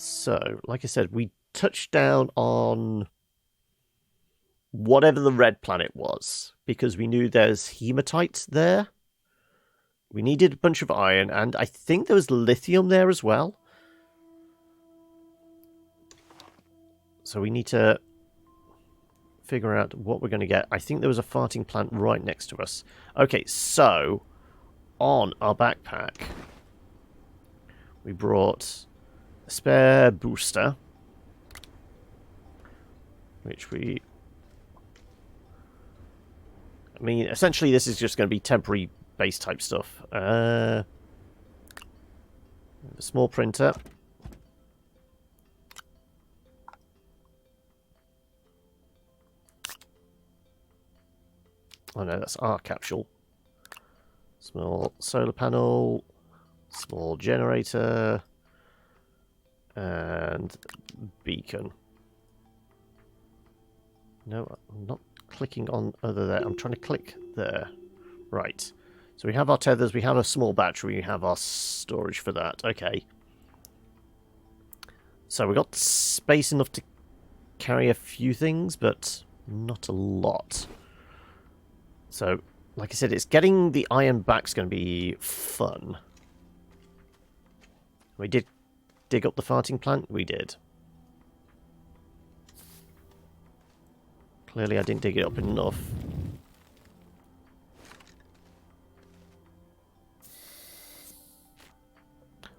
So, like I said, we touched down on whatever the red planet was, because we knew there's hematite there. We needed a bunch of iron, and I think there was lithium there as well. So we need to figure out what we're going to get. I think there was a farting plant right next to us. Okay, so on our backpack, we brought a spare booster, which we... I mean, essentially this is just going to be temporary base type stuff. A small printer. Oh no, that's our capsule. Small solar panel, small generator, and beacon. No, I'm not clicking on other there. I'm trying to click there. Right. So we have our tethers, we have a small battery, we have our storage for that. Okay. So we got space enough to carry a few things, but not a lot. So, like I said, it's getting the iron back's going to be fun. We did dig up the farting plant? We did. Clearly I didn't dig it up enough.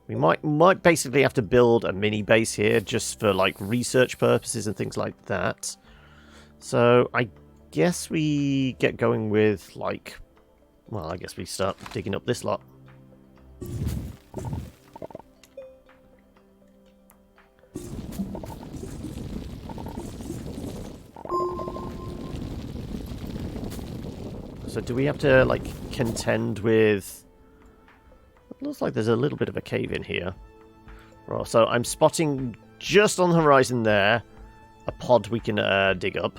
We might basically have to build a mini base here just for like research purposes and things like that. So I guess we get going with like, well, I guess we start digging up this lot. So do we have to like contend with... It looks like there's a little bit of a cave in here. Right, so I'm spotting just on the horizon there a pod we can dig up.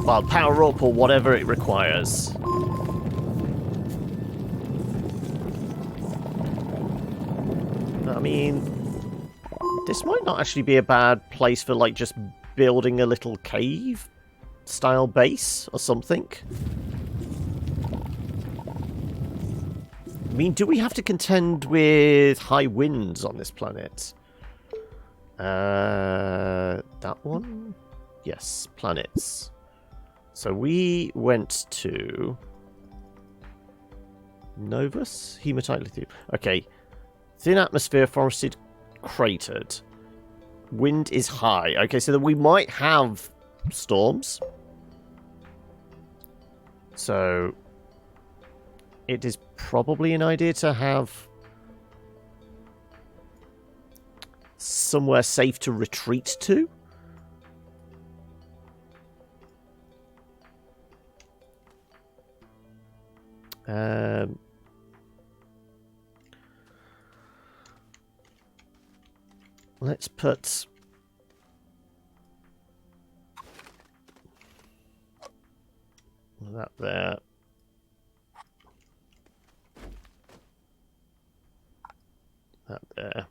Well, power up or whatever it requires. I mean, this might not actually be a bad place for like just building a little cave style base or something. I mean, do we have to contend with high winds on this planet? That one? Yes, planets. So we went to Novus? Hematite lithium. Okay. Thin atmosphere, forested, cratered. Wind is high. Okay, so then we might have storms. So it is probably an idea to have somewhere safe to retreat to. Let's put that there. That there.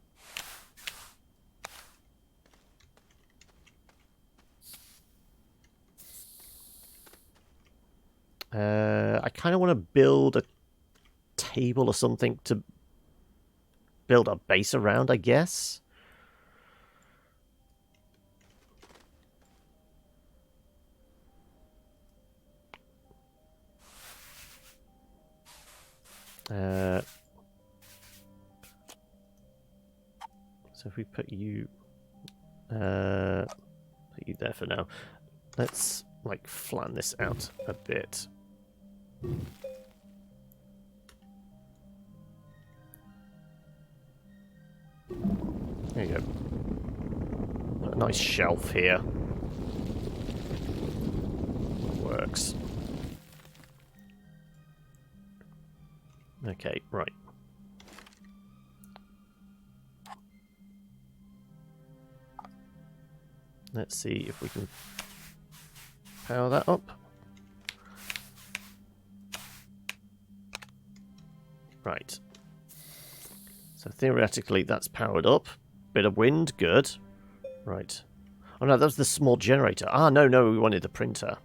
I kind of want to build a table or something to build a base around, I guess. So if we put you there for now, let's like flatten this out a bit. There you go. A nice shelf here. Works. Okay, right. Let's see if we can power that up. Right. So theoretically that's powered up. Bit of wind, good. Right. Oh no, that was the small generator. Ah, no, we wanted the printer.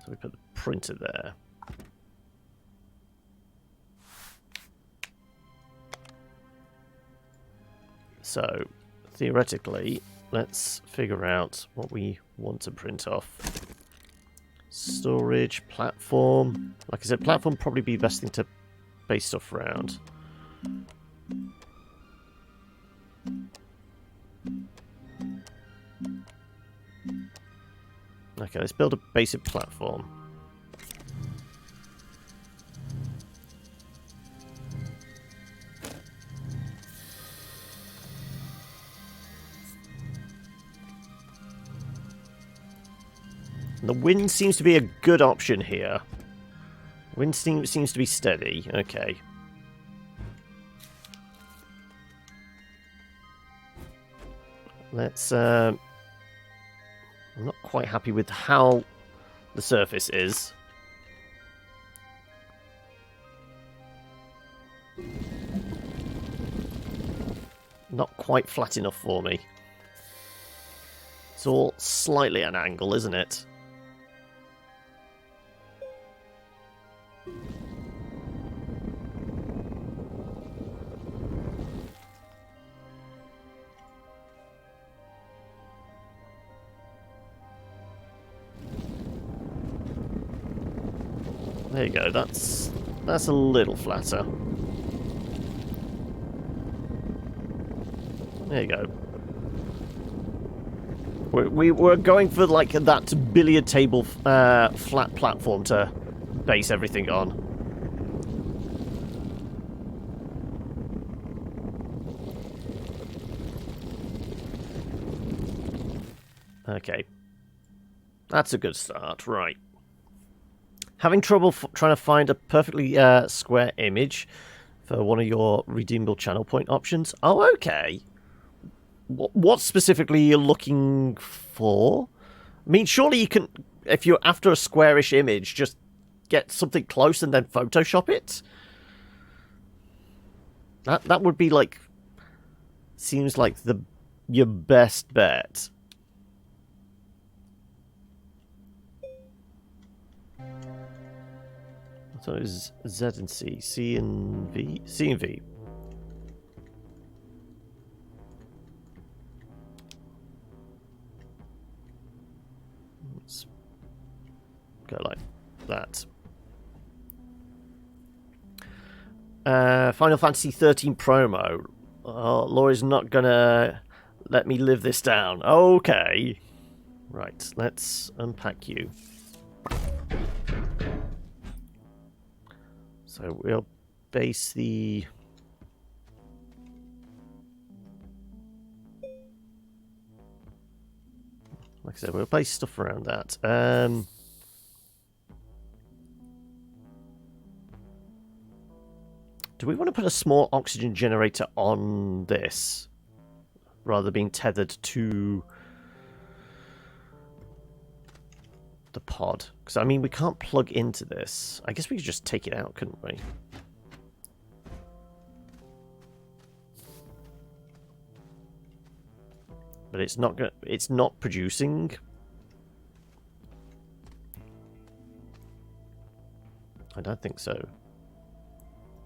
So we put the printer there. So, theoretically, let's figure out what we want to print off. Storage, platform. Like I said, platform probably be the best thing to base stuff around. Okay, let's build a basic platform. The wind seems to be a good option here. Wind seems to be steady. Okay. Let's... I'm not quite happy with how the surface is. Not quite flat enough for me. It's all slightly at an angle, isn't it? There you go, that's a little flatter. There you go. We're going for like that billiard table flat platform to base everything on. Okay. That's a good start, right. Having trouble trying to find a perfectly square image for one of your redeemable channel point options. Oh, okay. What specifically are you looking for? I mean, surely you can, if you're after a squarish image, just get something close and then Photoshop it? That would be like, seems like your best bet. So it was Z and C, C and V, C and V. Let's go like that. Final Fantasy 13 promo. Laura's not gonna let me live this down. Okay. Right, let's unpack you. So we'll base the... Like I said, we'll base stuff around that. Do we want to put a small oxygen generator on this? Rather than being tethered to the pod? Because, I mean, we can't plug into this. I guess we could just take it out, couldn't we? But it's not producing. I don't think so.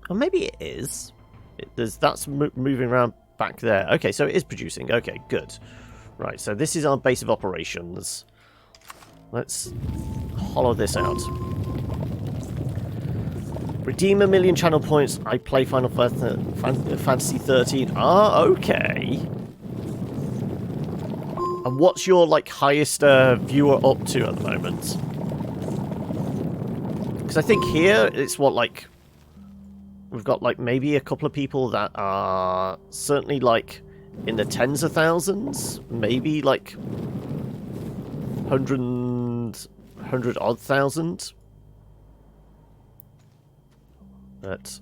Or maybe it is. That's moving around back there. Okay, so it is producing. Okay, good. Right, so this is our base of operations. Let's hollow this out. Redeem 1 million channel points. I play Final Fantasy 13. Ah, okay. And what's your like highest viewer up to at the moment? Because I think here it's what, like, we've got like maybe a couple of people that are certainly like in the tens of thousands, maybe like 100 odd thousand. But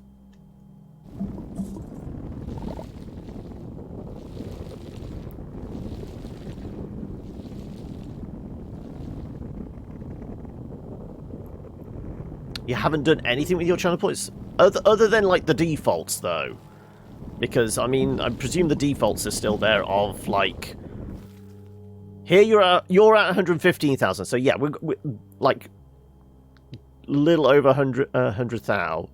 you haven't done anything with your channel points? Other than, like, the defaults, though. Because, I mean, I presume the defaults are still there of, like... Here you're at 115,000. So, yeah, we're like, little over 100,000.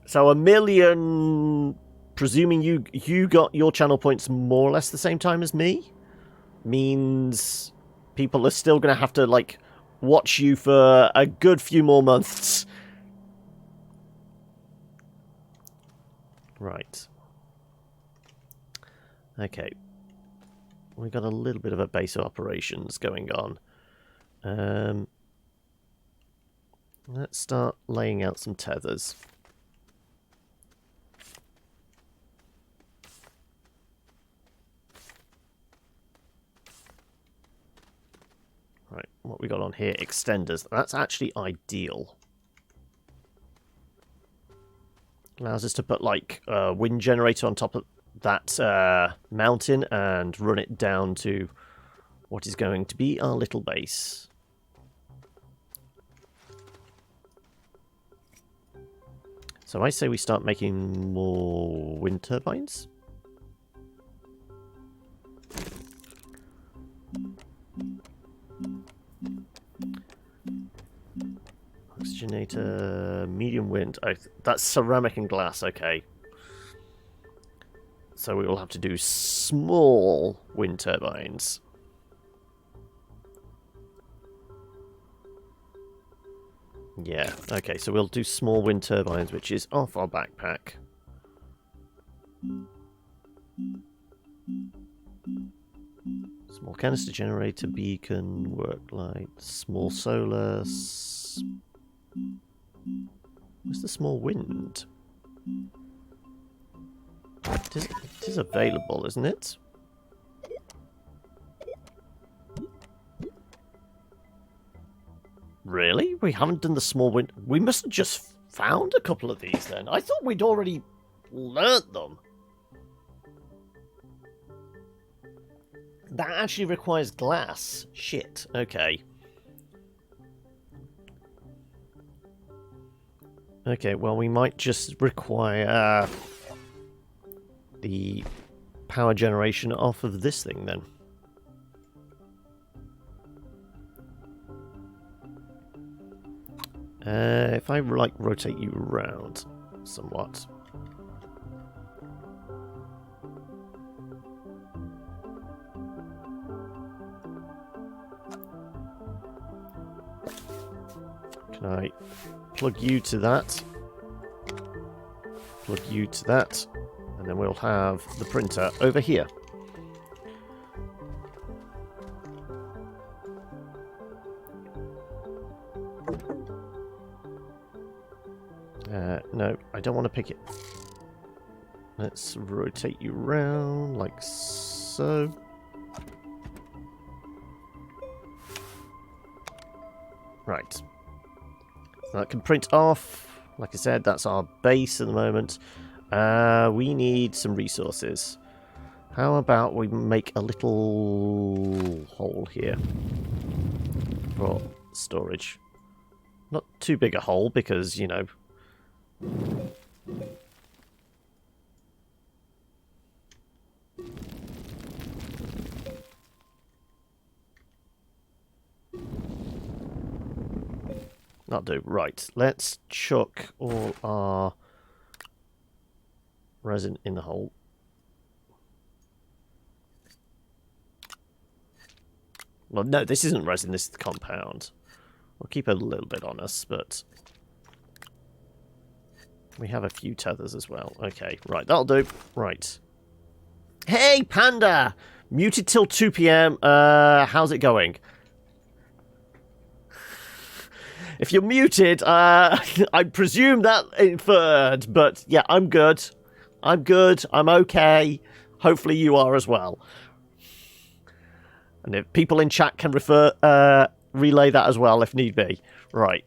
So, 1 million... Presuming you got your channel points more or less the same time as me, means people are still going to have to, like, watch you for a good few more months. Right. Okay. We got a little bit of a base of operations going on. Let's start laying out some tethers. Right, what we got on here? Extenders. That's actually ideal. Allows us to put, like, a wind generator on top of that mountain and run it down to what is going to be our little base. So I say we start making more wind turbines. Oxygenator, medium wind. That's ceramic and glass, okay. So we will have to do small wind turbines. Yeah, okay, so we'll do small wind turbines, which is off our backpack. Small canister generator, beacon, work light, small solar. Where's the small wind? It is available, isn't it? Really? We haven't done the small wind... We must have just found a couple of these then. I thought we'd already learnt them. That actually requires glass. Shit. Okay. Okay, well, we might just require the power generation off of this thing then. If I, like, rotate you around somewhat. Can I plug you to that? Plug you to that. And then we'll have the printer over here. No, I don't want to pick it. Let's rotate you around like so. Right. So that can print off. Like I said, that's our base at the moment. We need some resources. How about we make a little hole here for storage? Not too big a hole because, you know... That'll do. Right, let's chuck all our resin in the hole. Well, no, this isn't resin, this is the compound. We'll keep a little bit on us, but... we have a few tethers as well. Okay, right, that'll do. Right. Hey, Panda! Muted till 2 PM. How's it going? If you're muted, I presume that inferred, but yeah, I'm good. I'm good. I'm okay. Hopefully you are as well. And if people in chat can relay that as well if need be. Right.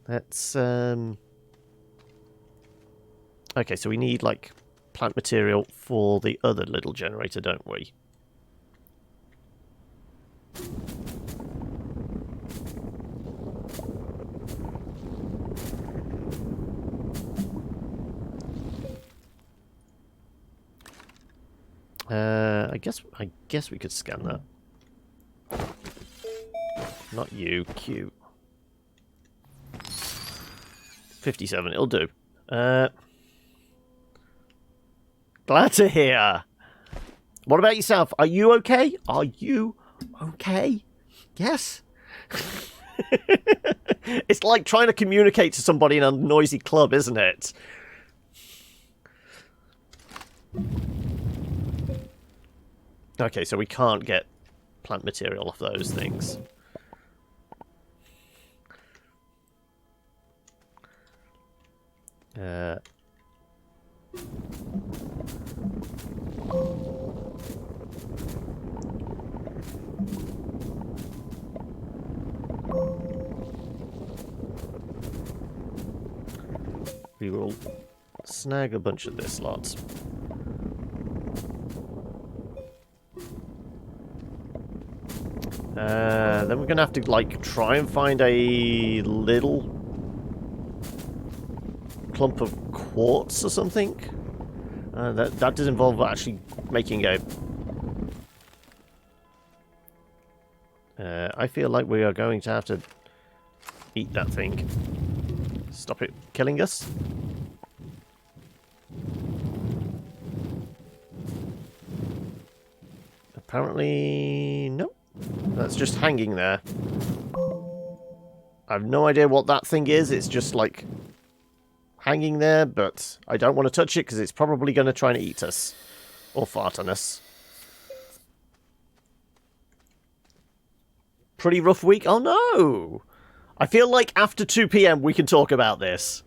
Let's okay, so we need like plant material for the other little generator, don't we? guess we could scan that. Not you, Q. 57, it'll do. Glad to hear. What about yourself? Are you okay? Are you okay? Yes? It's like trying to communicate to somebody in a noisy club, isn't it? Okay, so we can't get plant material off those things. We will snag a bunch of this lot. Then we're gonna have to like try and find a little clump of quartz or something. That does involve actually making a. I feel like we are going to have to eat that thing. Stop it killing us. Apparently, no. That's just hanging there. I have no idea what that thing is. It's just like hanging there, but I don't want to touch it because it's probably going to try and eat us. Or fart on us. Pretty rough week. Oh no! I feel like after 2 PM we can talk about this.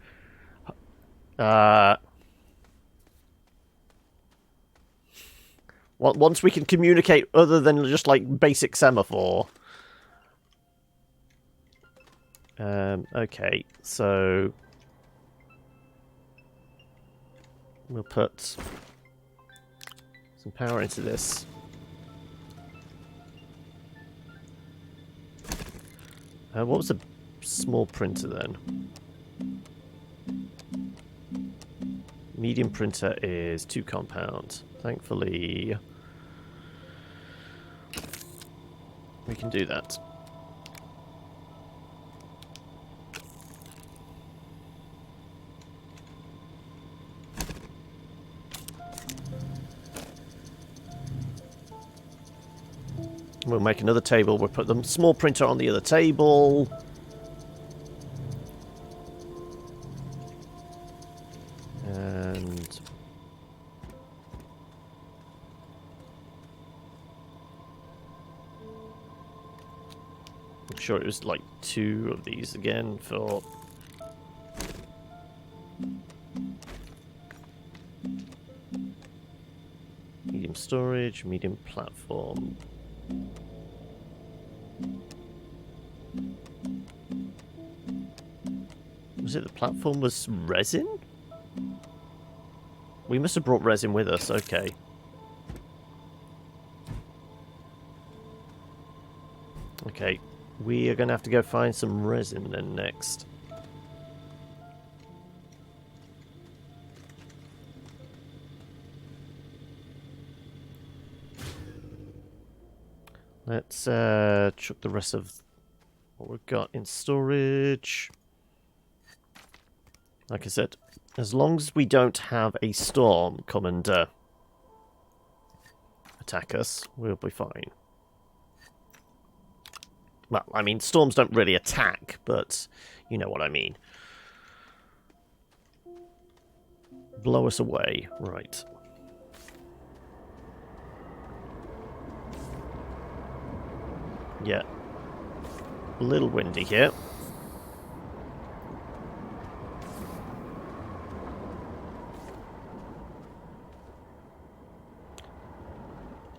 Once we can communicate other than just like basic semaphore. Okay, so we'll put some power into this. What was a small printer then? Medium printer is 2 compound. Thankfully, we can do that. We'll make another table. We'll put the small printer on the other table. And I'm sure it was like 2 of these again for medium storage, medium platform. Was it the platform was resin? We must have brought resin with us, okay. Okay, we are going to have to go find some resin then next. Let's chuck the rest of what we've got in storage. Like I said, as long as we don't have a storm come and attack us, we'll be fine. Well, I mean, storms don't really attack, but you know what I mean. Blow us away, right. Yeah. A little windy here.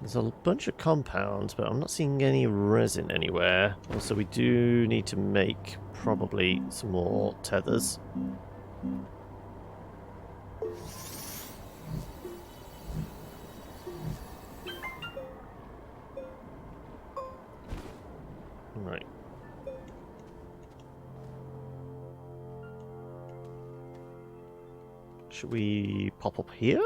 There's a bunch of compounds, but I'm not seeing any resin anywhere. Also, we do need to make probably some more tethers. Right. Should we pop up here?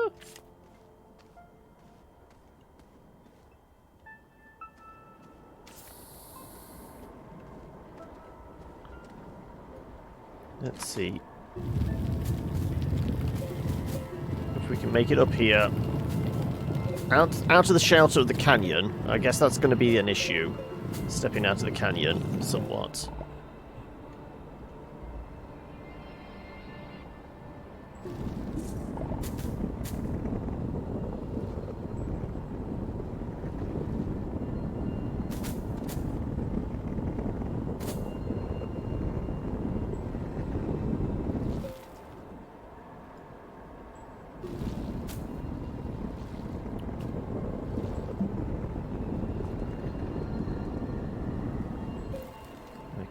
Let's see if we can make it up here. Out of the shelter of the canyon. I guess that's going to be an issue. Stepping out of the canyon, somewhat.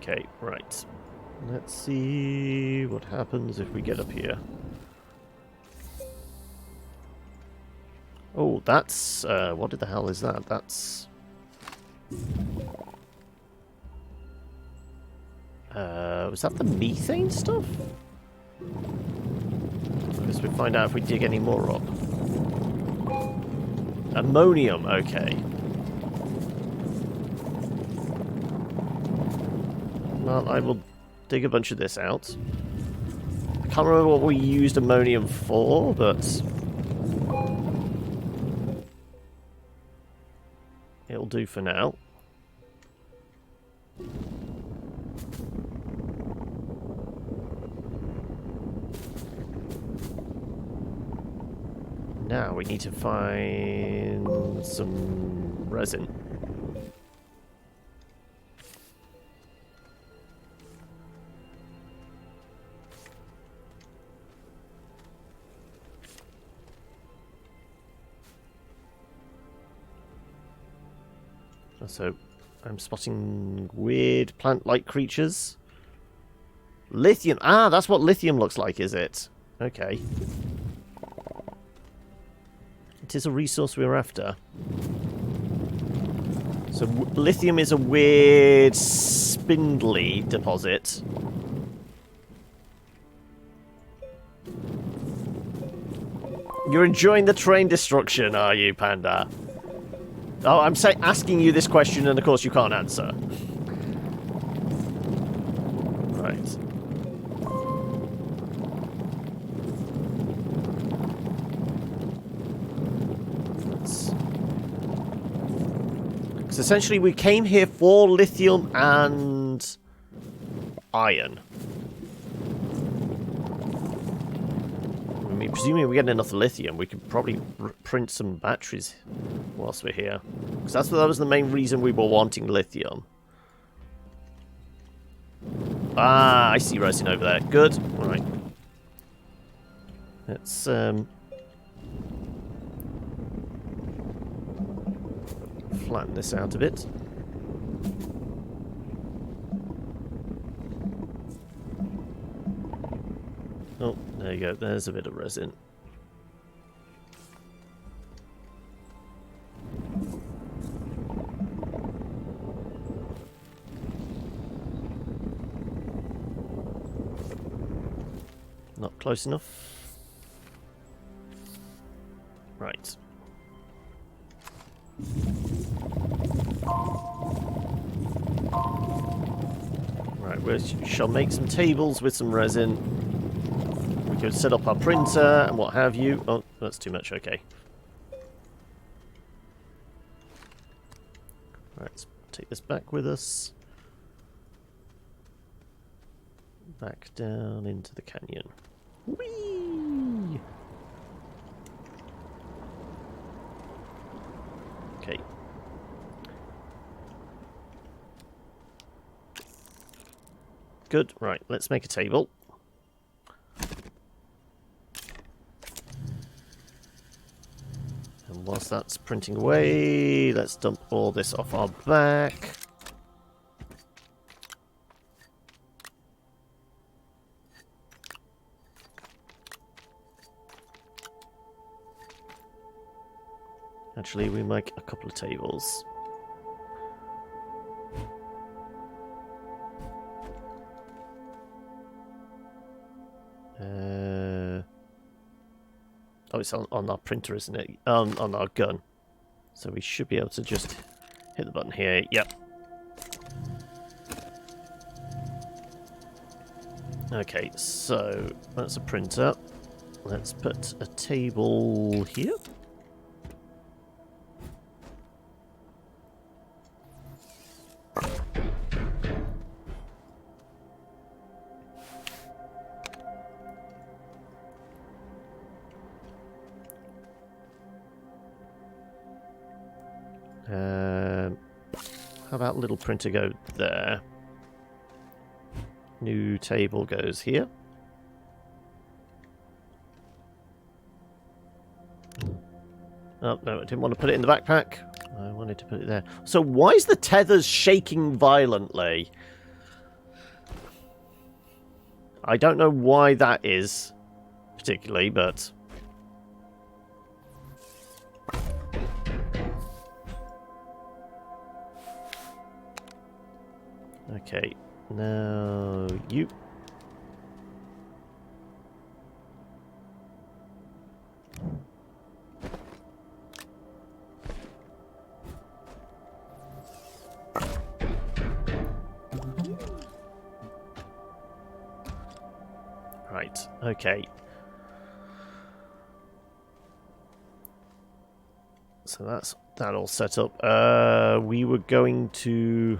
Okay, right. Let's see what happens if we get up here. Oh, that's... what the hell is that? That's... was that the methane stuff? I guess we'll find out if we dig any more up. Ammonium, okay. Well, I will dig a bunch of this out. I can't remember what we used ammonium for, but... it'll do for now. Now we need to find some resin. So, I'm spotting weird plant-like creatures. Lithium! Ah, that's what lithium looks like, is it? Okay. It is a resource we're after. So, lithium is a weird, spindly deposit. You're enjoying the train destruction, are you, Panda? Oh, I'm asking you this question, and of course you can't answer. Right. Because essentially we came here for lithium and iron. I mean, presuming we get enough lithium, we could probably print some batteries whilst we're here. Because that was the main reason we were wanting lithium. Ah, I see resin over there. Good. Right. Let's flatten this out a bit. Oh, there you go. There's a bit of resin. Not close enough. Right. Right, we shall make some tables with some resin. We could set up our printer and what have you. Oh, that's too much, okay. Right, let's take this back with us. Back down into the canyon. Whee! Okay. Good, right, let's make a table. And whilst that's printing away, let's dump all this off our back. Actually, we make a couple of tables. Oh, it's on our printer, isn't it? On our gun. So we should be able to just hit the button here. Yep. Okay, so that's a printer. Let's put a table here. How about little printer go there? New table goes here. Oh, no, I didn't want to put it in the backpack. I wanted to put it there. So why is the tethers shaking violently? I don't know why that is, particularly, but... Okay, now you... Right, okay. So that's that all set up. We were going to...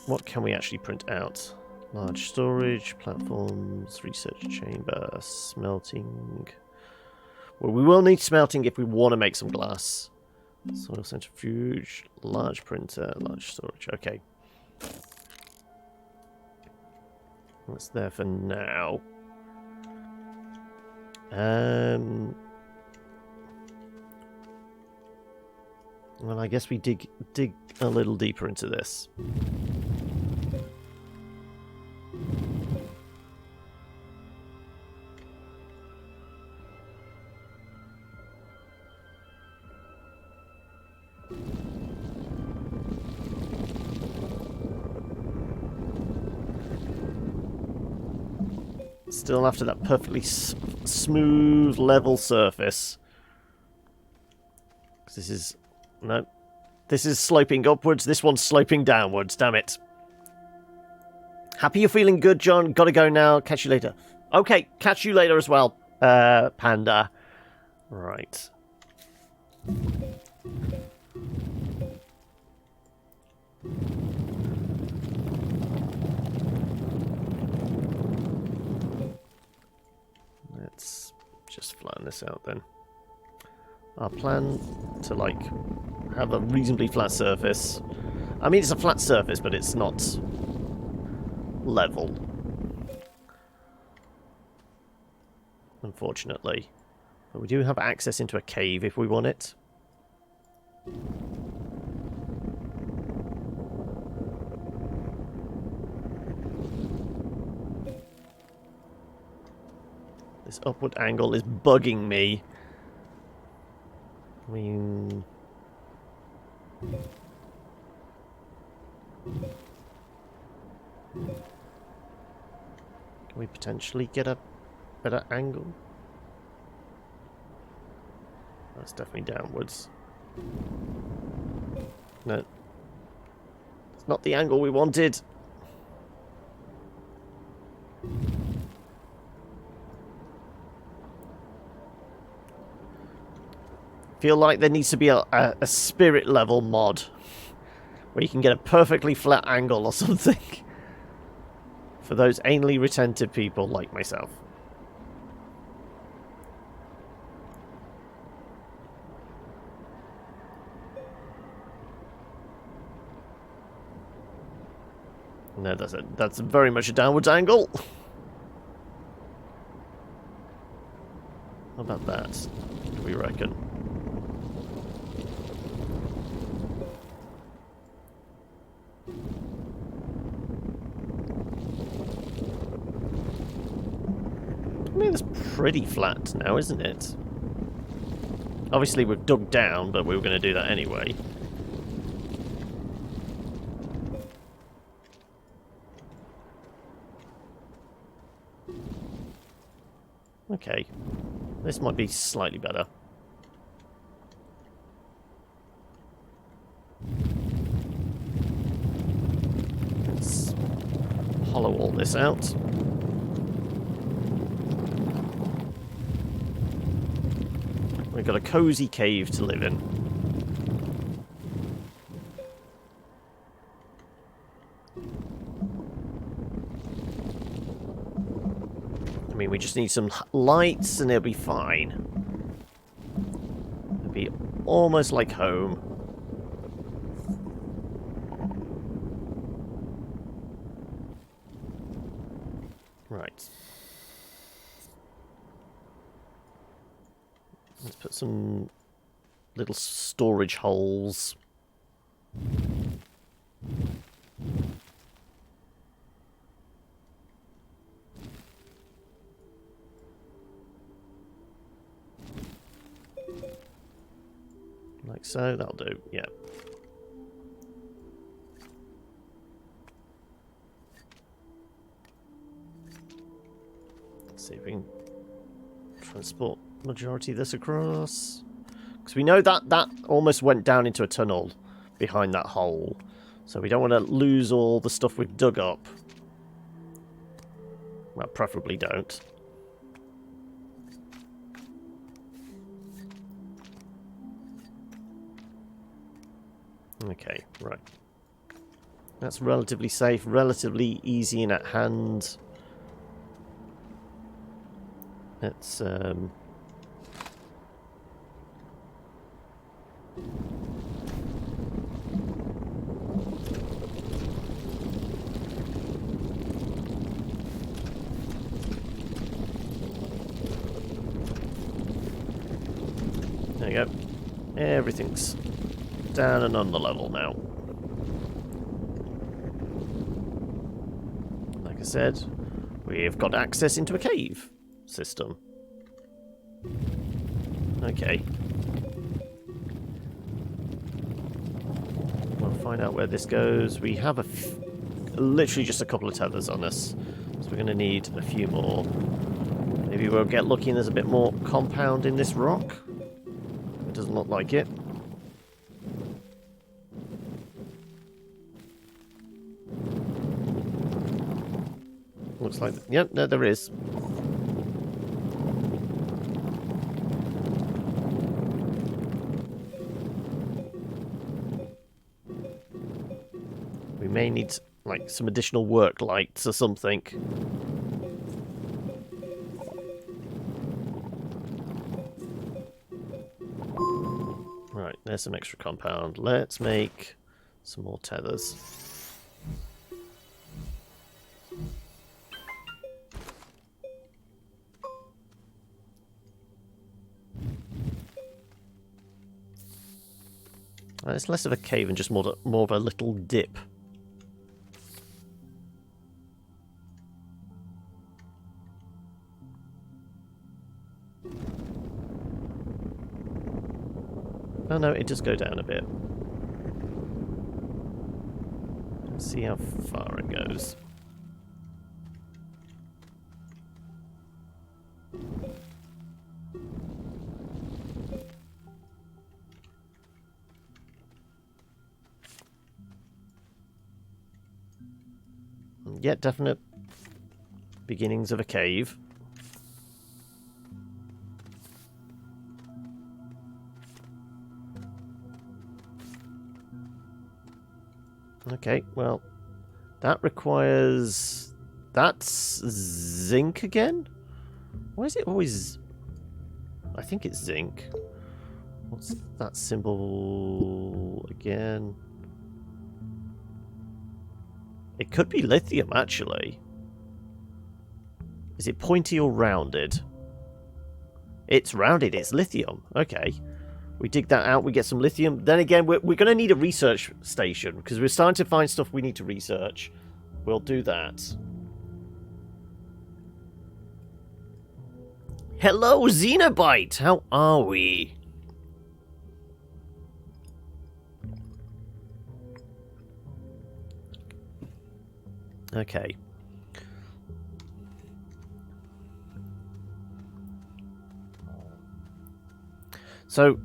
What can we actually print out? Large storage, platforms, research chamber, smelting... Well, we will need smelting if we want to make some glass. Soil centrifuge, large printer, large storage. Okay. That's there for now. Well, I guess we dig a little deeper into this. Still after that perfectly smooth, level surface. This is... No. This is sloping upwards. This one's sloping downwards. Damn it. Happy you're feeling good, John. Gotta go now. Catch you later. Okay, catch you later as well, Panda. Right. Let's just flatten this out then. Our plan to, like, have a reasonably flat surface. I mean, it's a flat surface, but it's not level. Unfortunately. But we do have access into a cave if we want it. This upward angle is bugging me. I mean... Can we potentially get a better angle? That's definitely downwards. No. It's not the angle we wanted. Feel like there needs to be a spirit level mod where you can get a perfectly flat angle or something for those anally retentive people like myself. No, that's very much a downwards angle. How about that? What do we reckon? I mean, it's pretty flat now, isn't it? Obviously, we've dug down, but we were going to do that anyway. Okay. This might be slightly better. hollow all this out. We've got a cozy cave to live in. I mean, we just need some lights and it'll be fine. It'll be almost like home. Right. Let's put some little storage holes. Like so, that'll do, yeah. Let's see if we can transport majority of this across. Because we know that that almost went down into a tunnel behind that hole. So we don't want to lose all the stuff we've dug up. Well, preferably don't. Okay, right. That's relatively safe, relatively easy and at hand. Let's there you go. Everything's down and on the level now. Like I said, we've got access into a cave system. Okay. We'll find out where this goes. We have literally just a couple of tethers on us, so we're going to need a few more. Maybe we'll get lucky and there's a bit more compound in this rock. It doesn't look like it. Looks like... Yep, no, there is. We may need, like, some additional work lights or something. Right, there's some extra compound. Let's make some more tethers. It's less of a cave and just more of a little dip. Oh no, it does go down a bit. Let's see how far it goes. Yeah, definite beginnings of a cave. Okay, well, that requires... That's zinc again? Why is it always... I think it's zinc. What's that symbol again? It could be lithium, actually. Is it pointy or rounded? It's rounded, it's lithium. Okay. We dig that out, we get some lithium. Then again, we're going to need a research station, because we're starting to find stuff we need to research. We'll do that. Hello, Xenobite! How are we? Okay. So,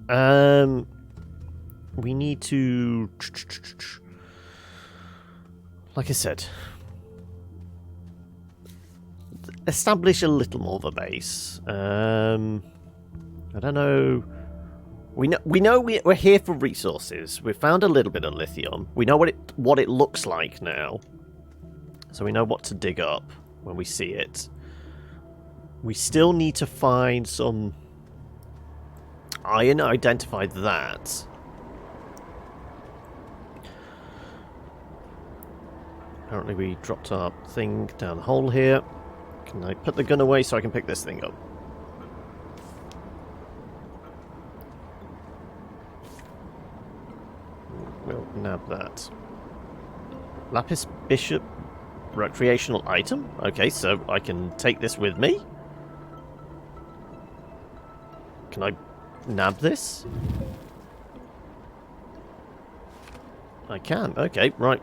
we need to... Like I said, establish a little more of a base. I don't know. We know we're here for resources. We've found a little bit of lithium. We know what it looks like now. So we know what to dig up when we see it. We still need to find some iron. Identified that. Apparently we dropped our thing down the hole here. Can I put the gun away so I can pick this thing up? We'll nab that. Lapis Bishop recreational item? Okay, so I can take this with me. Can I nab this? I can. Okay, right.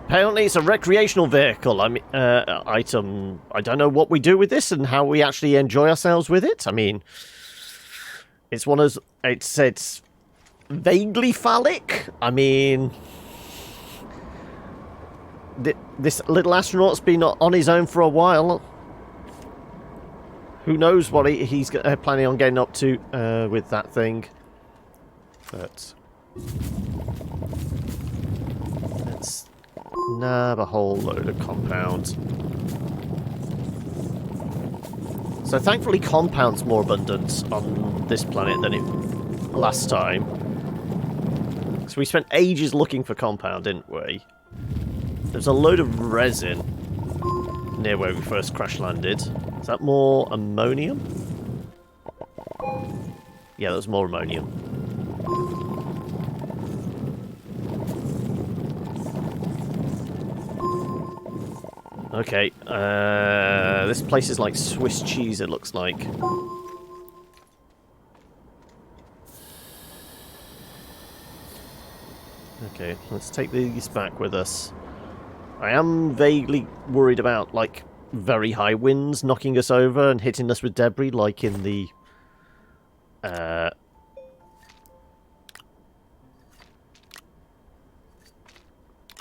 Apparently it's a recreational vehicle. I mean, item. I don't know what we do with this and how we actually enjoy ourselves with it. I mean, it's one of it's vaguely phallic. I mean, this little astronaut's been on his own for a while. Who knows what he's planning on getting up to with that thing? But let's nab a whole load of compounds. So thankfully compound's more abundant on this planet than it last time. So we spent ages looking for compound, didn't we? There's a load of resin near where we first crash landed. Is that more ammonium? Yeah, that's more ammonium. Okay, this place is like Swiss cheese, it looks like. Okay, let's take these back with us. I am vaguely worried about, like, very high winds knocking us over and hitting us with debris, like in the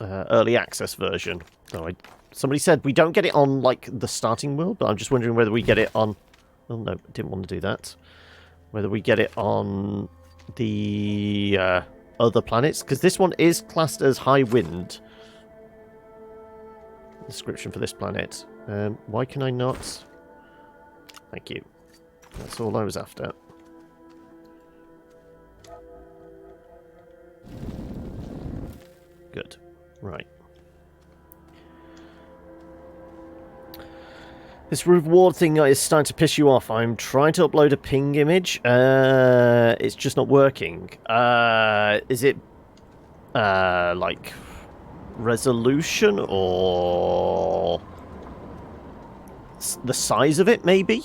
early access version. So somebody said we don't get it on, like, the starting world, but I'm just wondering whether we get it on... Oh, no, didn't want to do that. Whether we get it on the other planets, because this one is classed as high wind. Description for this planet. Why can I not? Thank you. That's all I was after. Good. Right. This reward thing is starting to piss you off. I'm trying to upload a ping image. It's just not working. Is it like resolution or the size of it, maybe?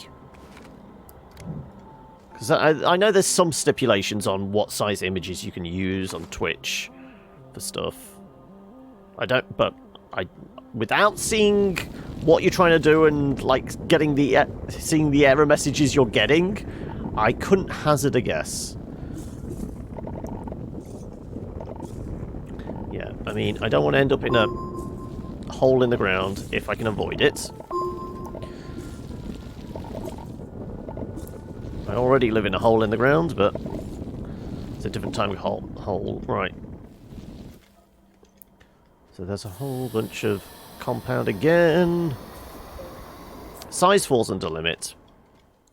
Because I know there's some stipulations on what size images you can use on Twitch for stuff. I don't, but without seeing what you're trying to do and like getting seeing the error messages you're getting, I couldn't hazard a guess. Yeah, I mean, I don't want to end up in a hole in the ground if I can avoid it. I already live in a hole in the ground, but it's a different type of hole. Right. So there's a whole bunch of compound again. Size falls under limit.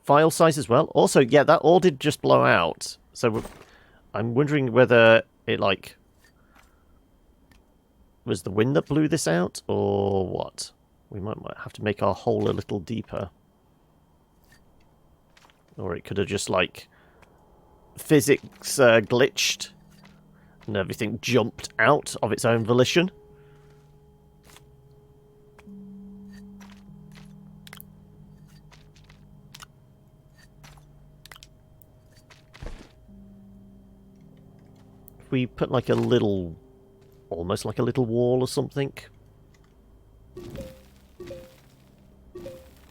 File size as well. Also, yeah, that all did just blow out. So I'm wondering whether it, like, was the wind that blew this out, or what? We might have to make our hole a little deeper. Or it could have just, like, physics glitched and everything jumped out of its own volition. If we put, like, a little... almost like a little wall or something.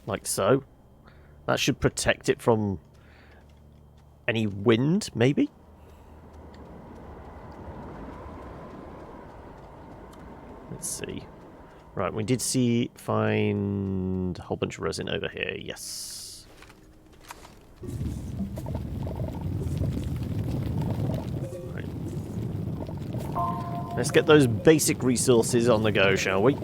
Like so. That should protect it from any wind, maybe? Let's see. Right, we did find a whole bunch of resin over here, yes. Right. Let's get those basic resources on the go, shall we?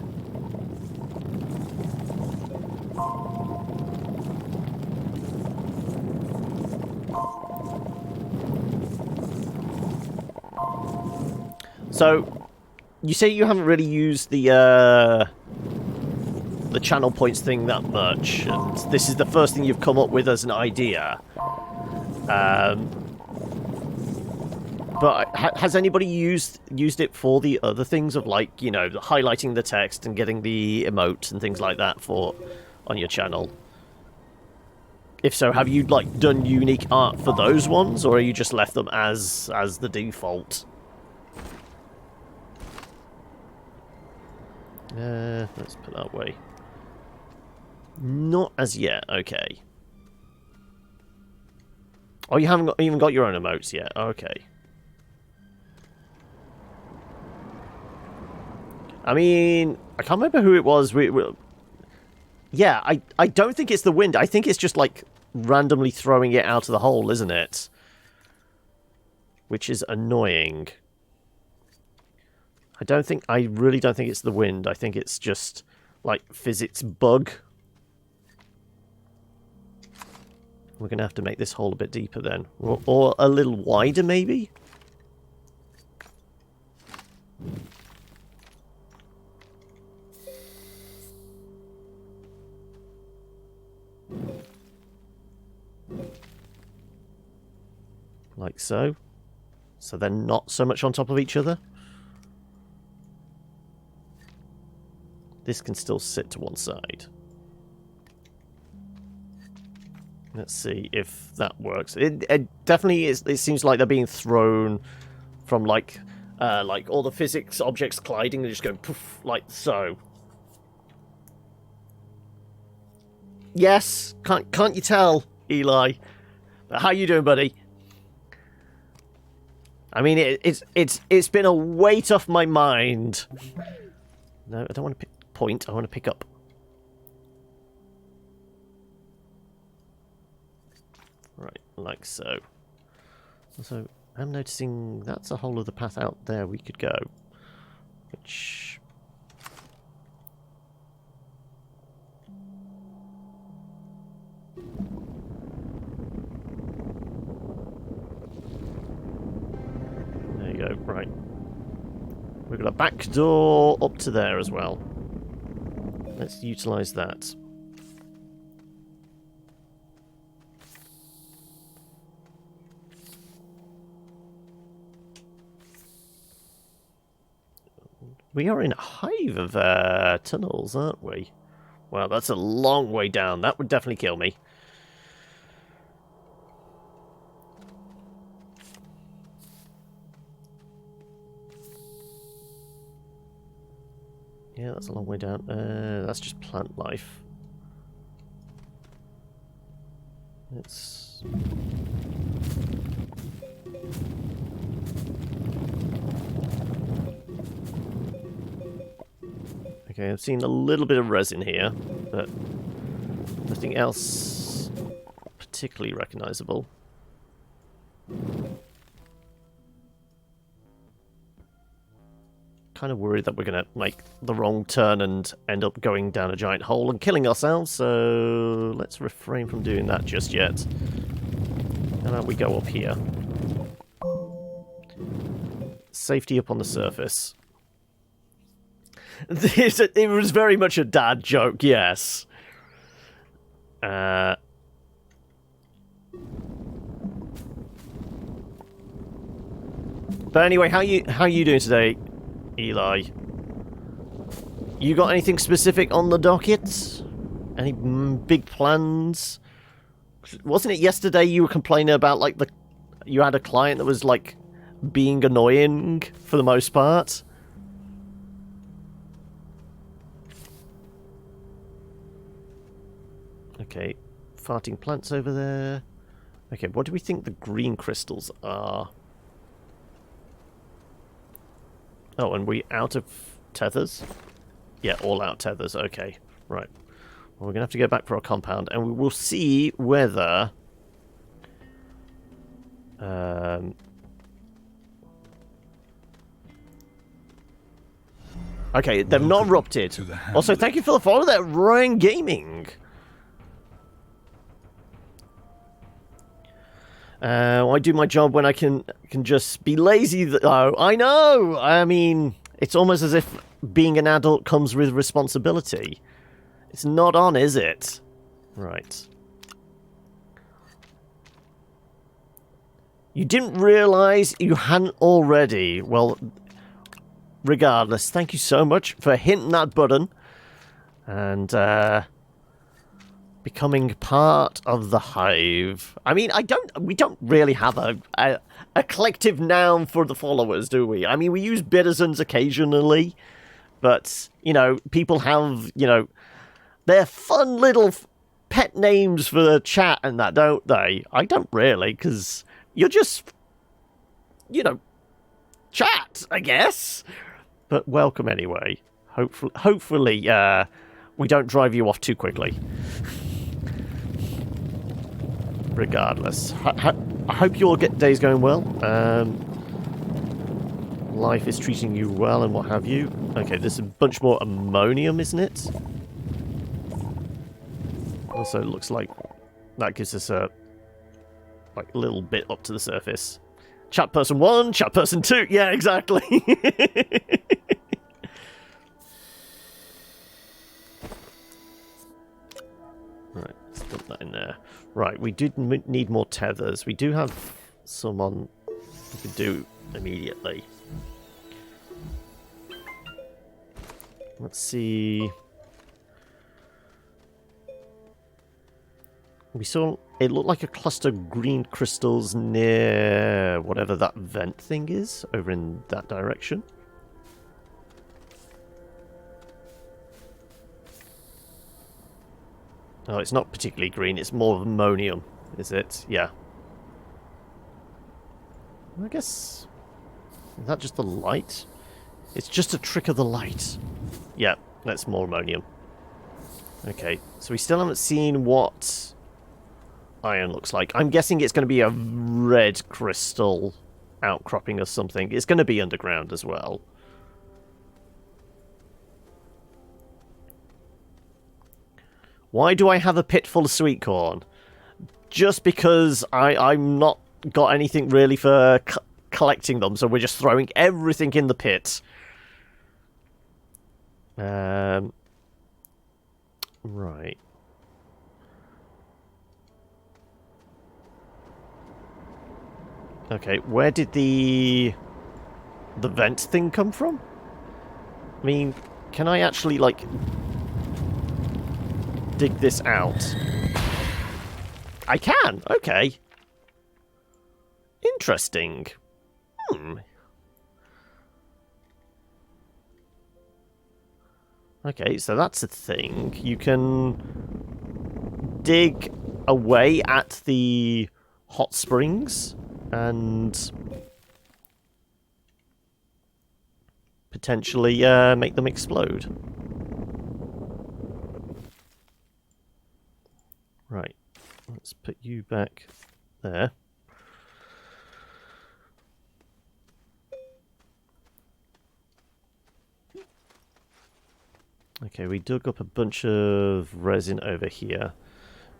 So, you say you haven't really used the channel points thing that much, and this is the first thing you've come up with as an idea. But has anybody used it for the other things of, like, you know, highlighting the text and getting the emotes and things like that for on your channel? If so, have you, like, done unique art for those ones, or are you just left them as the default? Let's put that away. Not as yet, okay. Oh, you haven't even got your own emotes yet, okay. I mean, I can't remember who it was. Yeah, I don't think it's the wind. I think it's just, like, randomly throwing it out of the hole, isn't it? Which is annoying. I really don't think it's the wind. I think it's just, like, physics bug. We're going to have to make this hole a bit deeper then. Or a little wider, maybe? Like so. So they're not so much on top of each other. This can still sit to one side. Let's see if that works. It definitely is. It seems like they're being thrown from like all the physics objects colliding and just going poof, like so. Yes, can't you tell, Eli? How you doing, buddy? I mean, it's been a weight off my mind. No, I don't want to point. I want to pick up. Right, like so. So, I'm noticing that's a whole other path out there we could go. Which... There you go, right. We've got a back door up to there as well. Let's utilise that. We are in a hive of tunnels, aren't we? Wow, that's a long way down. That would definitely kill me. Yeah, that's a long way down. That's just plant life. It's... Okay, I've seen a little bit of resin here, but nothing else particularly recognisable. Kind of worried that we're going to make the wrong turn and end up going down a giant hole and killing ourselves, so let's refrain from doing that just yet. And we go up here. Safety up on the surface. It was very much a dad joke, yes. But anyway, how you doing today, Eli? You got anything specific on the docket? Any big plans? Wasn't it yesterday you were complaining about, like, you had a client that was, like, being annoying for the most part? Okay, farting plants over there. Okay, what do we think the green crystals are? Oh, and we out of tethers? Yeah, all-out tethers. Okay, right. Well, we're going to have to go back for our compound, and we will see whether... Okay, they've not erupted. Also, thank you for the follow there, Ryan Gaming. I do my job when I can just be lazy. Oh, I know. I mean, it's almost as if being an adult comes with responsibility. It's not on, is it? Right. You didn't realise you hadn't already. Well, regardless, thank you so much for hitting that button and becoming part of the hive. I mean, we don't really have a collective noun for the followers, do we? I mean, we use bittersons occasionally, but, you know, people have, you know, their fun little pet names for the chat and that, don't they? I don't really, because you're just, you know, chat, I guess. But welcome anyway. Hopefully, we don't drive you off too quickly. Regardless, I hope your day's going well. Life is treating you well and what have you. Okay, there's a bunch more ammonium, isn't it? Also, it looks like that gives us a little bit up to the surface. Chat person 1, chat person 2. Yeah, exactly. Right, let's put that in there. Right, we did need more tethers. We do have some on we could do immediately. Let's see. We saw it looked like a cluster of green crystals near whatever that vent thing is over in that direction. Oh, it's not particularly green, it's more ammonium, is it? Yeah. I guess... Is that just the light? It's just a trick of the light. Yeah, that's more ammonium. Okay, so we still haven't seen what iron looks like. I'm guessing it's going to be a red crystal outcropping or something. It's going to be underground as well. Why do I have a pit full of sweet corn? Just because I'm not got anything really for collecting them, so we're just throwing everything in the pit. Right. Okay, where did the vent thing come from? I mean, can I actually, like, dig this out? I can! Okay. Interesting. Okay, so that's a thing. You can dig away at the hot springs and potentially make them explode. Right, let's put you back there. Okay, we dug up a bunch of resin over here.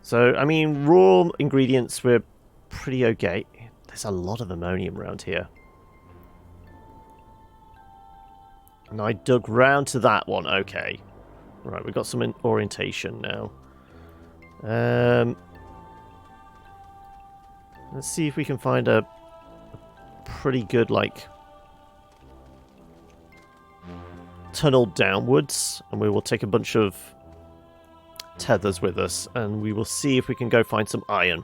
So, I mean, raw ingredients were pretty okay. There's a lot of ammonium around here. And I dug round to that one. Okay. Right, we've got some orientation now. Let's see if we can find a pretty good, like, tunnel downwards, and we will take a bunch of tethers with us, and we will see if we can go find some iron.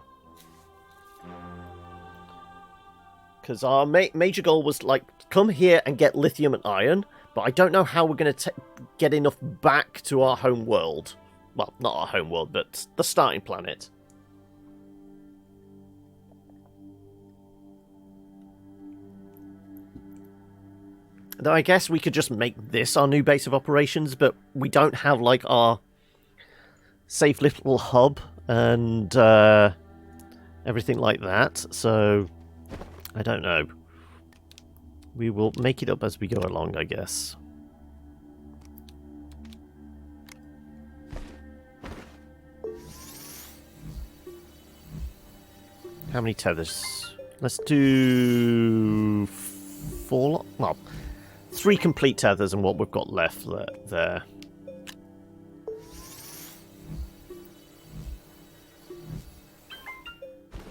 Because our major goal was, like, come here and get lithium and iron, but I don't know how we're going to get enough back to our home world. Well, not our home world, but the starting planet. Though I guess we could just make this our new base of operations, but we don't have, like, our safe little hub and everything like that, so I don't know. We will make it up as we go along, I guess. How many tethers? Let's do 4. Well, 3 complete tethers and what we've got left there.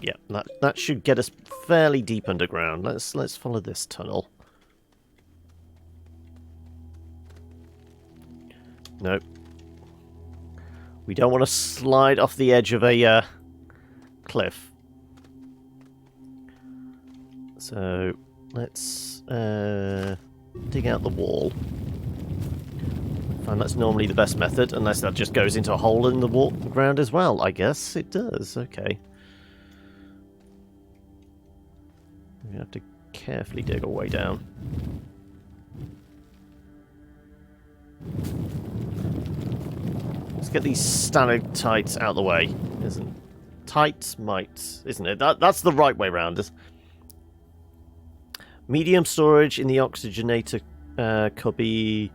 Yeah, that should get us fairly deep underground. Let's follow this tunnel. Nope. We don't want to slide off the edge of a cliff. So let's dig out the wall. And that's normally the best method, unless that just goes into a hole in the ground as well. I guess it does. Okay. We have to carefully dig our way down. Let's get these stalactites out of the way. Isn't it? That's the right way round. Medium storage in the oxygenator cubby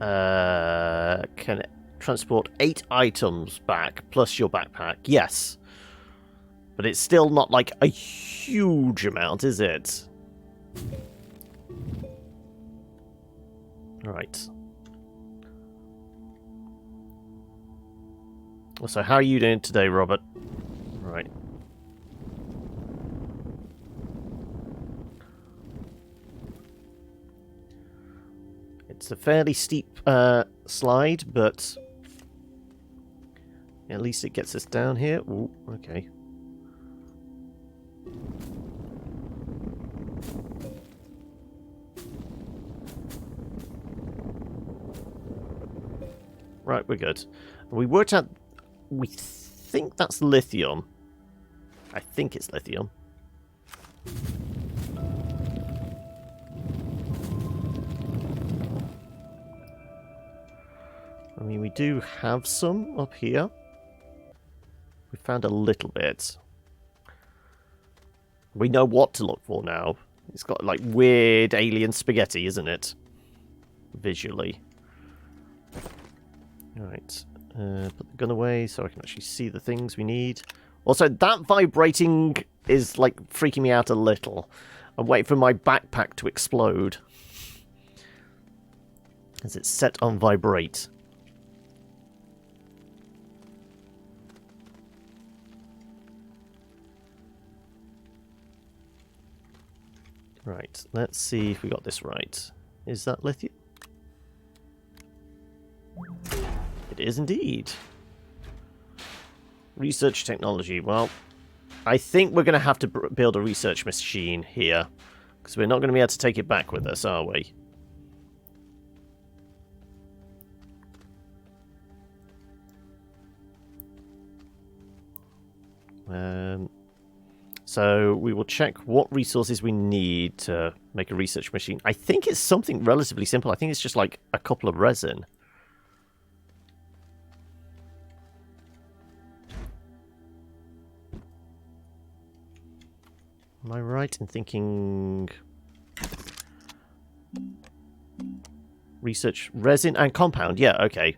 can transport 8 items back plus your backpack. Yes. But it's still not like a huge amount, is it? Right. So how are you doing today, Robert? Right. It's a fairly steep slide, but at least it gets us down here. Ooh, okay. Right, we're good. We worked out... We think that's lithium. I think it's lithium. I mean, we do have some up here. We found a little bit. We know what to look for now. It's got, like, weird alien spaghetti, isn't it? Visually. Alright. Put the gun away so I can actually see the things we need. Also, that vibrating is, like, freaking me out a little. I'm waiting for my backpack to explode. As it's set on vibrate. Right, let's see if we got this right. Is that lithium? It is indeed. Research technology. Well, I think we're going to have to build a research machine here. Because we're not going to be able to take it back with us, are we? So we will check what resources we need to make a research machine. I think it's something relatively simple. I think it's just like a couple of resin. Am I right in thinking... Research resin and compound? Yeah, okay.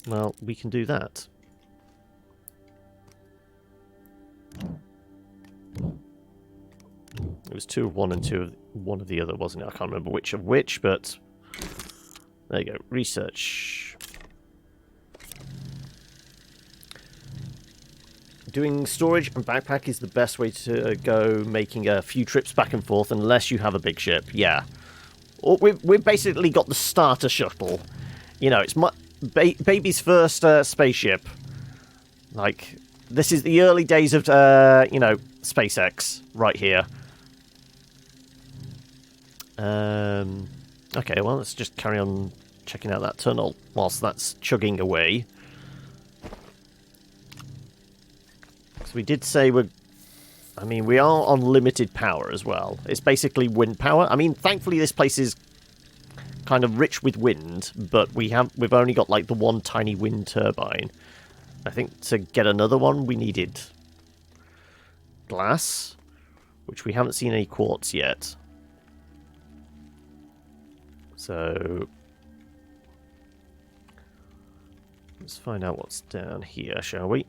Well, we can do that. It was 2 of one and 2 of one of the other, wasn't it? I can't remember which of which, but there you go. Research. Doing storage and backpack is the best way to go, making a few trips back and forth, unless you have a big ship. Yeah. Or we've basically got the starter shuttle. You know, it's my baby's first spaceship. Like, this is the early days of, you know, SpaceX right here. Okay, well, let's just carry on checking out that tunnel whilst that's chugging away. So we did say we're I mean, we are on limited power as well. It's basically wind power. I mean, thankfully this place is kind of rich with wind, but we've only got like the one tiny wind turbine. I think to get another one we needed glass, which we haven't seen any quartz yet. So let's find out what's down here, shall we?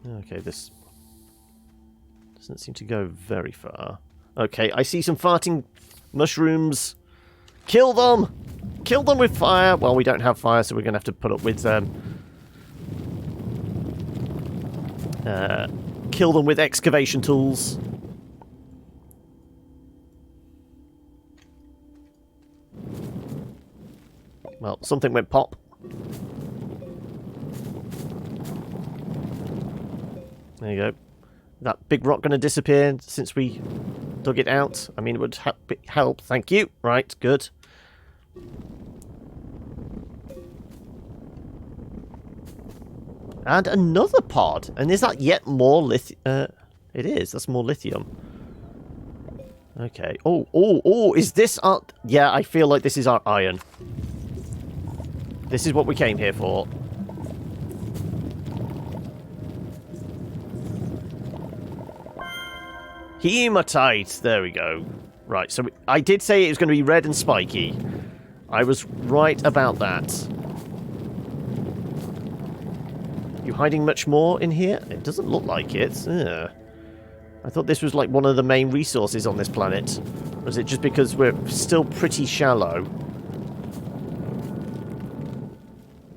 Okay, this doesn't seem to go very far. Okay, I see some farting mushrooms. Kill them! Kill them with fire! Well, we don't have fire, so we're going to have to put up with kill them with excavation tools. Well, something went pop. There you go. That big rock going to disappear since we dug it out? I mean, it would help. Thank you. Right, good. And another pod. And is that yet more lithium? It is. That's more lithium. Okay. Oh, is this our... Yeah, I feel like this is our iron. This is what we came here for. Hematite! There we go. Right, so I did say it was going to be red and spiky. I was right about that. You hiding much more in here? It doesn't look like it. Ugh. I thought this was like one of the main resources on this planet. Or is it just because we're still pretty shallow?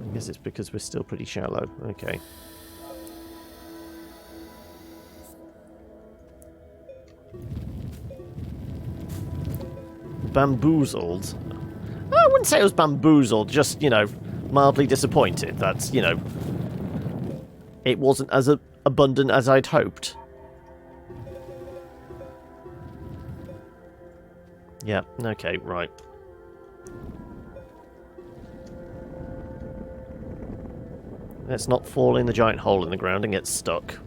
I guess it's because we're still pretty shallow. Okay. Bamboozled. I wouldn't say it was bamboozled, just, you know, mildly disappointed. That's, you know, it wasn't as abundant as I'd hoped. Yeah, okay, right. Let's not fall in the giant hole in the ground and get stuck.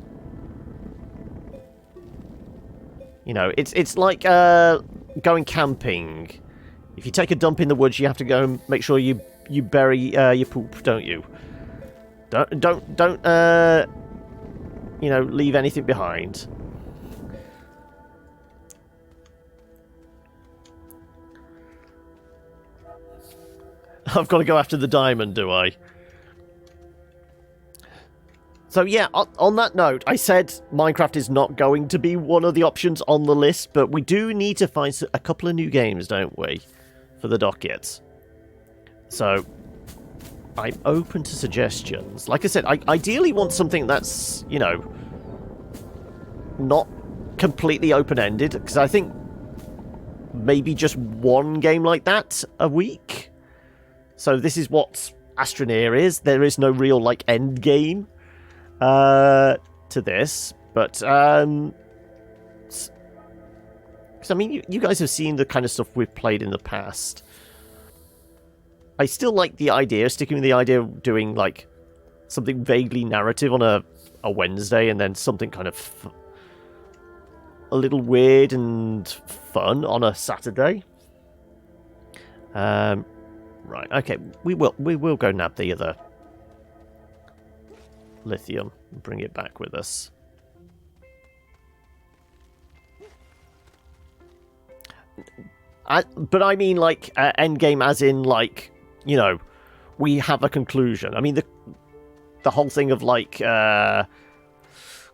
You know, it's like going camping. If you take a dump in the woods, you have to go and make sure you bury your poop, don't you? Don't you know, leave anything behind. I've got to go after the diamond, do I? So yeah, on that note, I said Minecraft is not going to be one of the options on the list, but we do need to find a couple of new games, don't we, for the docket. So I'm open to suggestions. Like I said, I ideally want something that's, you know, not completely open-ended, because I think maybe just one game like that a week. So this is what Astroneer is. There is no real, like, end game to this, but because I mean, you guys have seen the kind of stuff we've played in the past. I still like the idea, sticking with the idea of doing like something vaguely narrative on a Wednesday, and then something kind of a little weird and fun on a Saturday. Right, okay, we will go nab the other lithium and bring it back with us. But I mean, like, endgame as in, like, you know, we have a conclusion. I mean, the whole thing of, like,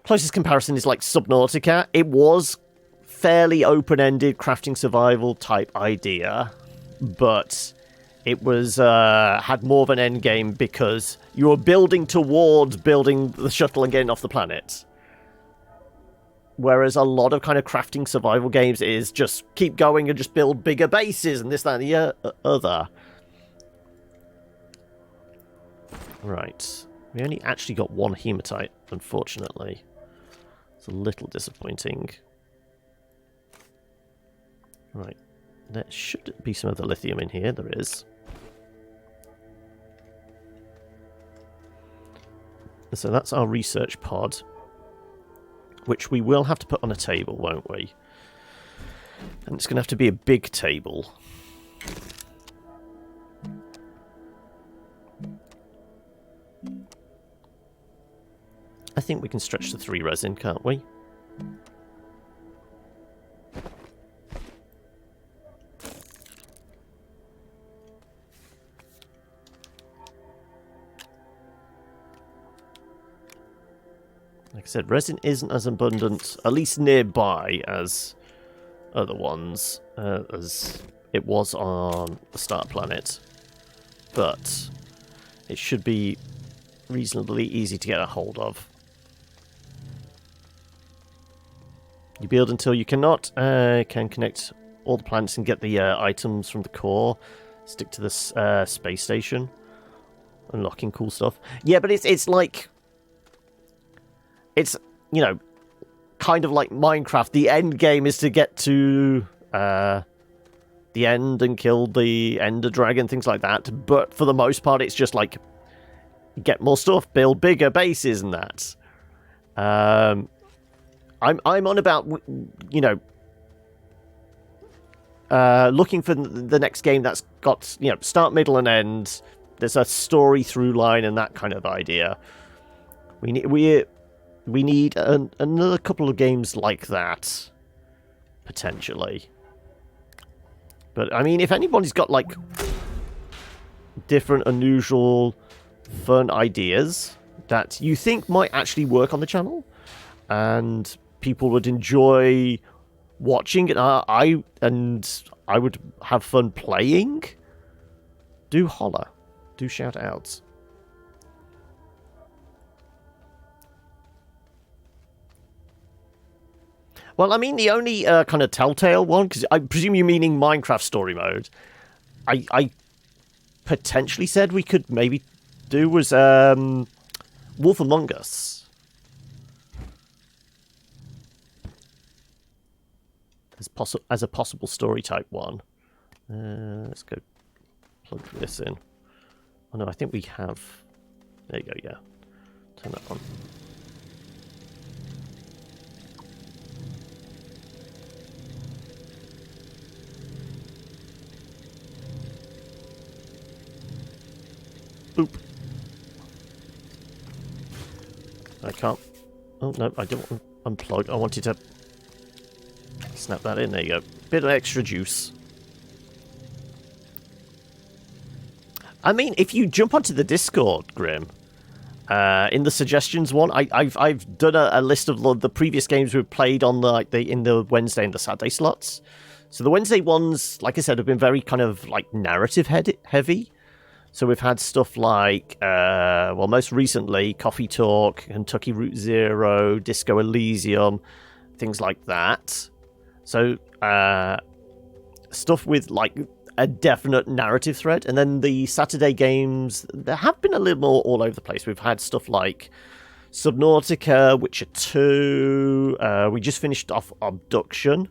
closest comparison is, like, Subnautica. It was fairly open-ended crafting survival type idea, but it was had more of an end game because you were building towards building the shuttle and getting off the planet. Whereas a lot of kind of crafting survival games is just keep going and just build bigger bases and this, that, and the other. Right. We only actually got one hematite, unfortunately. It's a little disappointing. Right. There should be some of the lithium in here. There is. So that's our research pod, which we will have to put on a table, won't we? And it's going to have to be a big table. I think we can stretch the 3 resin, can't we? Like I said, resin isn't as abundant, at least nearby, as other ones, as it was on the Star Planet. But it should be reasonably easy to get a hold of. You build until you cannot, can connect all the planets and get the items from the core, stick to this space station, unlocking cool stuff. Yeah, but it's like... It's, you know, kind of like Minecraft. The end game is to get to the end and kill the Ender Dragon, things like that. But for the most part, it's just like, get more stuff, build bigger bases and that. I'm on about, you know, looking for the next game that's got, you know, start, middle, and end. There's a story through line and that kind of idea. We need another couple of games like that, potentially. But, I mean, if anybody's got, like, different, unusual, fun ideas that you think might actually work on the channel, and people would enjoy watching, and I would have fun playing, do holler. Do shout out. Well, I mean, the only kind of telltale one, because I presume you're meaning Minecraft story mode, I potentially said we could maybe do was Wolf Among Us. As a possible story type one. Let's go plug this in. Oh no, I think we have... There you go, yeah. Turn that on. Boop. I can't... Oh, no, I don't want to unplug. I wanted to snap that in. There you go. Bit of extra juice. I mean, if you jump onto the Discord, Grim, in the suggestions one, I've done a list of the previous games we've played on in the Wednesday and the Saturday slots. So the Wednesday ones, like I said, have been very kind of like narrative heavy. So we've had stuff like, well, most recently, Coffee Talk, Kentucky Route Zero, Disco Elysium, things like that. So stuff with like a definite narrative thread. And then the Saturday games, there have been a little more all over the place. We've had stuff like Subnautica, Witcher 2. We just finished off Abduction,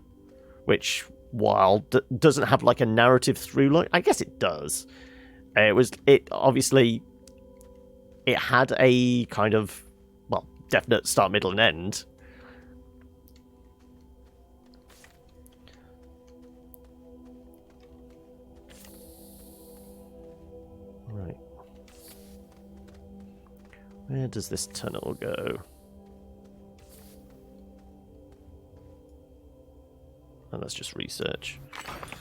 which, while doesn't have like a narrative through line, I guess it does. It obviously, it had a kind of, well, definite start, middle, and end. Right. Where does this tunnel go? Oh, that's just research.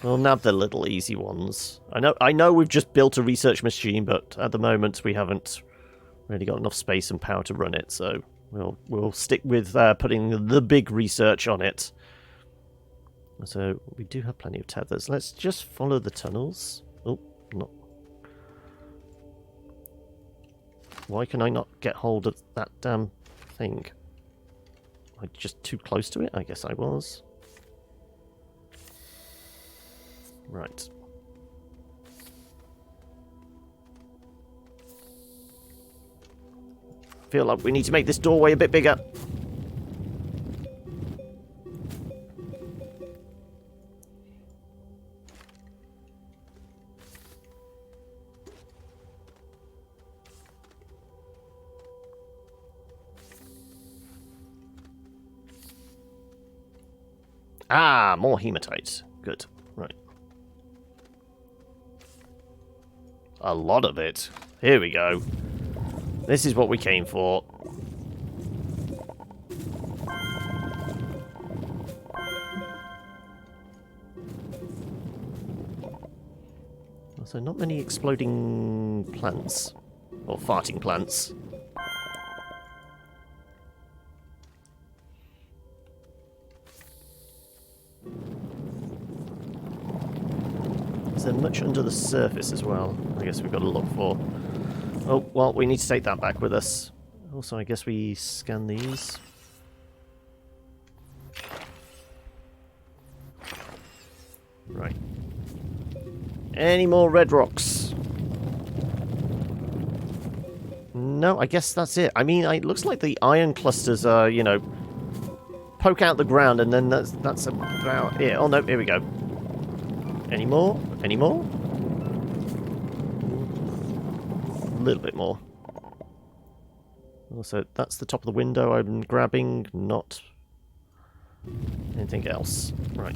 We'll nab the little easy ones. I know we've just built a research machine, but at the moment we haven't really got enough space and power to run it, so we'll stick with putting the big research on it. So we do have plenty of tethers. Let's just follow the tunnels. Oh, not. Why can I not get hold of that damn thing? Am I just too close to it? I guess I was. Right. Feel like we need to make this doorway a bit bigger. Ah, more hematite. Good. Right. A lot of it. Here we go. This is what we came for. So not many exploding plants. Or farting plants. Is there much under the surface as well? I guess we've got to look for. Oh, well, we need to take that back with us. Also, I guess we scan these. Right. Any more red rocks? No, I guess that's it. I mean, it looks like the iron clusters are, you know, poke out the ground, and then that's about it. Oh no, here we go. Any more? Any more? A little bit more. Also, that's the top of the window I'm grabbing, not anything else. Right.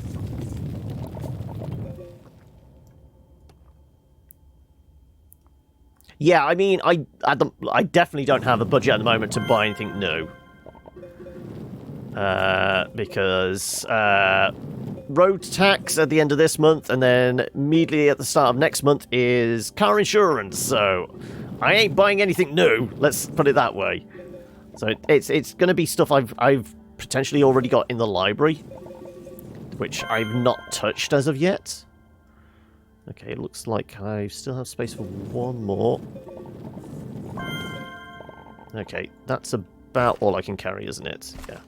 Yeah, I mean, I definitely don't have a budget at the moment to buy anything new. Because road tax at the end of this month, and then immediately at the start of next month is car insurance, so I ain't buying anything new, let's put it that way. So it's going to be stuff I've potentially already got in the library, which I've not touched as of yet. Okay, it looks like I still have space for one more. Okay, that's about all I can carry, isn't it? Yeah.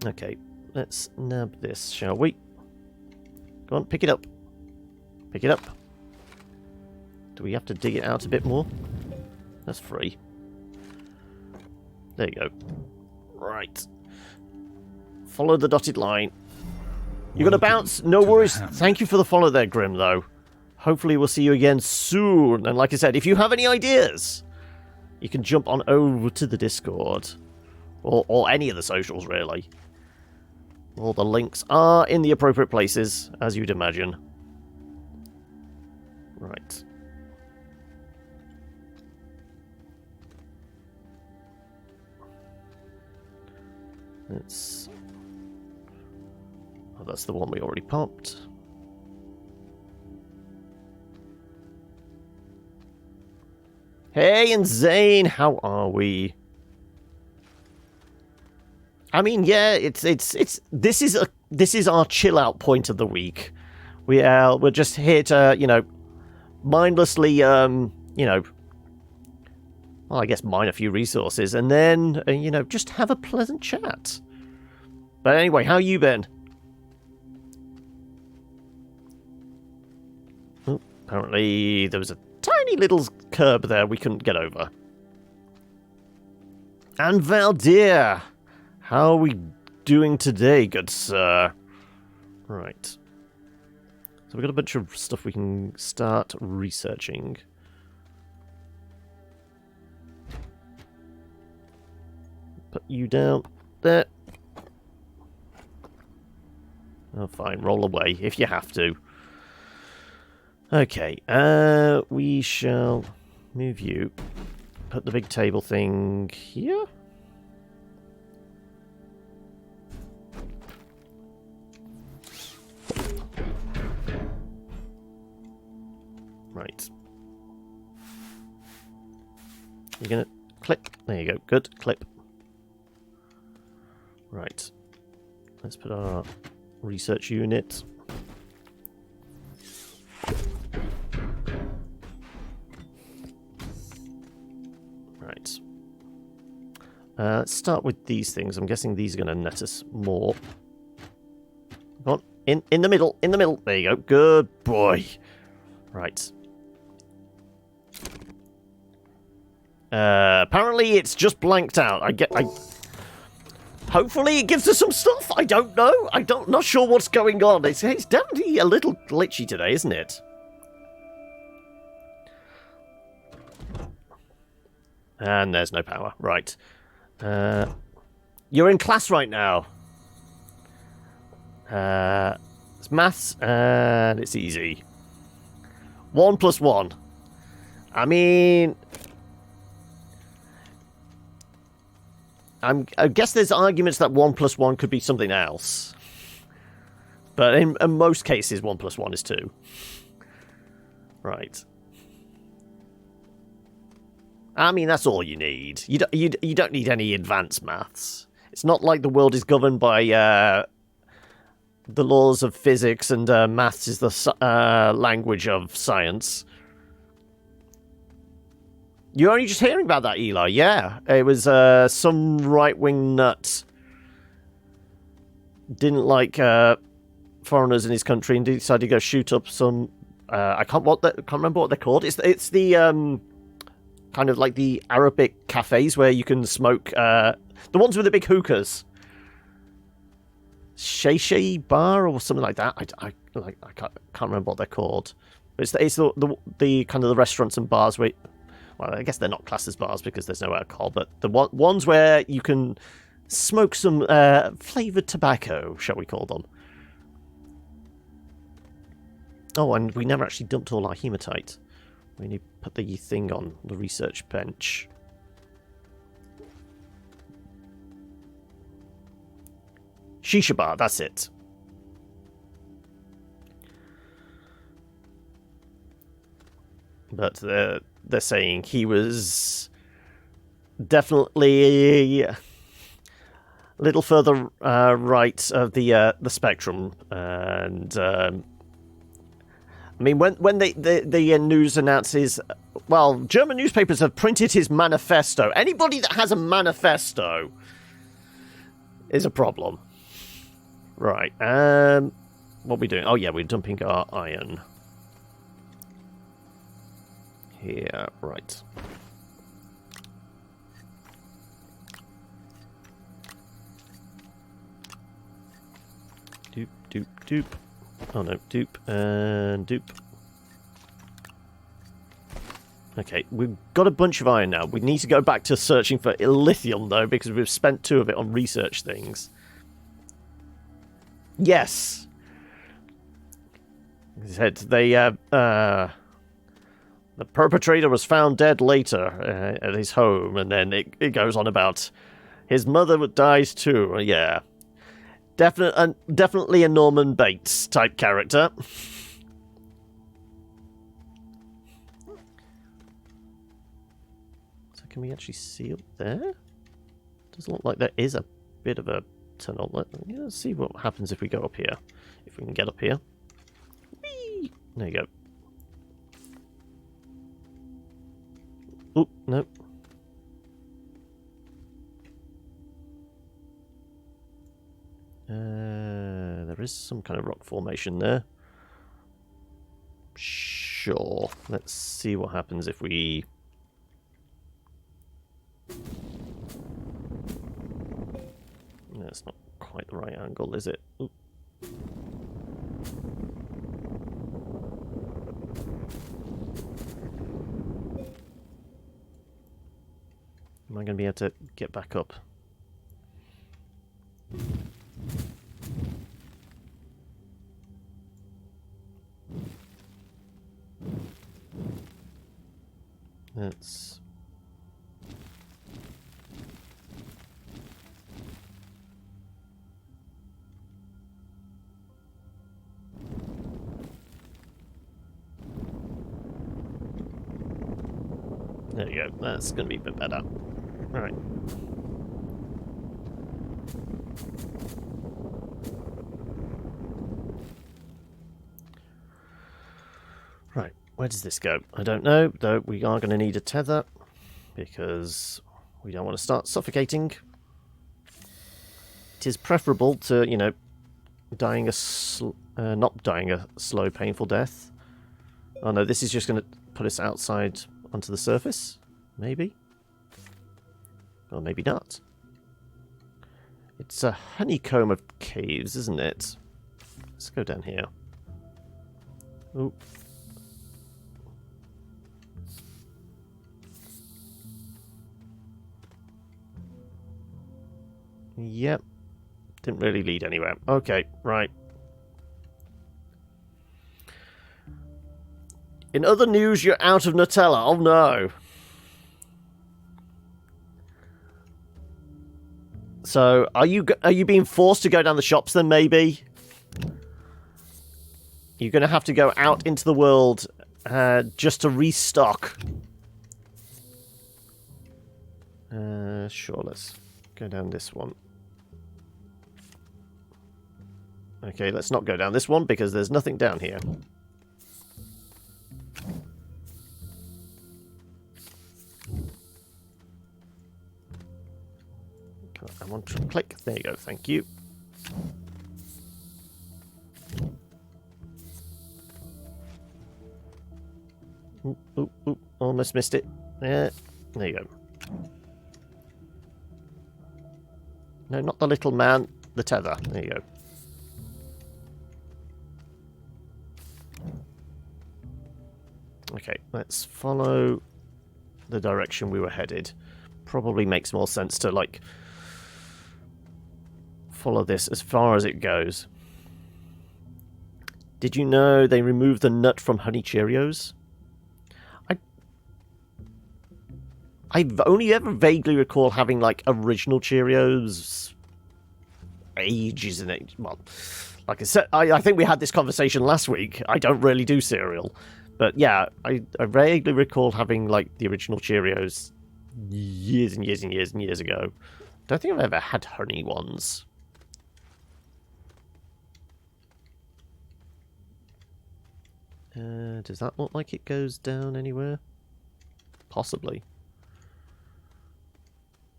Okay, let's nab this, shall we? Go on, pick it up. Pick it up. Do we have to dig it out a bit more? That's free. There you go. Right. Follow the dotted line. You're going to bounce? No worries. Thank you for the follow there, Grim, though. Hopefully we'll see you again soon. And like I said, if you have any ideas, you can jump on over to the Discord. Or any of the socials, really. All the links are in the appropriate places, as you'd imagine. Right. Let's... Oh, that's the one we already popped. Hey, and Zane, how are we? I mean, yeah, this is our chill out point of the week. We're just here to, you know, mindlessly, you know, well, I guess mine a few resources, and then, you know, just have a pleasant chat. But anyway, how you been? Oh, apparently there was a tiny little curb there we couldn't get over. And Valdir, how are we doing today, good sir? Right. So we've got a bunch of stuff we can start researching. Put you down there. Oh, fine. Roll away if you have to. Okay. We shall move you. Put the big table thing here. Right. You're gonna clip. There you go. Good. Clip. Right. Let's put our research unit. Right. Let's start with these things. I'm guessing these are going to net us more. Come on. In the middle. In the middle. There you go. Good boy. Right. Apparently it's just blanked out. Hopefully it gives us some stuff. I don't know. Not sure what's going on. It's definitely a little glitchy today, isn't it? And there's no power. Right. You're in class right now. It's maths, and it's easy. 1 plus 1. I mean... I guess there's arguments that 1 plus 1 could be something else. But in most cases, 1 plus 1 is 2. Right. I mean, that's all you need. You don't need any advanced maths. It's not like the world is governed by the laws of physics and maths is the language of science. You're only just hearing about that, Eli. Yeah, it was some right-wing nut didn't like foreigners in his country and decided to go shoot up some. I can't remember what they're called. It's the kind of like the Arabic cafes where you can smoke. The ones with the big hookahs. Shay Bar or something like that. I can't remember what they're called. But it's the kind of the restaurants and bars where. Well, I guess they're not classed as bars because there's no alcohol, but the ones where you can smoke some flavoured tobacco, shall we call them. Oh, and we never actually dumped all our hematite. We need to put the thing on the research bench. Shisha bar, that's it. But they're saying he was definitely a little further right of the spectrum, and I mean when the news announces, well, German newspapers have printed his manifesto. Anybody that has a manifesto is a problem, right? What are we doing? Oh yeah, we're dumping our iron. Here, right. Doop. Oh no, doop and doop. Okay, we've got a bunch of iron now. We need to go back to searching for lithium though, because we've spent 2 of it on research things. Yes. He said the perpetrator was found dead later at his home, and then it goes on about his mother dies too. Yeah. Definitely a Norman Bates type character. So can we actually see up there? Doesn't look like there is a bit of a tunnel. Let's see what happens if we go up here. If we can get up here. Whee! There you go. Oh, no. There is some kind of rock formation there. Sure. Let's see what happens if we... That's not quite the right angle, is it? Ooh. Am I going to be able to get back up? Let's... There you go. That's going to be a bit better. Alright. Right, where does this go? I don't know, though we are going to need a tether, because we don't want to start suffocating. It is preferable to, you know, dying not dying a slow, painful death. Oh no, this is just going to put us outside onto the surface, maybe? Or maybe not. It's a honeycomb of caves, isn't it? Let's go down here. Ooh. Yep. Didn't really lead anywhere. Okay, right. In other news, you're out of Nutella. Oh no. So, are you being forced to go down the shops then, maybe? You're going to have to go out into the world just to restock. Sure, let's go down this one. Okay, let's not go down this one because there's nothing down here. I want to click. There you go, thank you. Oop, oop, oop. Almost missed it. Yeah, there you go. No, not the little man. The tether. There you go. Okay, let's follow the direction we were headed. Probably makes more sense to, like, follow this as far as it goes. Did you know they removed the nut from Honey Cheerios? I only ever vaguely recall having, like, original Cheerios ages in it. Well, like I said, I think we had this conversation last week. I don't really do cereal. But yeah, I vaguely recall having, like, the original Cheerios years and years and years and years ago. Don't think I've ever had honey ones. Does that look like it goes down anywhere? Possibly.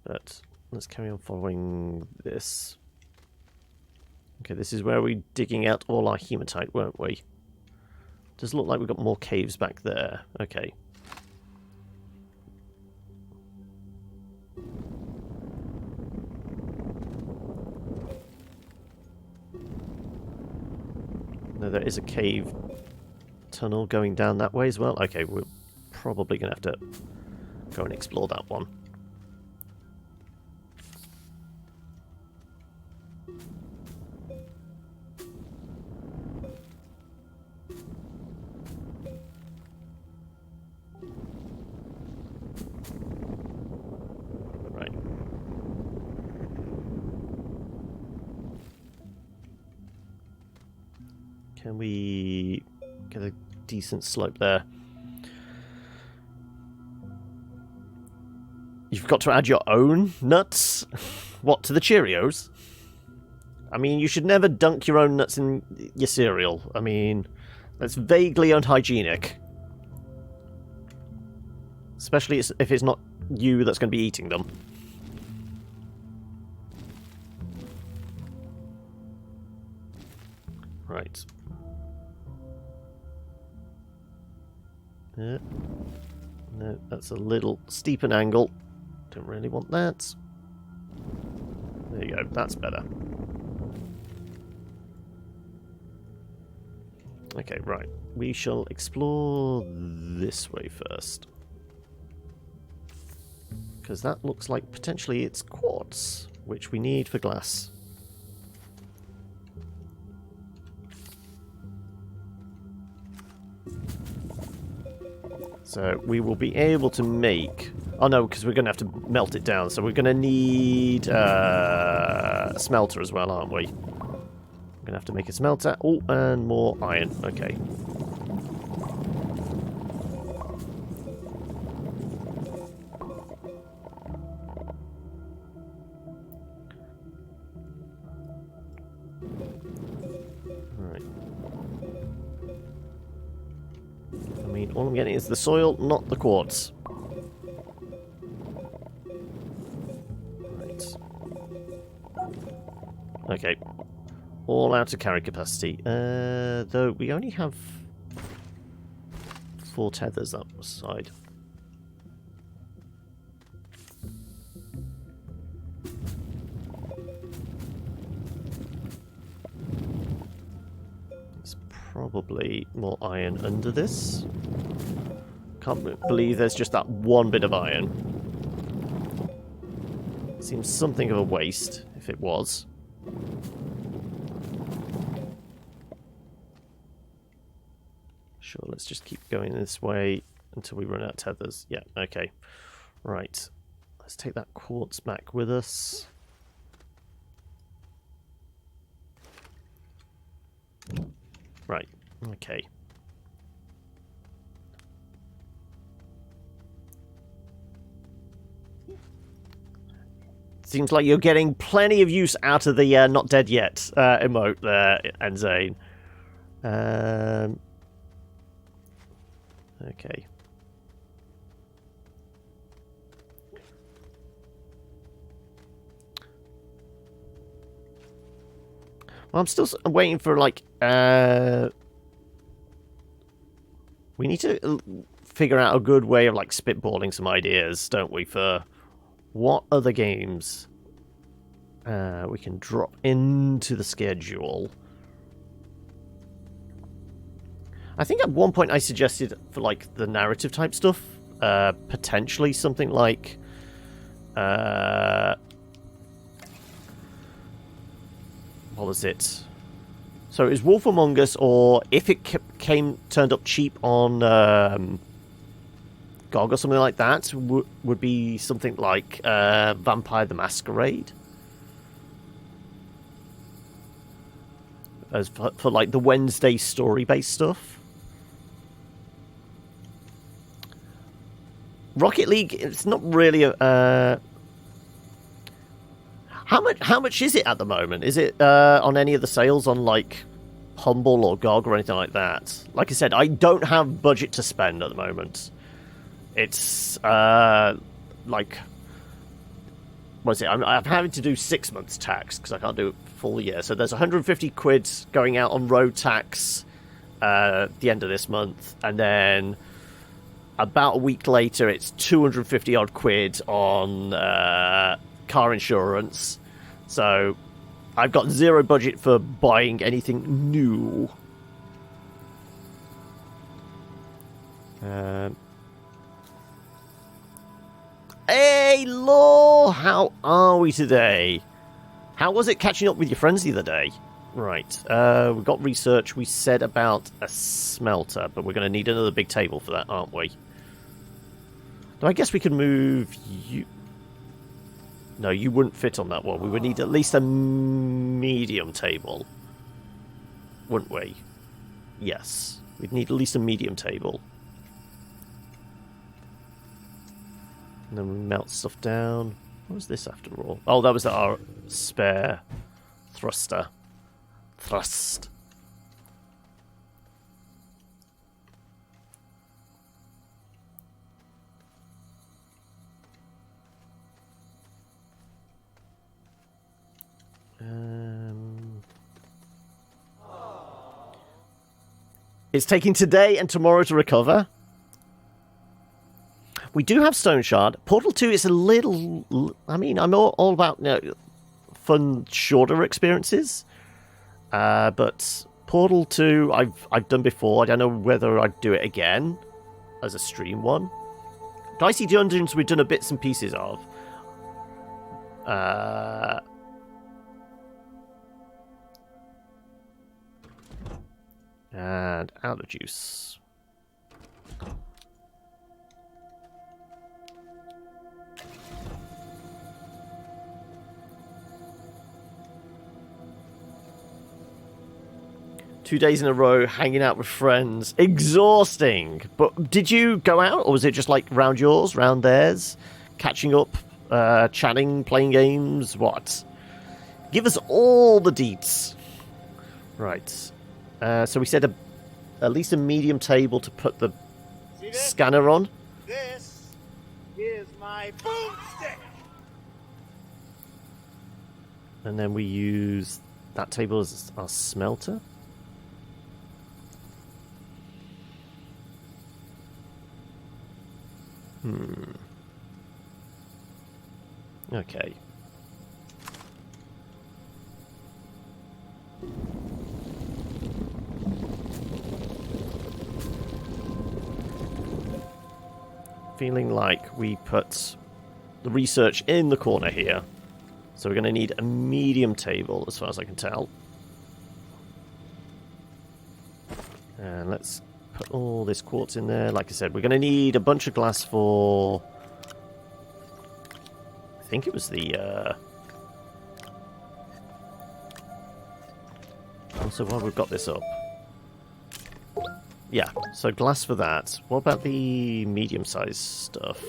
But let's carry on following this. Okay, this is where we're digging out all our hematite, weren't we? Does look like we've got more caves back there. Okay. No, there is a cave tunnel going down that way as well. Okay, we're probably going to have to go and explore that one. Can we get a decent slope there? You've got to add your own nuts? What, to the Cheerios? I mean, you should never dunk your own nuts in your cereal. I mean, that's vaguely unhygienic. Especially if it's not you that's going to be eating them. Right. No, that's a little steep an angle. Don't really want that. There you go, that's better. Okay, right. We shall explore this way first. Because that looks like potentially it's quartz, which we need for glass. So we will be able to make... Oh no, because we're going to have to melt it down. So we're going to need a smelter as well, aren't we? We're going to have to make a smelter. Oh, and more iron. Okay. All I'm getting is the soil, not the quartz. Right. Okay. All out of carry capacity. Though we only have 4 tethers up the side. There's probably more iron under this. Can't believe there's just that one bit of iron. Seems something of a waste, if it was. Surely let's just keep going this way until we run out of tethers. Yeah, okay. Right. Let's take that quartz back with us. Right, okay. Seems like you're getting plenty of use out of the not dead yet emote there, Enzane. Okay. Well, I'm still waiting for, like, we need to figure out a good way of, like, spitballing some ideas, don't we, for what other games we can drop into the schedule. I think at one point I suggested for, like, the narrative type stuff, potentially something like what was it? So it was Wolf Among Us, or if it turned up cheap on GOG or something like that, would be something like Vampire the Masquerade. As for like the Wednesday story-based stuff. Rocket League, it's not really a... How much is it at the moment? Is it on any of the sales on, like, Humble or GOG or anything like that? Like I said, I don't have budget to spend at the moment. It's, like... What is it? I'm having to do 6 months tax, because I can't do it full year. So there's 150 quid going out on road tax at the end of this month. And then about a week later, it's 250 odd quid on car insurance. So I've got zero budget for buying anything new. Hey, Law! How are we today? How was it catching up with your friends the other day? Right, we've got research. We said about a smelter, but we're going to need another big table for that, aren't we? So I guess we could move you... No, you wouldn't fit on that one. We would need at least a medium table. Wouldn't we? Yes. We'd need at least a medium table. And then we melt stuff down. What was this after all? Oh, that was our spare thruster. Thrust. It's taking today and tomorrow to recover. We do have Stone Shard. Portal 2 is a little... I mean, I'm all about, you know, fun, shorter experiences. But Portal 2, I've done before. I don't know whether I'd do it again as a stream one. Dicey Dungeons we've done a bits and pieces of. And out of juice. Two days in a row, hanging out with friends. Exhausting. But did you go out, or was it just like round yours, round theirs? Catching up, chatting, playing games, what? Give us all the deets. Right. So we said at least a medium table to put the scanner on. This is my boomstick. And then we use that table as our smelter. Okay. Feeling like we put the research in the corner here. So we're going to need a medium table, as far as I can tell. And let's Put all this quartz in there. Like I said, we're going to need a bunch of glass for... I think it was the... Also, while we've got this up... Yeah, so glass for that. What about the medium-sized stuff?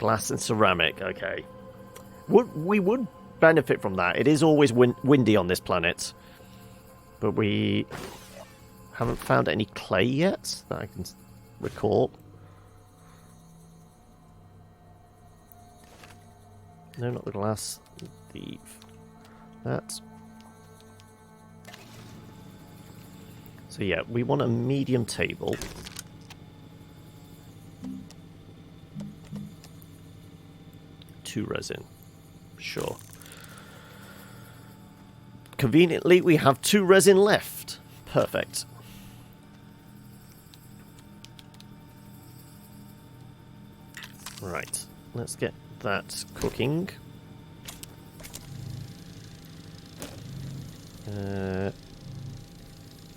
Glass and ceramic, okay. We would benefit from that. It is always windy on this planet. But we haven't found any clay yet that I can recall. No, not the glass. That. So yeah, we want a medium table. Two resin. Sure. Conveniently, we have 2 resin left. Perfect. Right. Let's get that cooking.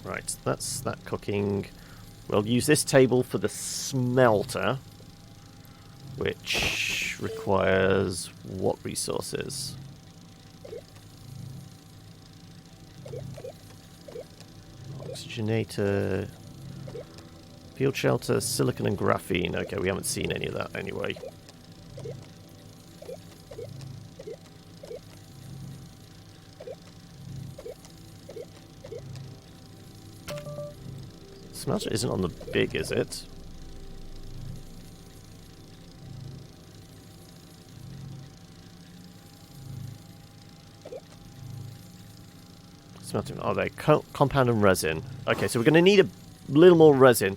Right, that's that cooking. We'll use this table for the smelter, which requires what resources? Oxygenator, field shelter, silicon and graphene. Okay, we haven't seen any of that anyway. Smelter isn't on the big, is it? Smelting. Oh, they compound and resin. Okay, so we're going to need a little more resin.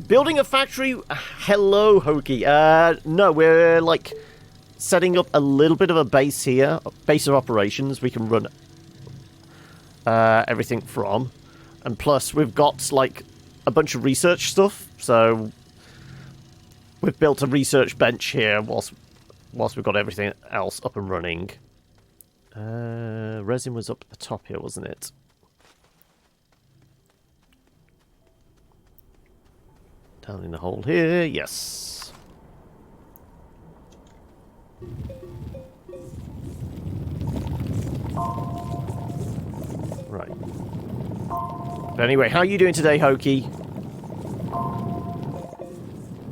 Building a factory. Hello, Hokey. No, we're like setting up a little bit of a base here, a base of operations. We can run everything from. And plus, we've got, like, a bunch of research stuff, so we've built a research bench here whilst we've got everything else up and running. Resin was up at the top here, wasn't it? Down in the hole here, yes. Right. But anyway, how are you doing today, Hokey?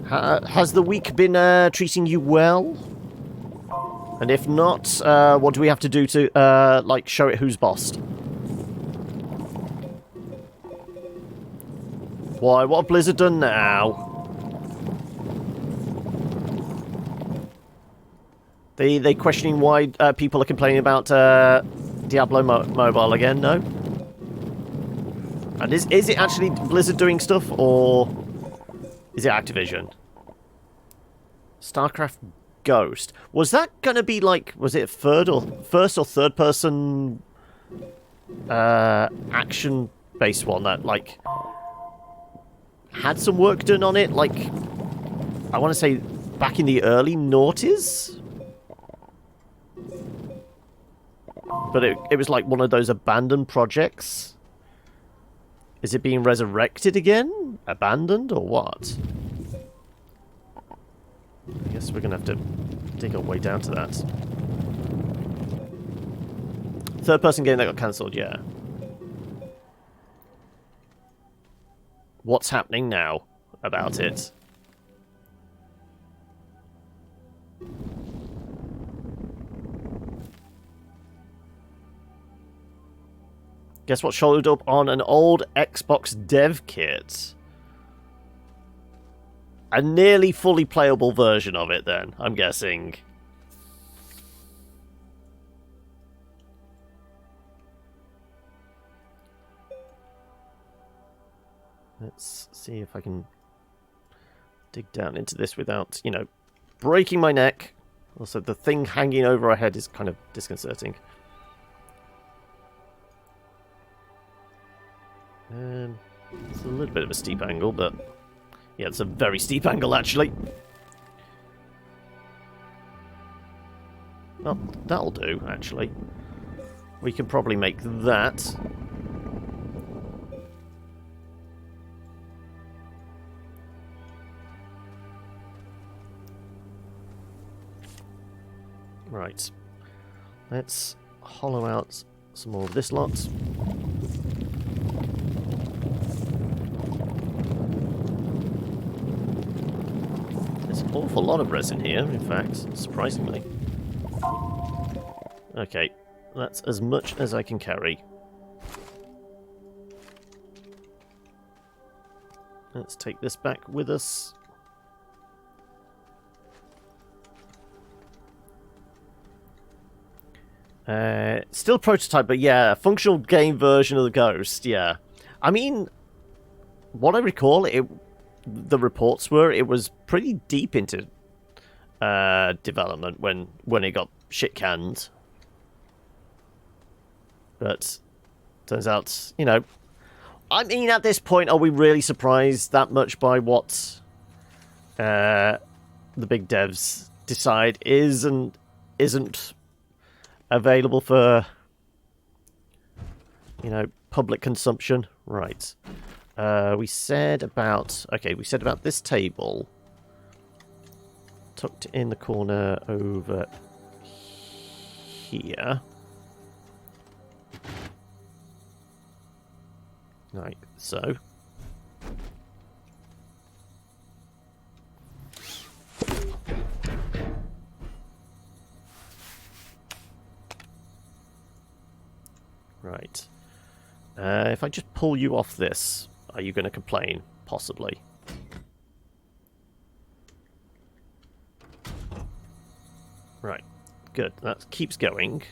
Has the week been treating you well? And if not, what do we have to do to, like, show it who's bossed? Why, what have Blizzard done now? They questioning why people are complaining about Diablo Mobile again, no? And is it actually Blizzard doing stuff, or is it Activision? StarCraft Ghost. Was that gonna be like, was it first or third person action based one that like had some work done on it? Like, I want to say back in the early noughties? But it was like one of those abandoned projects. Is it being resurrected again? Abandoned or what? I guess we're going to have to dig our way down to that. Third person game that got cancelled, yeah. What's happening now about it? Guess what showed up on an old Xbox dev kit? A nearly fully playable version of it, then, I'm guessing. Let's see if I can dig down into this without, you know, breaking my neck. Also, the thing hanging over our head is kind of disconcerting. It's a little bit of a steep angle, but yeah, it's a very steep angle, actually. Well, that'll do, actually. We can probably make that. Right. Let's hollow out some more of this lot. There's an awful lot of resin here, in fact, surprisingly. Okay, that's as much as I can carry. Let's take this back with us. Still prototype, but yeah, functional game version of the Ghost, yeah. I mean, what I recall, the reports were it was pretty deep into development when it got shit canned. But turns out, you know, I mean, at this point, are we really surprised that much by what the big devs decide is and isn't available for, you know, public consumption? Right. We said about this table tucked in the corner over here. Like so. Right. If I just pull you off this, are you going to complain? Possibly. Right. Good. That keeps going.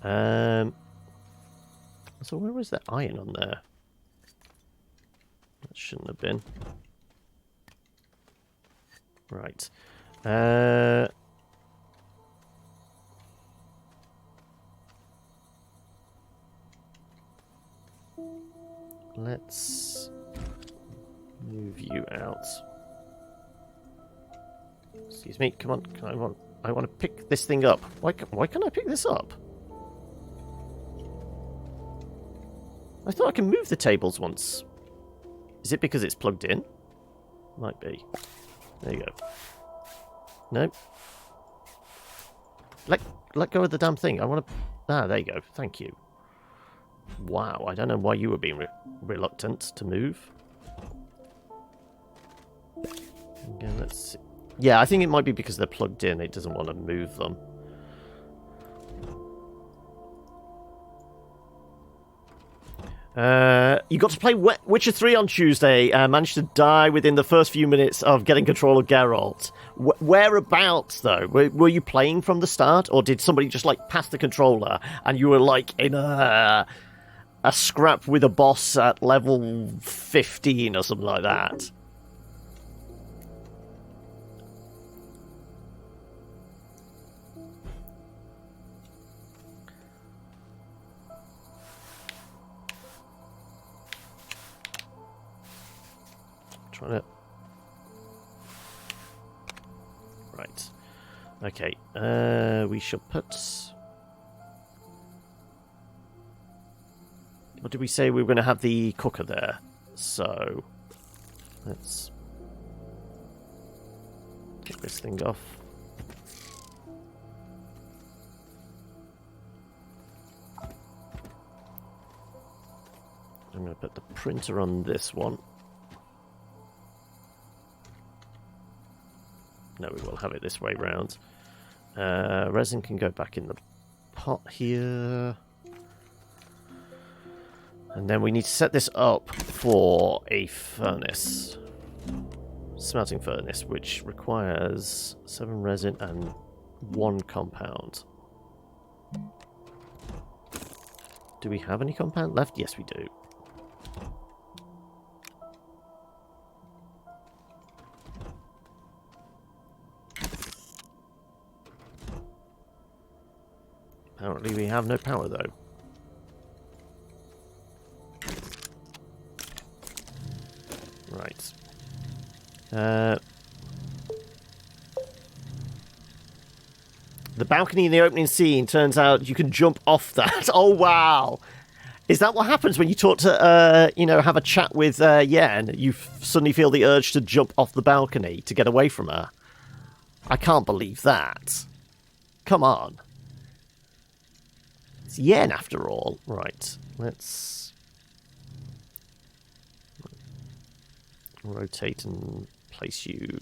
So where was that iron on there? That shouldn't have been. Right. Let's move you out. Excuse me. Come on. I want to pick this thing up. Why can't I pick this up? I thought I can move the tables once. Is it because it's plugged in? Might be. There you go. No. Let go of the damn thing. I want to... Ah, there you go. Thank you. Wow, I don't know why you were being reluctant to move. Again, let's see. Yeah, I think it might be because they're plugged in. It doesn't want to move them. You got to play Witcher 3 on Tuesday. Managed to die within the first few minutes of getting control of Geralt. Whereabouts, though? Were you playing from the start? Or did somebody just, like, pass the controller and you were, like, in a scrap with a boss at level 15 or something like that? Trying to... Right. Okay. We shall put... What did we say? We were going to have the cooker there. So... Let's... Take this thing off. I'm going to put the printer on this one. No, we will have it this way round. Resin can go back in the pot here. And then we need to set this up for a furnace. Smelting furnace, which requires 7 resin and 1 compound. Do we have any compound left? Yes, we do. Apparently we have no power, though. Right. The balcony in the opening scene, turns out you can jump off that. Oh, wow. Is that what happens when you talk to, have a chat with Yen? You suddenly feel the urge to jump off the balcony to get away from her. I can't believe that. Come on. It's yen after all. Right. Let's rotate and place you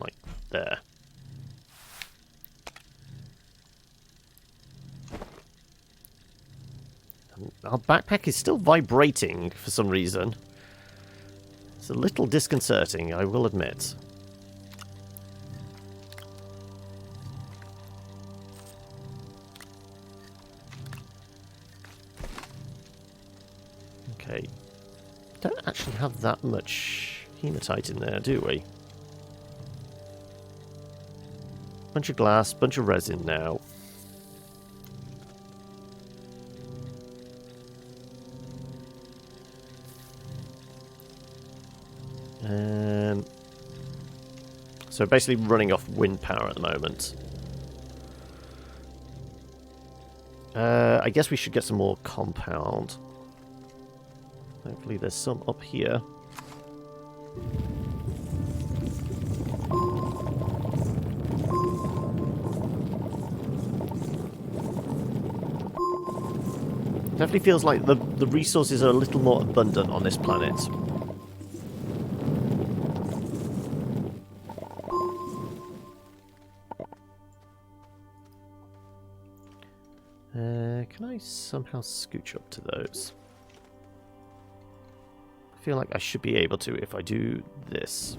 like there. And our backpack is still vibrating for some reason. It's a little disconcerting, I will admit. Okay. Don't actually have that much hematite in there, do we? Bunch of glass, bunch of resin now. So basically running off wind power at the moment. I guess we should get some more compound. Hopefully there's some up here. Definitely feels like the resources are a little more abundant on this planet. Can I somehow scooch up to those? I feel like I should be able to if I do this.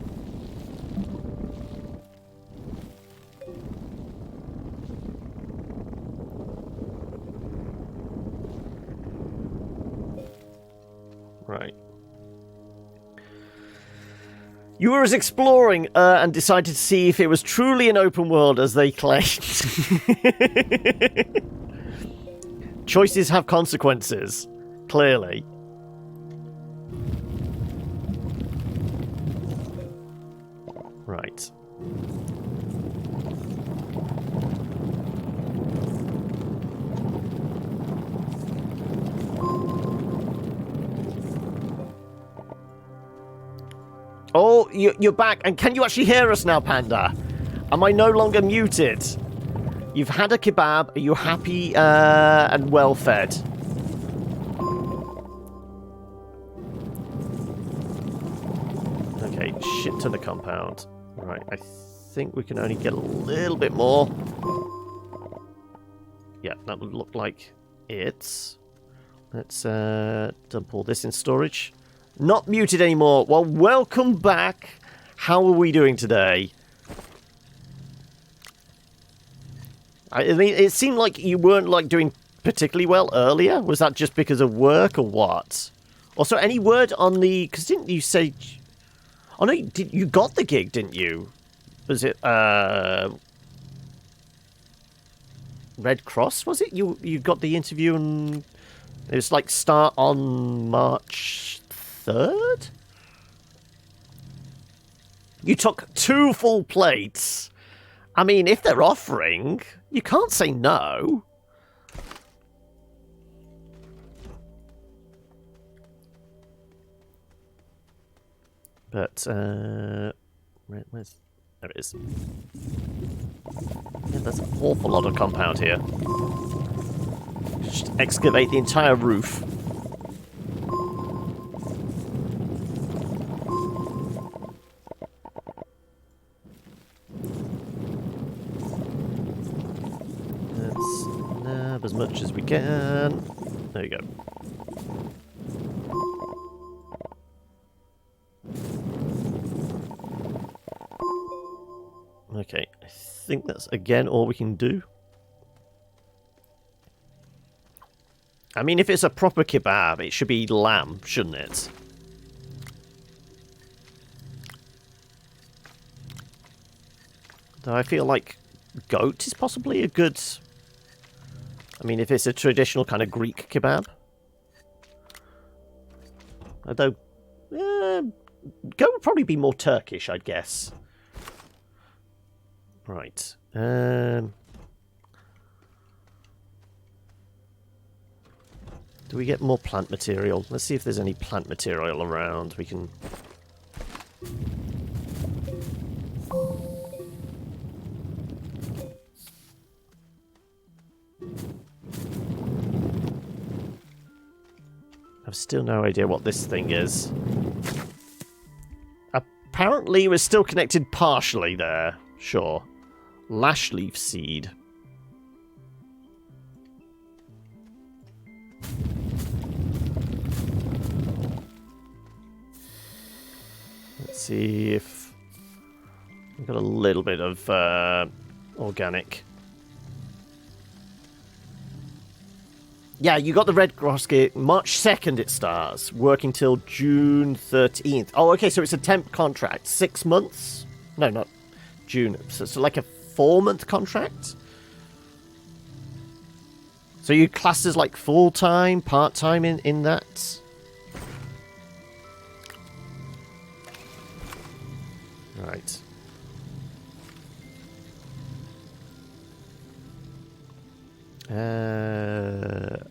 Right. You were exploring and decided to see if it was truly an open world as they claimed. Choices have consequences, clearly. Right. Oh, you're back, and can you actually hear us now, Panda? Am I no longer muted? You've had a kebab. Are you happy and well fed? Okay, shit to the compound. Right, I think we can only get a little bit more. Yeah, that would look like it. Let's dump all this in storage. Not muted anymore. Well, welcome back. How are we doing today? I mean, it seemed like you weren't like doing particularly well earlier. Was that just because of work or what? Also, any word on the? Because didn't you say? Oh no, you got the gig, didn't you? Was it Red Cross? Was it you got the interview and it was like start on March 3rd? You took 2 full plates. I mean, if they're offering, you can't say no. But, where's... There it is. Yeah, there's an awful lot of compound here. Just excavate the entire roof. As much as we can. There you go. Okay, I think that's again all we can do. I mean, if it's a proper kebab, it should be lamb, shouldn't it? Though I feel like goat is possibly a good... I mean, if it's a traditional kind of Greek kebab. Although, goat would probably be more Turkish, I'd guess. Right. Do we get more plant material? Let's see if there's any plant material around. We can... Still no idea what this thing is. Apparently we're still connected partially there. Sure. Lashleaf seed. Let's see if we've got a little bit of organic. Yeah, you got the red grosky. March 2nd it starts, working till June 13th. Oh, okay, so it's a temp contract. 6 months? No, not June. So like a 4-month contract? So you class as like full-time, part-time in that? Right.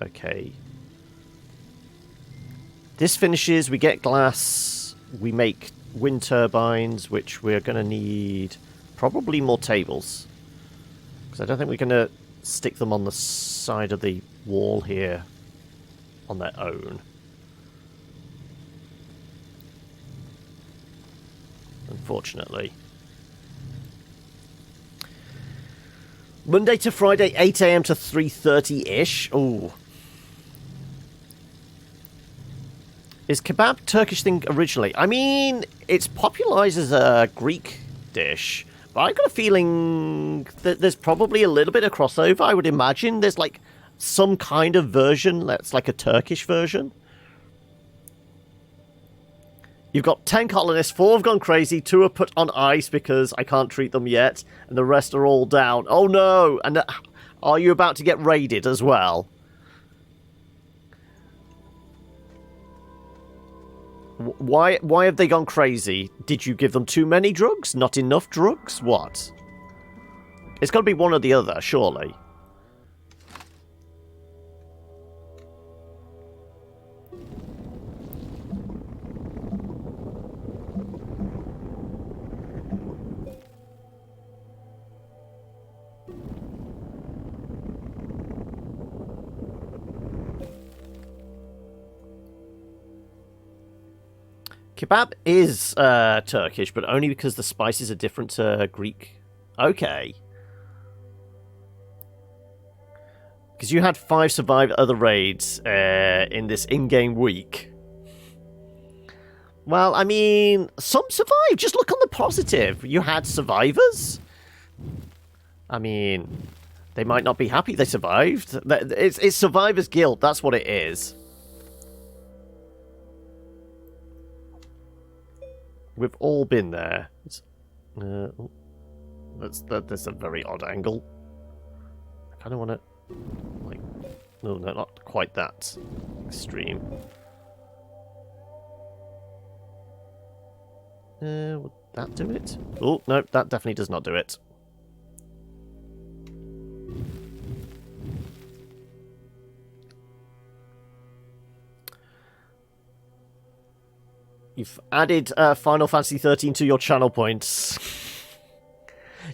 Okay. This finishes, we get glass, we make wind turbines, which we're going to need probably more tables. Because I don't think we're going to stick them on the side of the wall here on their own. Unfortunately. Monday to Friday, 8 AM to 3:30-ish. Ooh. Is kebab Turkish thing originally? I mean, it's popularized as a Greek dish, but I've got a feeling that there's probably a little bit of crossover, I would imagine. There's like some kind of version that's like a Turkish version. You've got 10 colonists, 4 have gone crazy, 2 are put on ice because I can't treat them yet, and the rest are all down. Oh no! And are you about to get raided as well? Why have they gone crazy? Did you give them too many drugs? Not enough drugs? What? It's got to be one or the other, surely. Kebab is Turkish, but only because the spices are different to Greek. Okay. Because you had 5 survive other raids in this in-game week. Well, I mean, some survived. Just look on the positive. You had survivors. I mean, they might not be happy they survived. It's survivor's guilt. That's what it is. We've all been there. That's a very odd angle. I kind of want to, like, no, not quite that extreme. Would that do it? Oh, no, that definitely does not do it. You've added Final Fantasy 13 to your channel points.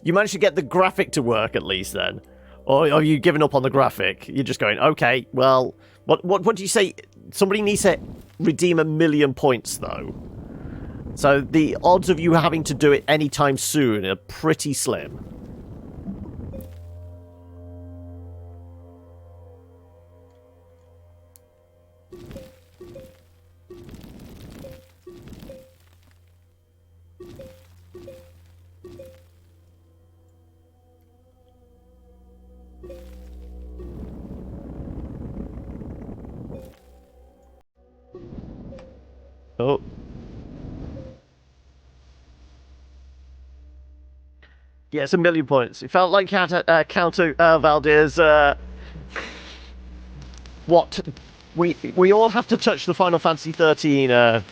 You managed to get the graphic to work at least then. Or are you giving up on the graphic? You're just going, okay, well, what do you say? Somebody needs to redeem 1 million points though. So the odds of you having to do it anytime soon are pretty slim. Oh. Yeah, it's 1 million points. It felt like you had to counter Valdir's. What? We all have to touch the Final Fantasy 13. Yep.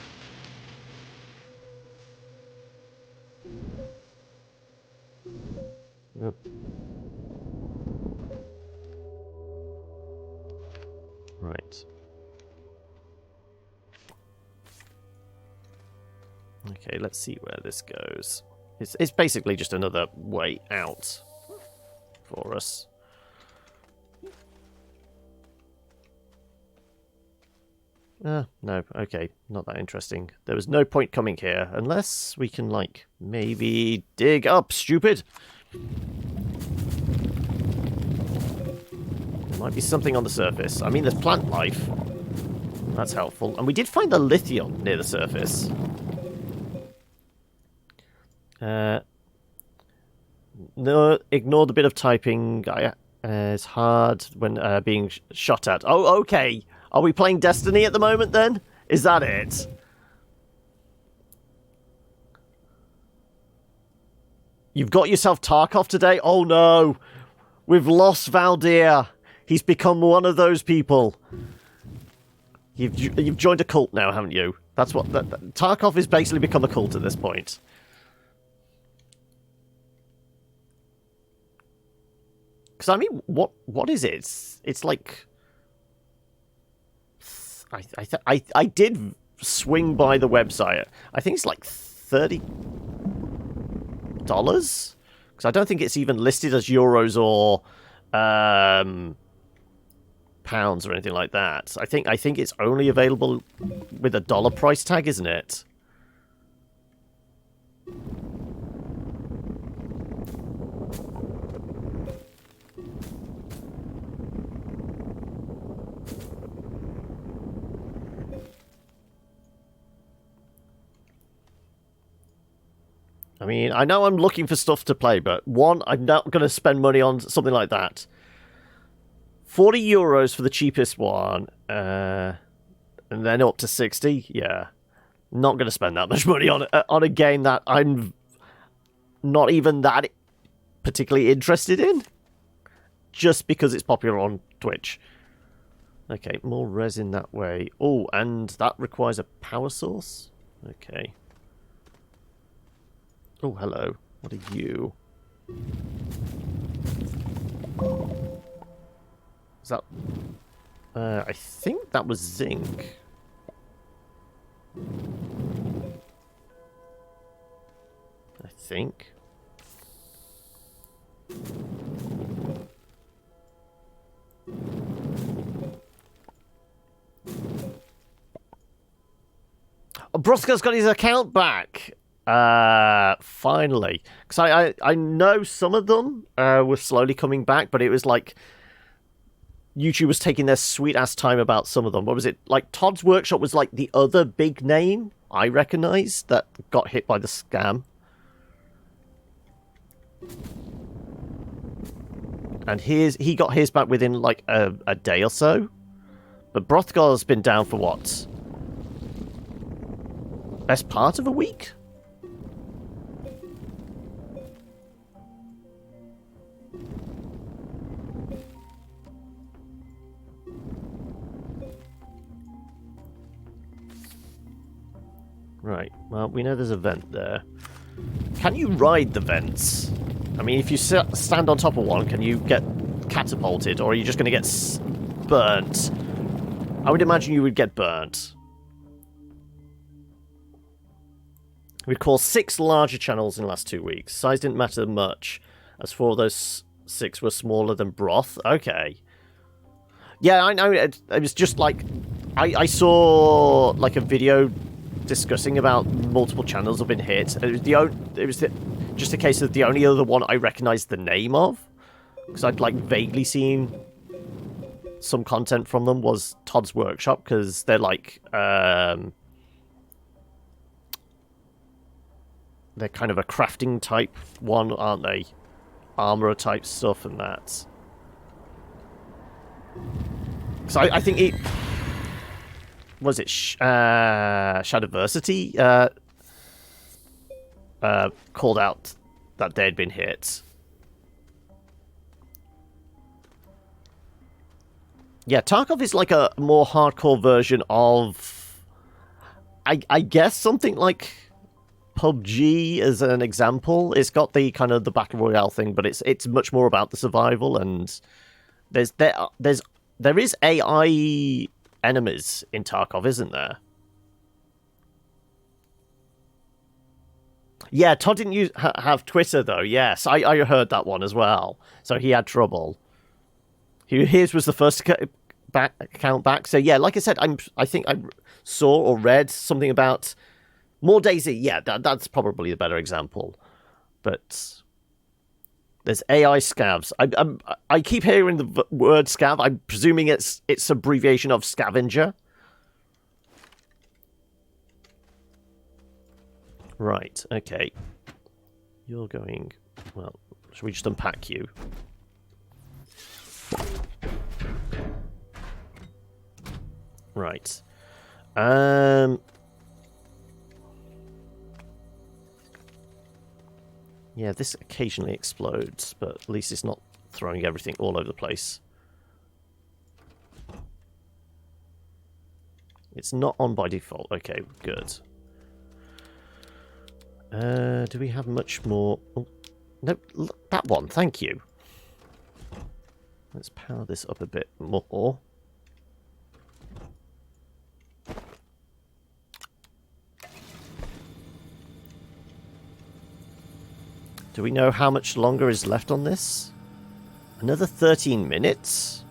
Right. Okay, let's see where this goes. It's basically just another way out for us. No, okay, not that interesting. There was no point coming here, unless we can, like, maybe dig up, stupid! There might be something on the surface. I mean, there's plant life. That's helpful. And we did find the lithium near the surface. No, ignore the bit of typing. It's hard when being shot at. Oh, okay. Are we playing Destiny at the moment, then? Is that it? You've got yourself Tarkov today? Oh, no. We've lost Valdir. He's become one of those people. You've joined a cult now, haven't you? That's what... Tarkov has basically become a cult at this point. Because, I mean, what is it? It's like... I did swing by the website. I think it's like $30? Because I don't think it's even listed as euros or pounds or anything like that. I think it's only available with a dollar price tag, isn't it? I mean, I know I'm looking for stuff to play, but one, I'm not going to spend money on something like that. 40 euros for the cheapest one, and then up to 60. Yeah, not going to spend that much money on a game that I'm not even that particularly interested in, just because it's popular on Twitch. Okay, more resin that way. Oh, and that requires a power source. Okay. Oh, hello. What are you? Is that... I think that was zinc. I think. Oh, Brosco's got his account back! Finally. Because I know some of them were slowly coming back, but it was like... YouTube was taking their sweet-ass time about some of them. What was it? Like, Todd's Workshop was like the other big name I recognised that got hit by the scam. And he got his back within like a day or so. But Brothgar's been down for what? Best part of a week? Right, well, we know there's a vent there. Can you ride the vents? I mean, if you stand on top of one, can you get catapulted, or are you just going to get burnt? I would imagine you would get burnt. We caused 6 larger channels in the last 2 weeks. Size didn't matter much, as 4 of those 6 were smaller than broth. Okay. Yeah, I know, it was just like... I saw, like, a video discussing about multiple channels have been hit. It was just a case of the only other one I recognised the name of, because I'd like vaguely seen some content from them was Todd's Workshop, because they're like they're kind of a crafting type one, aren't they? Armourer type stuff and that. So I think it... Was it Shadowversity called out that they'd been hit. Yeah, Tarkov is like a more hardcore version of... I guess something like PUBG as an example. It's got the kind of the Battle Royale thing, but it's much more about the survival, and there is AI... enemies in Tarkov, isn't there? Yeah, Todd didn't have Twitter, though. Yes, I heard that one as well. So he had trouble. His was the first account back. So yeah, like I said, I think I saw or read something about more Daisy. Yeah, that's probably the better example. But there's AI scavs. I keep hearing the word scav. I'm presuming it's abbreviation of scavenger. Right. Okay. You're going. Well, should we just unpack you? Right. Yeah, this occasionally explodes, but at least it's not throwing everything all over the place. It's not on by default. Okay, good. Do we have much more? Oh, no, look, that one. Thank you. Let's power this up a bit more. Do we know how much longer is left on this? Another 13 minutes?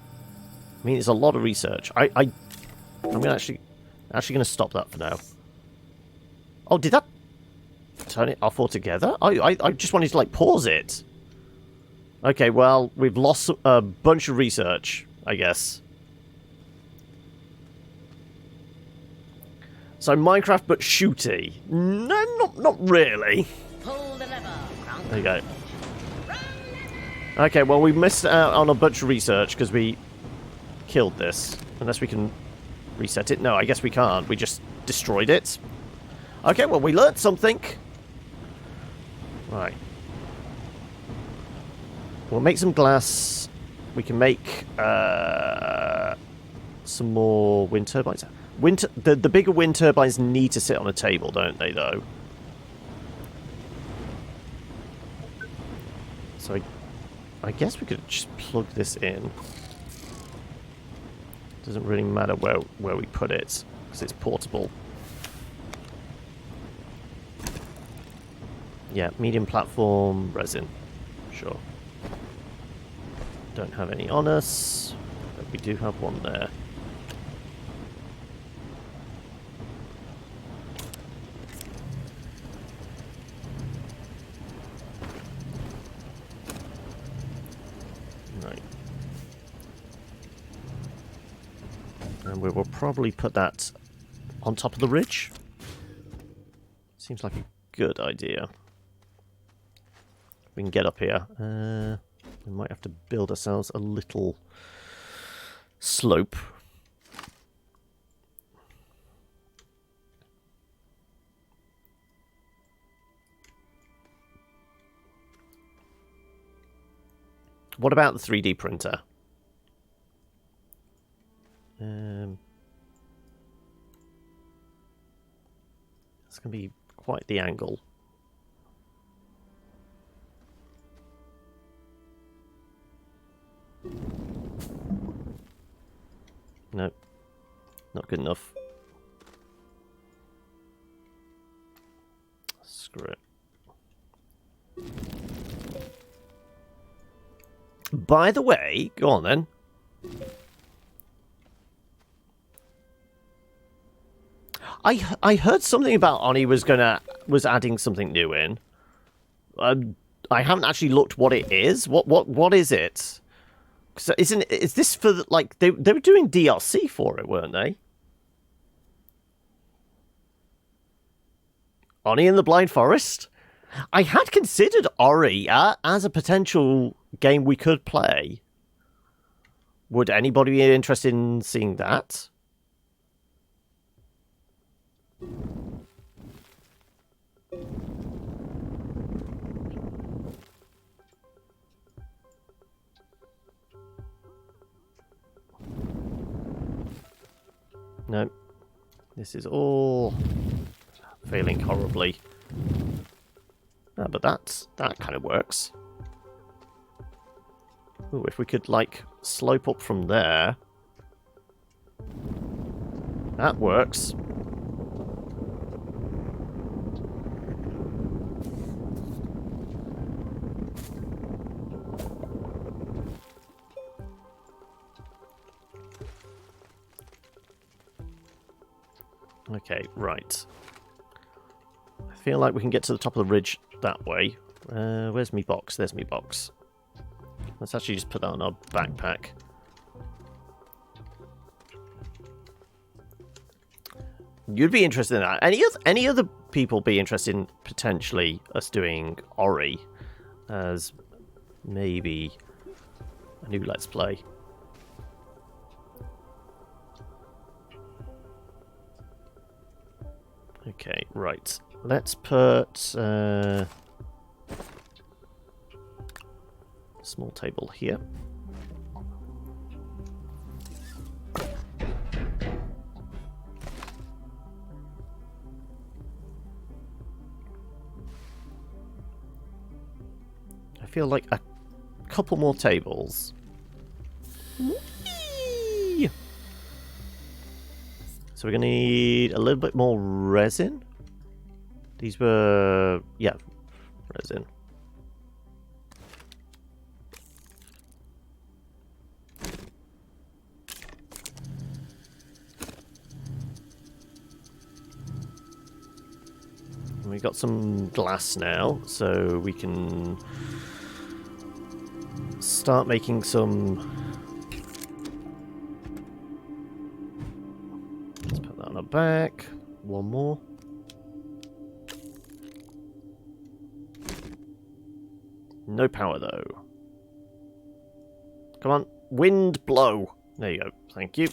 I mean, it's a lot of research. I'm gonna actually going to stop that for now. Oh, did that turn it off altogether? I just wanted to, like, pause it. Okay, well, we've lost a bunch of research, I guess. So Minecraft, but shooty. No, not really. Pull the lever. There you go. Okay, well, we missed out on a bunch of research because we killed this. Unless we can reset it. No, I guess we can't. We just destroyed it. Okay, well, we learned something. Right. We'll make some glass. We can make some more wind turbines. The bigger wind turbines need to sit on a table, don't they, though? So I guess we could just plug this in. Doesn't really matter where we put it, because it's portable. Yeah, medium platform, resin. Sure. Don't have any on us, but we do have one there. Right. And we will probably put that on top of the ridge. Seems like a good idea. We can get up here. We might have to build ourselves a little slope. What about the 3D printer? It's going to be quite the angle. No, not good enough. Screw it. By the way, go on then. I heard something about Oni was adding something new in. I haven't actually looked what it is. What is it? So is this for like they were doing DLC for it, weren't they? Oni and the Blind Forest? I had considered Ori as a potential game we could play. Would anybody be interested in seeing that? No. This is all failing horribly. But that kind of works. Ooh, if we could, like, slope up from there. That works. Okay, right. I feel like we can get to the top of the ridge that way. Where's me box? There's me box. Let's actually just put that on our backpack. You'd be interested in that. Any other people be interested in potentially us doing Ori as maybe a new Let's Play? Okay, right. Let's put small table here. I feel like a couple more tables. Whee! So we're going to need a little bit more resin. These were... yeah, resin. And we got some glass now, so we can start making some... Let's put that on our back. One more. No power, though. Come on. Wind blow. There you go. Thank you.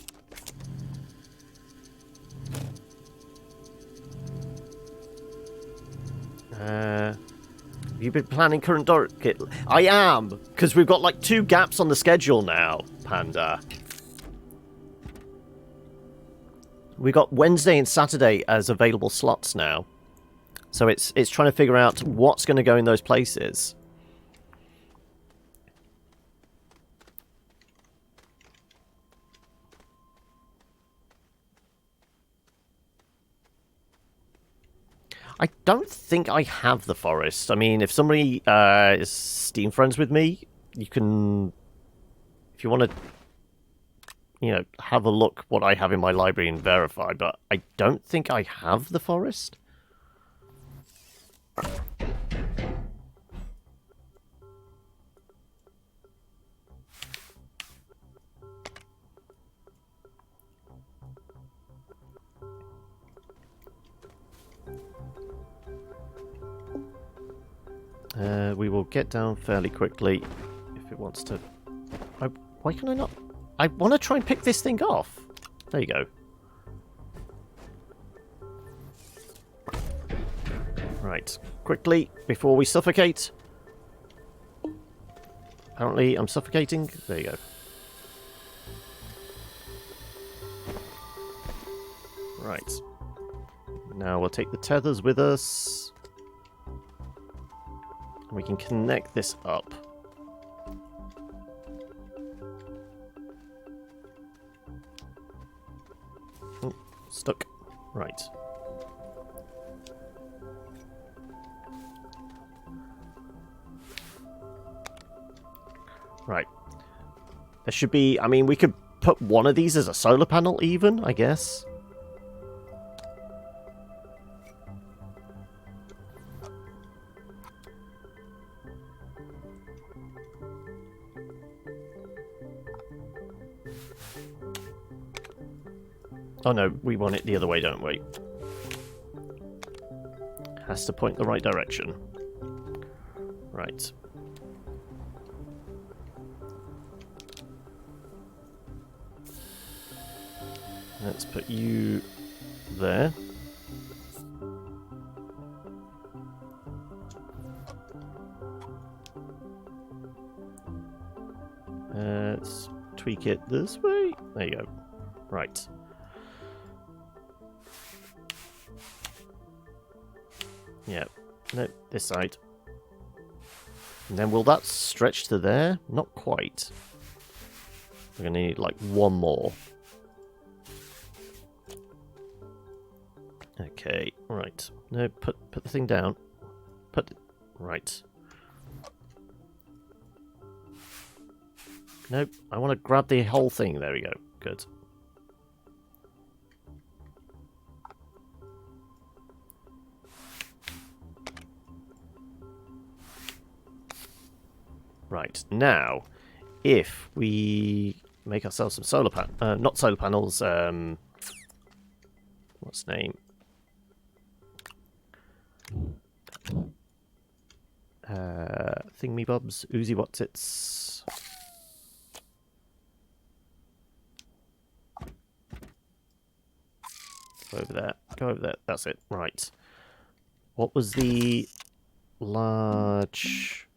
Have you been planning current kit? I am, because we've got like 2 gaps on the schedule now, Panda. We got Wednesday and Saturday as available slots now. So it's trying to figure out what's going to go in those places. I don't think I have the forest. I mean, if somebody is Steam friends with me, you can... If you want to, you know, have a look what I have in my library and verify, but I don't think I have the forest. We will get down fairly quickly if it wants to... why can I not... I want to try and pick this thing off. There you go. Right. Quickly, before we suffocate. Apparently, I'm suffocating. There you go. Right. Now we'll take the tethers with us. We can connect this up. Oh, stuck. Right. Right. There should be... I mean, we could put one of these as a solar panel even, I guess. Oh no, we want it the other way, don't we? Has to point the right direction. Right. Let's put you there. Let's tweak it this way. There you go. Right. Yeah. No, this side. And then will that stretch to there? Not quite. We're going to need like one more. Okay, right. No, put the thing down. Right. Nope, I want to grab the whole thing. There we go. Good. Right, now, if we make ourselves some solar not solar panels, what's the name? Thingy-bobs, Uzi Whatsits. Go over there, go over there, that's it, right. What was the large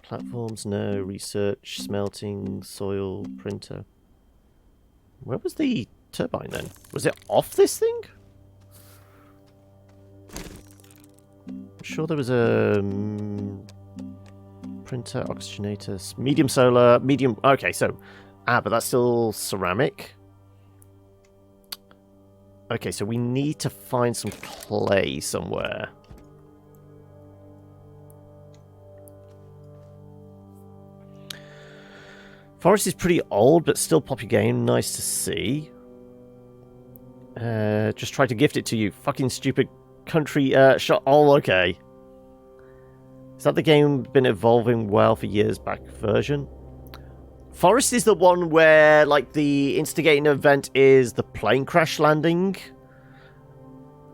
platforms? No, research, smelting, soil, printer. Where was the turbine then? Was it off this thing? I'm sure there was a printer, oxygenators, medium solar, medium. Okay, so but that's still ceramic. Okay, so we need to find some clay somewhere. Forest is pretty old, but still pop your game. Nice to see. Just try to gift it to you. Fucking stupid country shot. Oh, okay. Is that the game been evolving well for years back version? Forest is the one where, like, the instigating event is the plane crash landing.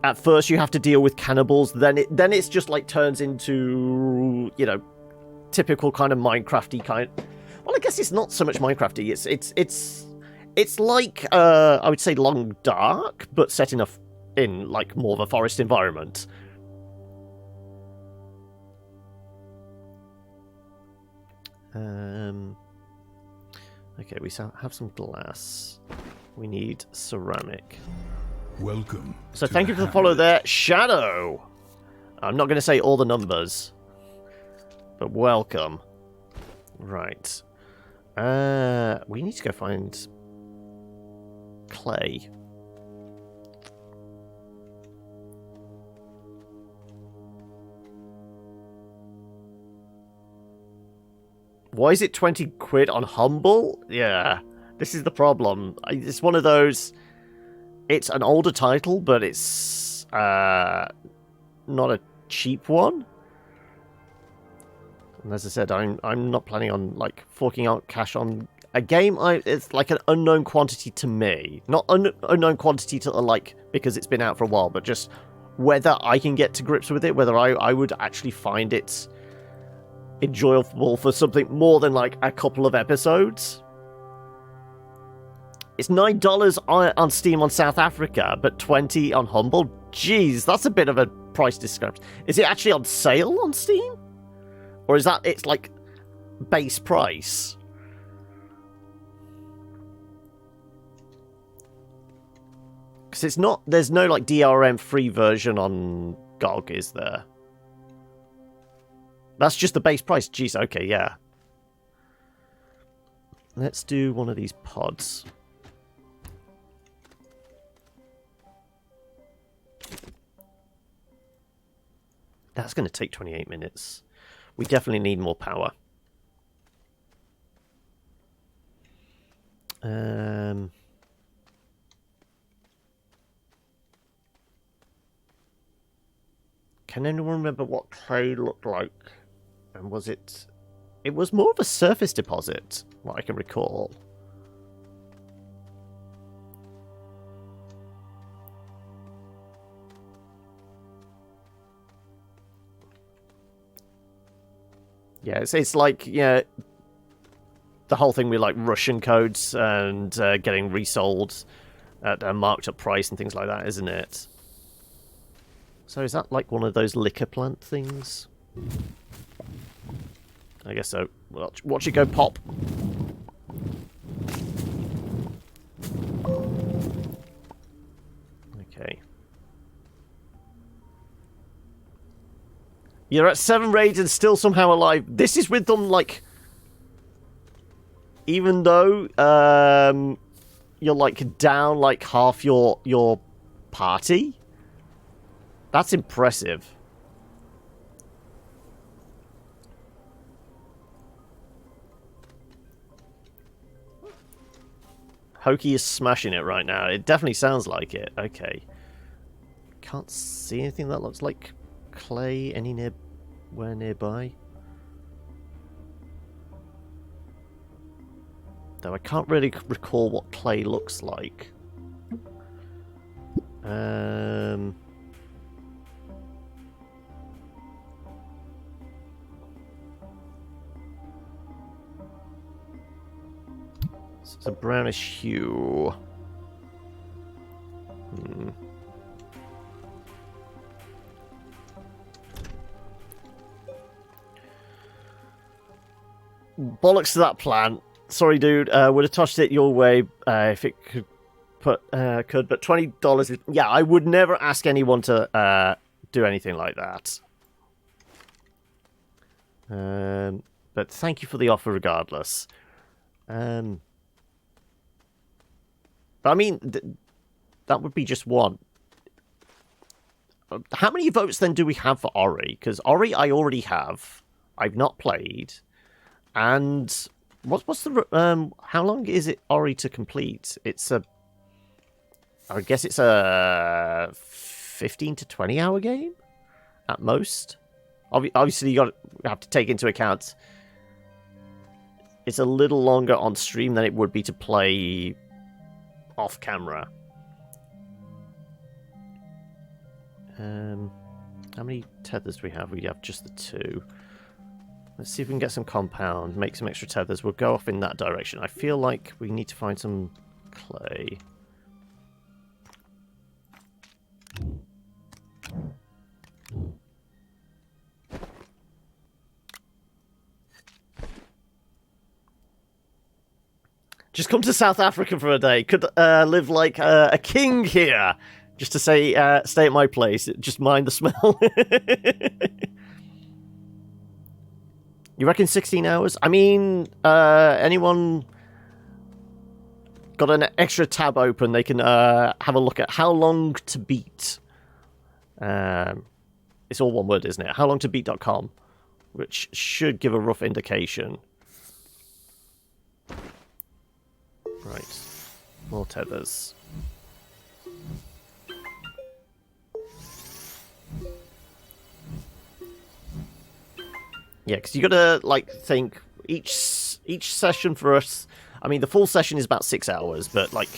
At first, you have to deal with cannibals. Then it's just like turns into, you know, typical kind of Minecrafty kind. Well, I guess it's not so much Minecrafty. It's like I would say Long Dark, but set in like more of a forest environment. Okay, we have some glass. We need ceramic. Welcome. So thank you for the follow there, Shadow. I'm not going to say all the numbers, but welcome. Right. We need to go find clay. Why is it 20 quid on Humble? Yeah, this is the problem. It's one of those... It's an older title, but it's not a cheap one. And as I said, I'm not planning on like forking out cash on a game. It's like an unknown quantity to me, not unknown quantity to like because it's been out for a while, but just whether I can get to grips with it, whether I would actually find it enjoyable for something more than like a couple of episodes. It's $9 on Steam on South Africa, but 20 on Humble. Jeez, that's a bit of a price discrepancy. Is it actually on sale on Steam? Or is that it's like base price? Because it's not, there's no like DRM free version on GOG, is there? That's just the base price. Jeez, okay, yeah. Let's do one of these pods. That's going to take 28 minutes. We definitely need more power. Can anyone remember what clay looked like? And was it... It was more of a surface deposit, what I can recall. Yeah, it's like, yeah, the whole thing with like Russian codes and getting resold at a marked up price and things like that, isn't it? So is that like one of those liquor plant things? I guess so. Watch it go pop. Okay. You're at 7 raids and still somehow alive. This is with them, like... Even though you're, like, down, like, half your party. That's impressive. Hokey is smashing it right now. It definitely sounds like it. Okay. Can't see anything that looks like clay anywhere nearby. though. I can't really recall what clay looks like. It's a brownish hue. Bollocks to that plan. Sorry, dude. Would have tossed it your way if it could. But $20 is... Yeah, I would never ask anyone to do anything like that. But thank you for the offer regardless. But I mean, that would be just one. How many votes then do we have for Ori? Because Ori I already have. I've not played. And what's the... how long is it Ori to complete? It's a... I guess it's a 15 to 20 hour game at most. Obviously, you have to take into account it's a little longer on stream than it would be to play off camera. How many tethers do we have? We have just the 2. Let's see if we can get some compound, make some extra tethers. We'll go off in that direction. I feel like we need to find some clay. Just come to South Africa for a day. Could live like a king here. Just to say, stay at my place. Just mind the smell. You reckon 16 hours? I mean, anyone got an extra tab open? They can have a look at how long to beat. It's all one word, isn't it? Howlongtobeat.com, which should give a rough indication. Right. More tethers. Yeah, because you got to like think each session for us. I mean, the full session is about 6 hours, but like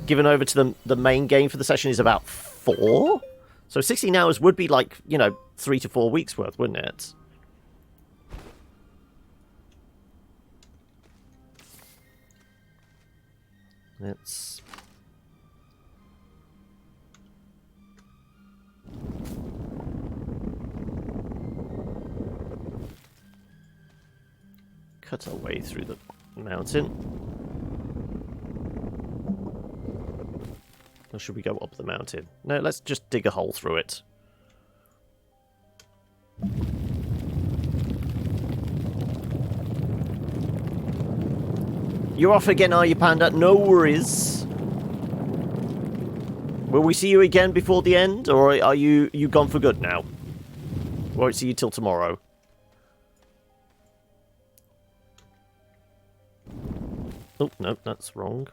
given over to the main game for the session is about 4. So 16 hours would be like 3 to 4 weeks worth, wouldn't it? Let's... cut our way through the mountain. Or should we go up the mountain? No, let's just dig a hole through it. You're off again, are you, Panda? No worries. Will we see you again before the end, or are you gone for good now? Won't see you till tomorrow. Oh, no, that's wrong.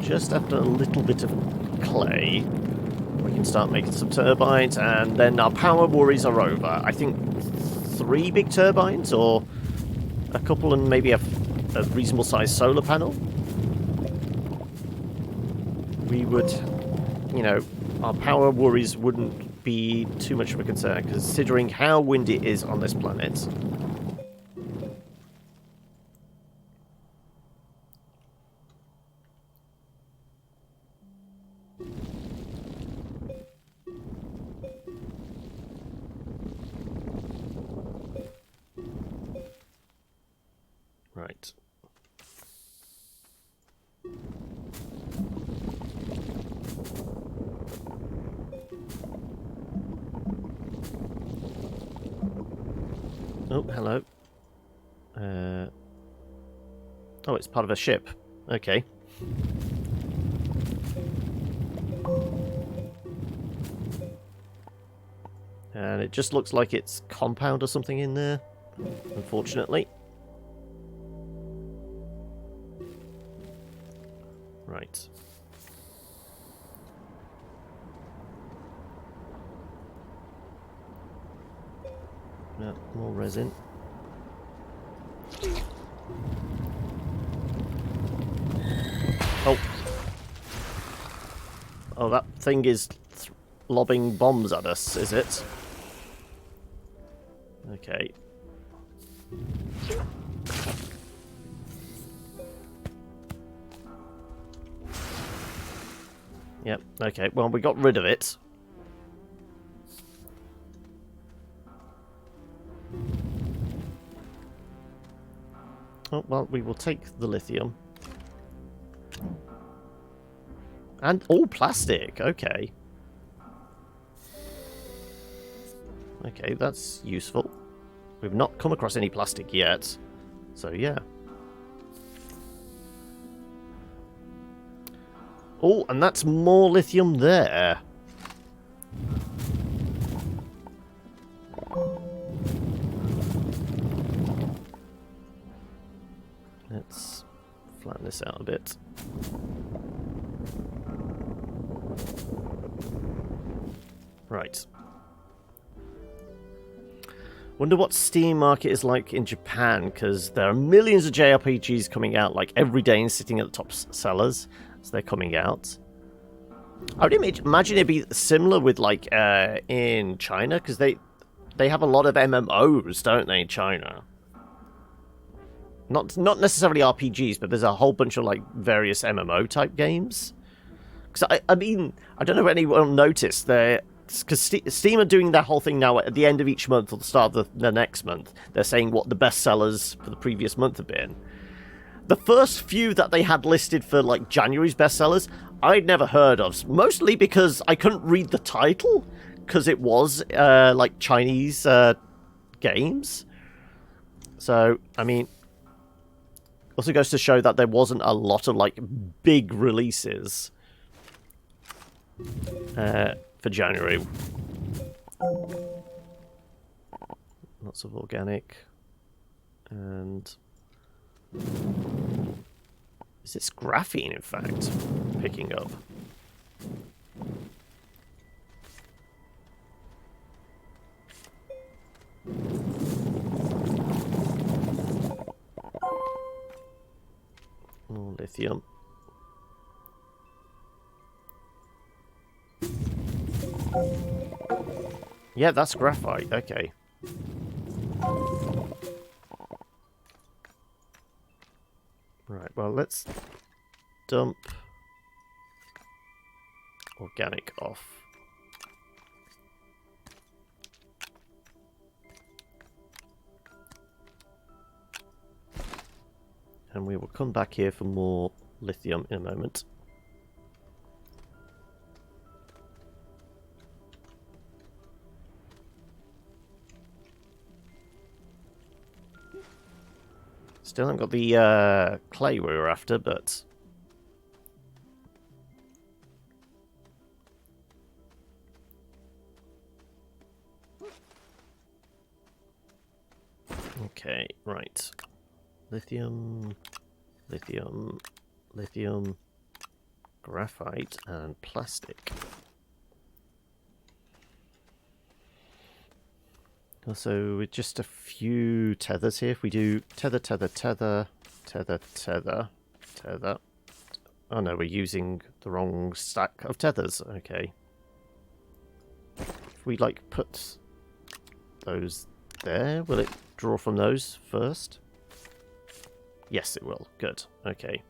Just after a little bit of clay, we can start making some turbines, and then our power worries are over. I think 3 big turbines, or a couple and maybe a reasonable sized solar panel. We would, our power worries wouldn't be too much of a concern, considering how windy it is on this planet. Right. Oh, hello. Oh, it's part of a ship. Okay. And it just looks like it's compound or something in there, unfortunately. Right. No, more resin. Oh. Oh, that thing is lobbing bombs at us, is it? Okay. Yep, okay. Well, we got rid of it. Oh, well, we will take the lithium. And all plastic, okay. Okay, that's useful. We've not come across any plastic yet. So, yeah. Oh, and that's more lithium there. Let's flatten this out a bit. Right. Wonder what Steam market is like in Japan, because there are millions of JRPGs coming out like every day and sitting at the top sellers as they're coming out. I would imagine it'd be similar with like in China, because they have a lot of MMOs, don't they, in China? Not necessarily RPGs, but there's a whole bunch of like various MMO type games. Because I mean, I don't know if anyone noticed because Steam are doing their whole thing now at the end of each month or the start of the next month. They're saying what the best sellers for the previous month have been. The first few that they had listed for like January's bestsellers, I'd never heard of, mostly because I couldn't read the title because it was like Chinese games. So, I mean, also goes to show that there wasn't a lot of like big releases for January. Lots of organic. And is this graphene, in fact, picking up? Oh, lithium. Yeah, that's graphite. Okay. Right, well, let's dump organic off. And we will come back here for more lithium in a moment. Still haven't got the clay we were after, but... Okay, right. Lithium, lithium, lithium, graphite, and plastic. Also, with just a few tethers here, if we do tether, tether, tether, tether, tether, tether. Oh no, we're using the wrong stack of tethers. Okay. If we, like, put those there, will it draw from those first? Yes, it will. Good. Okay.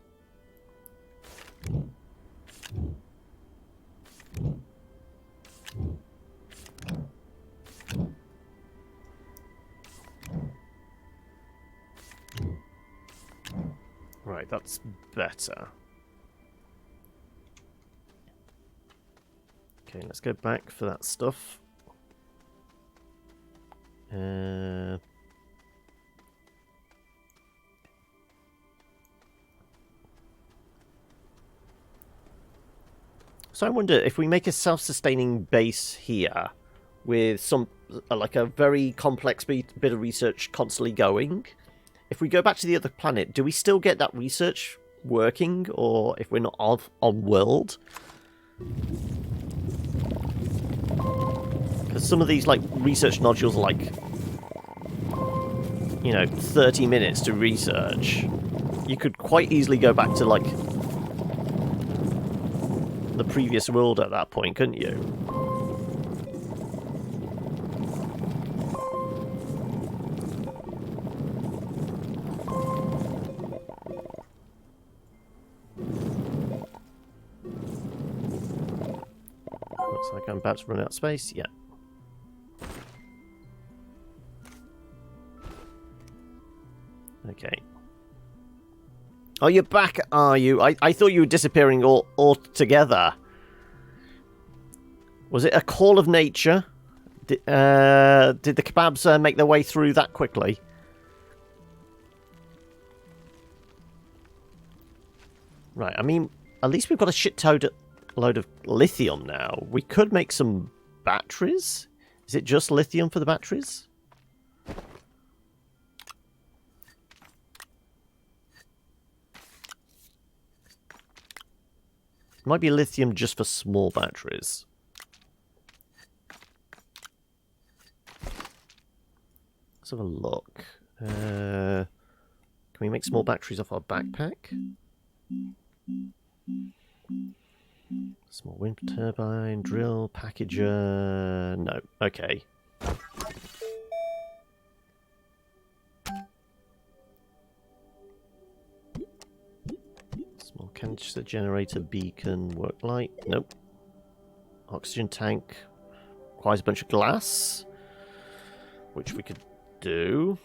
Right, that's better. Okay, let's go back for that stuff. So I wonder if we make a self-sustaining base here with some like a very complex bit of research constantly going. If we go back to the other planet, do we still get that research working, or if we're not on world? Because some of these like research nodules are like, you know, 30 minutes to research. You could quite easily go back to like the previous world at that point, couldn't you? Looks like I'm about to run out of space. Yeah. Okay. Oh, you're back, are you? I thought you were disappearing altogether. Was it a call of nature? Did the kebabs make their way through that quickly? Right, I mean, at least we've got a load of lithium now. We could make some batteries? Is it just lithium for the batteries? Might be lithium just for small batteries. Let's have a look. Can we make small batteries off our backpack? Small wind turbine, drill, packager... No, okay. Small canister generator, beacon, work light. Nope. Oxygen tank. Requires a bunch of glass, which we could do.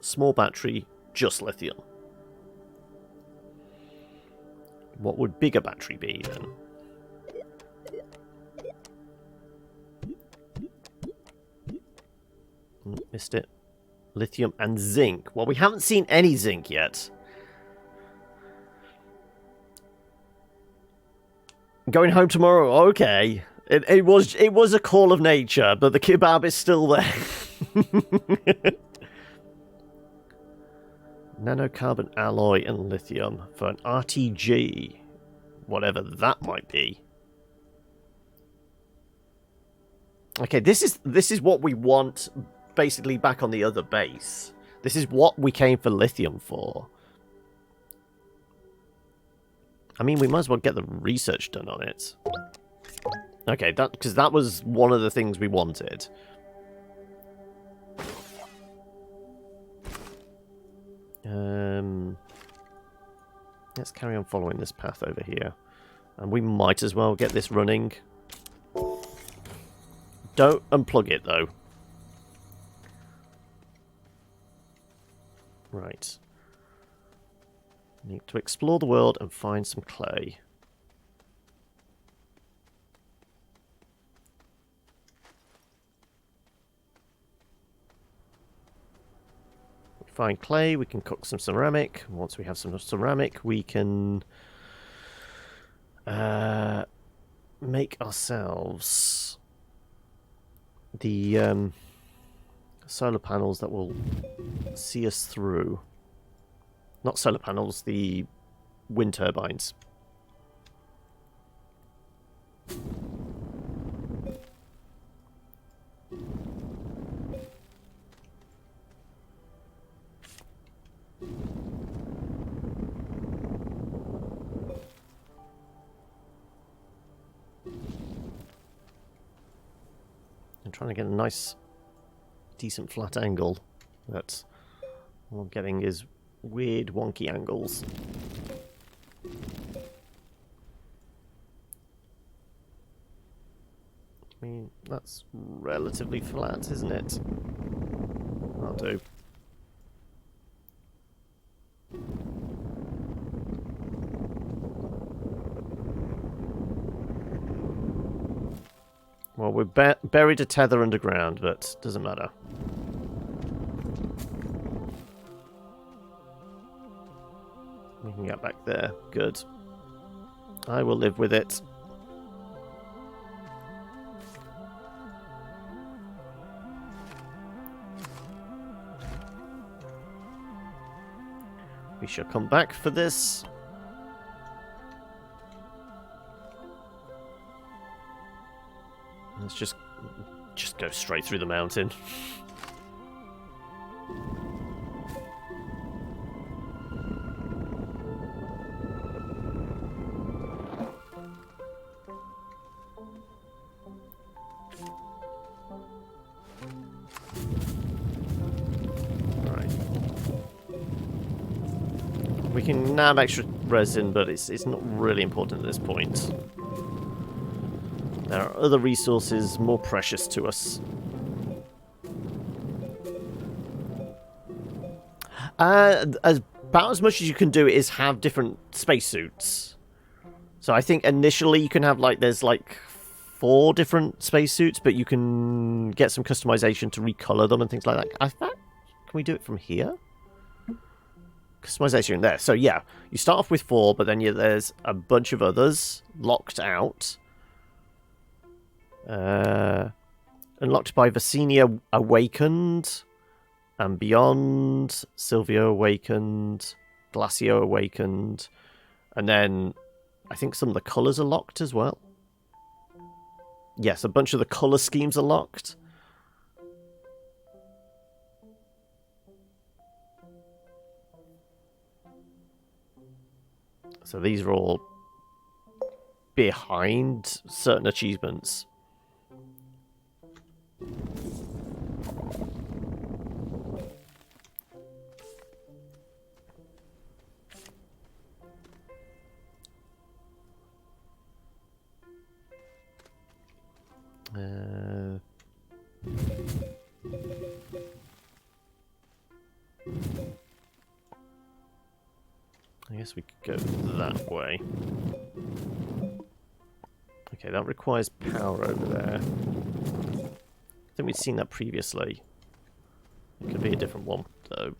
Small battery, just lithium. What would bigger battery be then? Missed it. Lithium and zinc. Well, we haven't seen any zinc yet. Going home tomorrow. Okay. It was a call of nature, but the kebab is still there. Nanocarbon alloy and lithium for an RTG. Whatever that might be. Okay, this is what we want basically back on the other base. This is what we came for lithium for. I mean, we might as well get the research done on it. Okay, because that was one of the things we wanted. Let's carry on following this path over here. And we might as well get this running. Don't unplug it, though. Right. Need to explore the world and find some clay. Find clay, we can cook some ceramic. Once we have some ceramic, we can make ourselves the solar panels that will see us through. Not solar panels, the wind turbines. Trying to get a nice, decent flat angle. That's all I'm getting is weird, wonky angles. I mean, that's relatively flat, isn't it? That'll do. Well, we're buried a tether underground, but doesn't matter. We can get back there. Good. I will live with it. We shall come back for this. Let's just go straight through the mountain. We can nab extra resin, but it's not really important at this point. There are other resources more precious to us. About as much as you can do is have different spacesuits. So I think initially you can have there's 4 different spacesuits, but you can get some customization to recolor them and things like that. Can we do it from here? Customization there. So yeah, you start off with 4, but then there's a bunch of others locked out. Unlocked by Vicinia Awakened, and Beyond, Silvio Awakened, Glacio Awakened, and then I think some of the colours are locked as well. Yes, a bunch of the colour schemes are locked. So these are all behind certain achievements. I guess we could go that way. Okay, that requires power over there. I think we'd seen that previously. It could be a different one, though.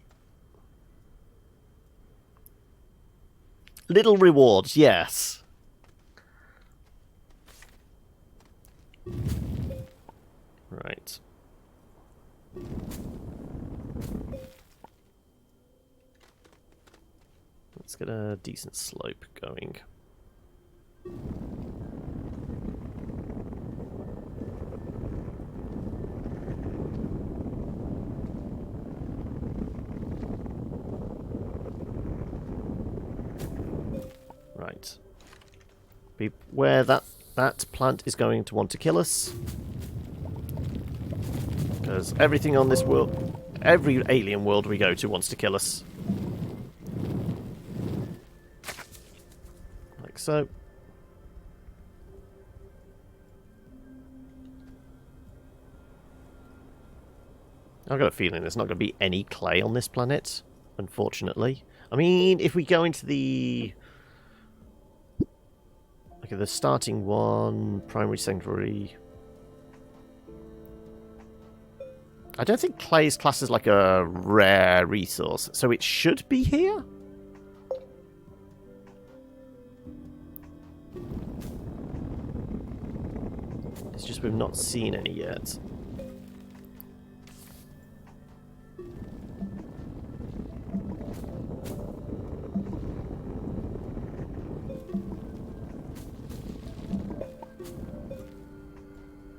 Little rewards, yes. Right. Let's get a decent slope going. Right. Beware that plant is going to want to kill us. Because everything on this world, every alien world we go to wants to kill us. Like so. I've got a feeling there's not going to be any clay on this planet, unfortunately. I mean, if we go into the... Okay, the starting one, primary, secondary... I don't think clay is classed as like a rare resource, so it should be here? It's just we've not seen any yet.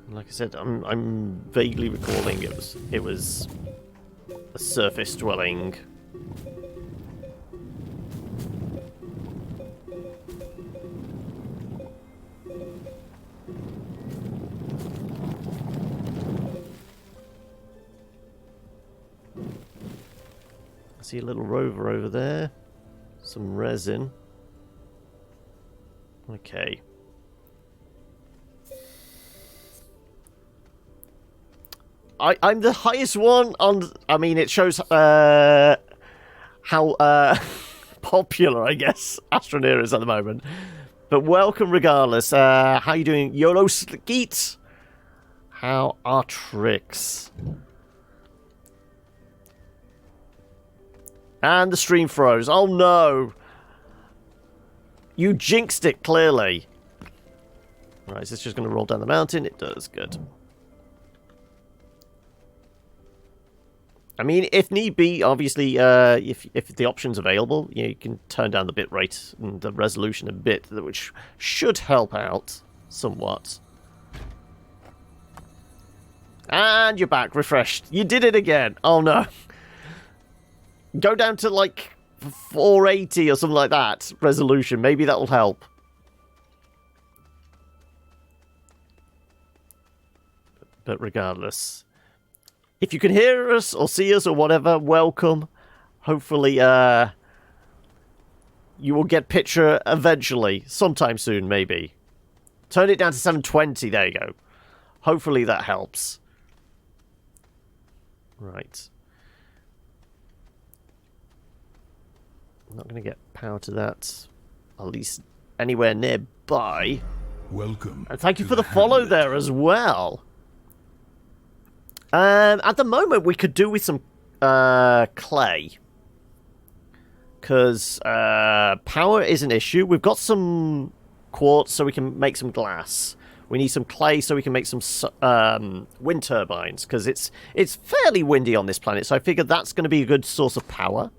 Like I said, I'm vaguely recalling it was a surface dwelling. I see a little rover over there. Some resin. Okay. I'm the highest one on... I mean, it shows how popular, I guess, Astroneer is at the moment. But welcome regardless. How you doing? YOLO Skeet? How are tricks? And the stream froze. Oh no! You jinxed it, clearly. Right, is this just going to roll down the mountain? It does. Good. I mean, if need be, obviously, if the option's available, you can turn down the bitrate and the resolution a bit, which should help out somewhat. And you're back, refreshed. You did it again. Oh, no. Go down to, like, 480 or something like that, resolution. Maybe that will help. But regardless, if you can hear us or see us or whatever, welcome. Hopefully, you will get picture eventually, sometime soon, maybe. Turn it down to 720, there you go. Hopefully that helps. Right. I'm not going to get power to that, at least anywhere nearby. Welcome. And thank you for the follow there as well. At the moment, we could do with some clay. Because power is an issue. We've got some quartz so we can make some glass. We need some clay so we can make some wind turbines. Because it's fairly windy on this planet, so I figured that's going to be a good source of power.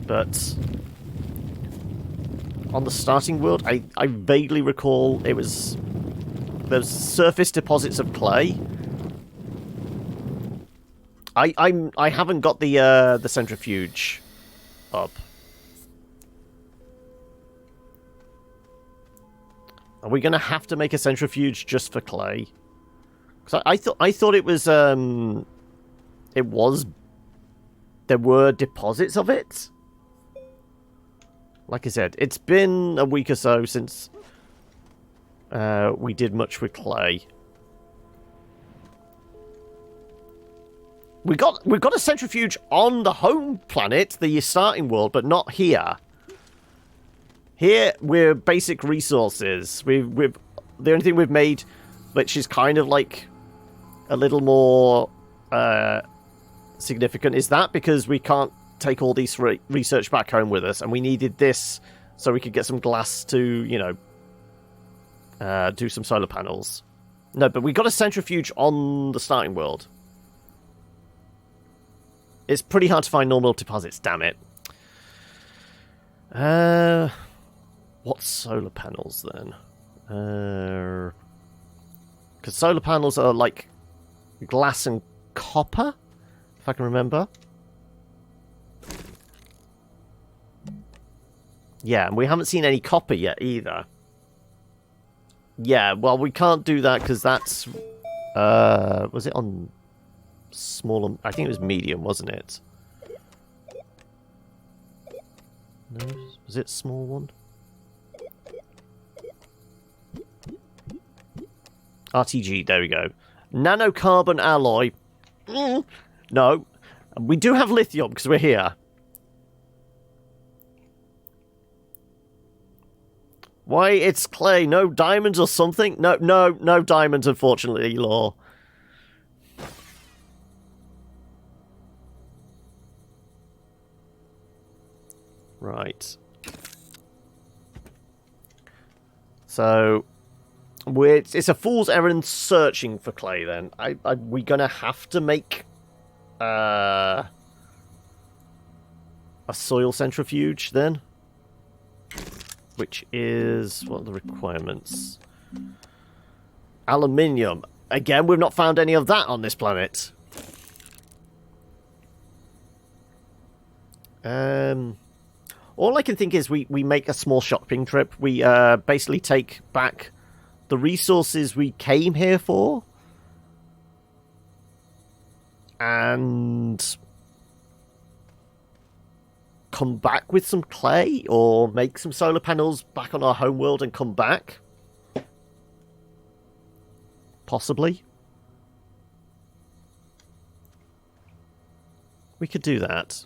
But on the starting world, I vaguely recall there's surface deposits of clay. I haven't got the centrifuge up. Are we going to have to make a centrifuge just for clay? Because I thought it was there were deposits of it. Like I said, it's been a week or so since we did much with clay. We got a centrifuge on the home planet, the starting world, but not here. Here we're basic resources. We've the only thing we've made, which is kind of like a little more significant, is that because we can't take all these research back home with us, and we needed this so we could get some glass to, you know, do some solar panels. No, but we got a centrifuge on the starting world. It's pretty hard to find normal deposits, damn it. What solar panels, then? Because solar panels are like glass and copper, if I can remember. Yeah, and we haven't seen any copper yet, either. Yeah, well, we can't do that because that's... was it on... smaller? I think it was medium, wasn't it? No, was it small one? RTG, there we go. Nanocarbon alloy. No. We do have lithium because we're here. Why, it's clay. No diamonds or something? No diamonds, unfortunately, Law. Right. So, it's a fool's errand searching for clay, then. We're going to have to make a soil centrifuge, then? Which is... what are the requirements? Aluminium. Again, we've not found any of that on this planet. All I can think is we make a small shopping trip. We basically take back the resources we came here for. And come back with some clay, or make some solar panels back on our homeworld and come back. Possibly. We could do that.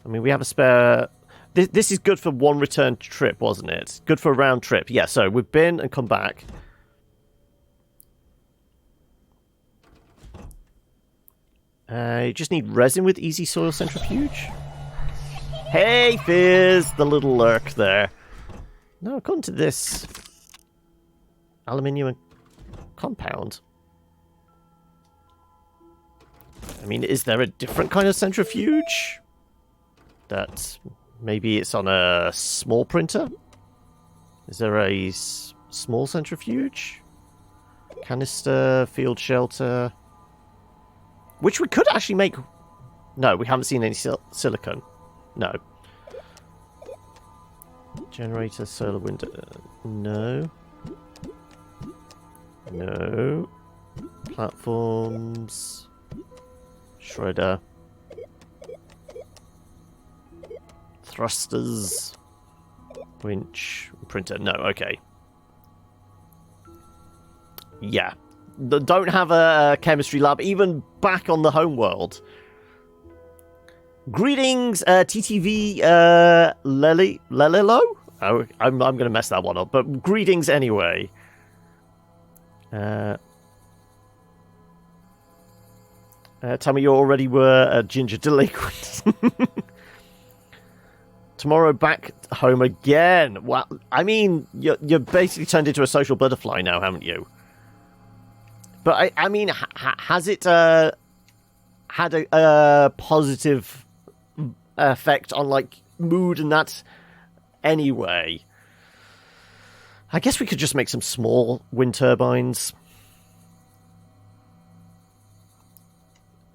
I mean, we have a spare... This is good for one return trip, wasn't it? Good for a round trip. Yeah, so we've been and come back. You just need resin with easy soil centrifuge. Hey, Fizz, the little lurk there. No, according to this, aluminium compound. I mean, is there a different kind of centrifuge? That maybe it's on a small printer? Is there a small centrifuge? Canister, field shelter. Which we could actually make... No, we haven't seen any silicon. No. Generator, solar window. No. No. Platforms. Shredder. Thrusters. Winch. Printer. No, okay. Yeah. Don't have a chemistry lab even back on the home world. Greetings, TTV Lelilo? Oh, I'm going to mess that one up, but greetings anyway. Tell me you already were a ginger delinquent. Tomorrow back home again. Well, I mean, you're basically turned into a social butterfly now, haven't you? But I mean, has it had a positive effect on like mood and that? Anyway, I guess we could just make some small wind turbines.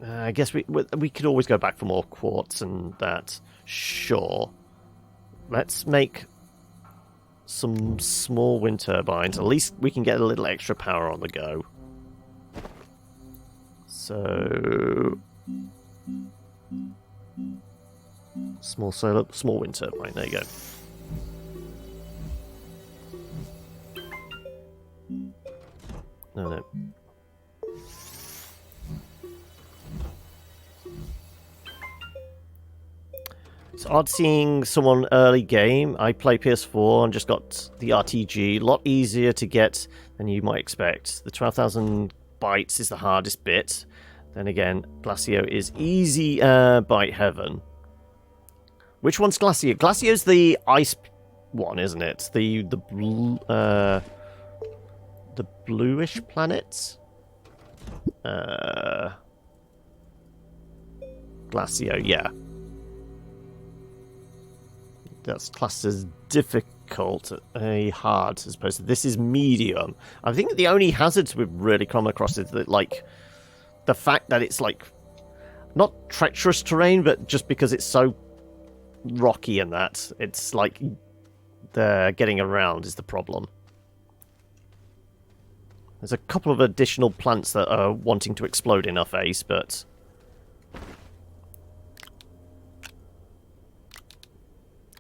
I guess we could always go back for more quartz and that. Sure. Let's make some small wind turbines. At least we can get a little extra power on the go. So... small wind turbine. There you go. No. It's odd seeing someone early game. I play PS4 and just got the RTG. A lot easier to get than you might expect. The 12,000 bytes is the hardest bit. Then again, Glacio is easy byte heaven. Which one's Glacio? Glacio's the ice one, isn't it? The bluish planet? Glacio, yeah. That's classed as difficult, hard, as opposed to this is medium. I think the only hazards we've really come across is that, like, the fact that it's, like, not treacherous terrain, but just because it's so rocky and that, it's, like, the getting around is the problem. There's a couple of additional plants that are wanting to explode in our face, but...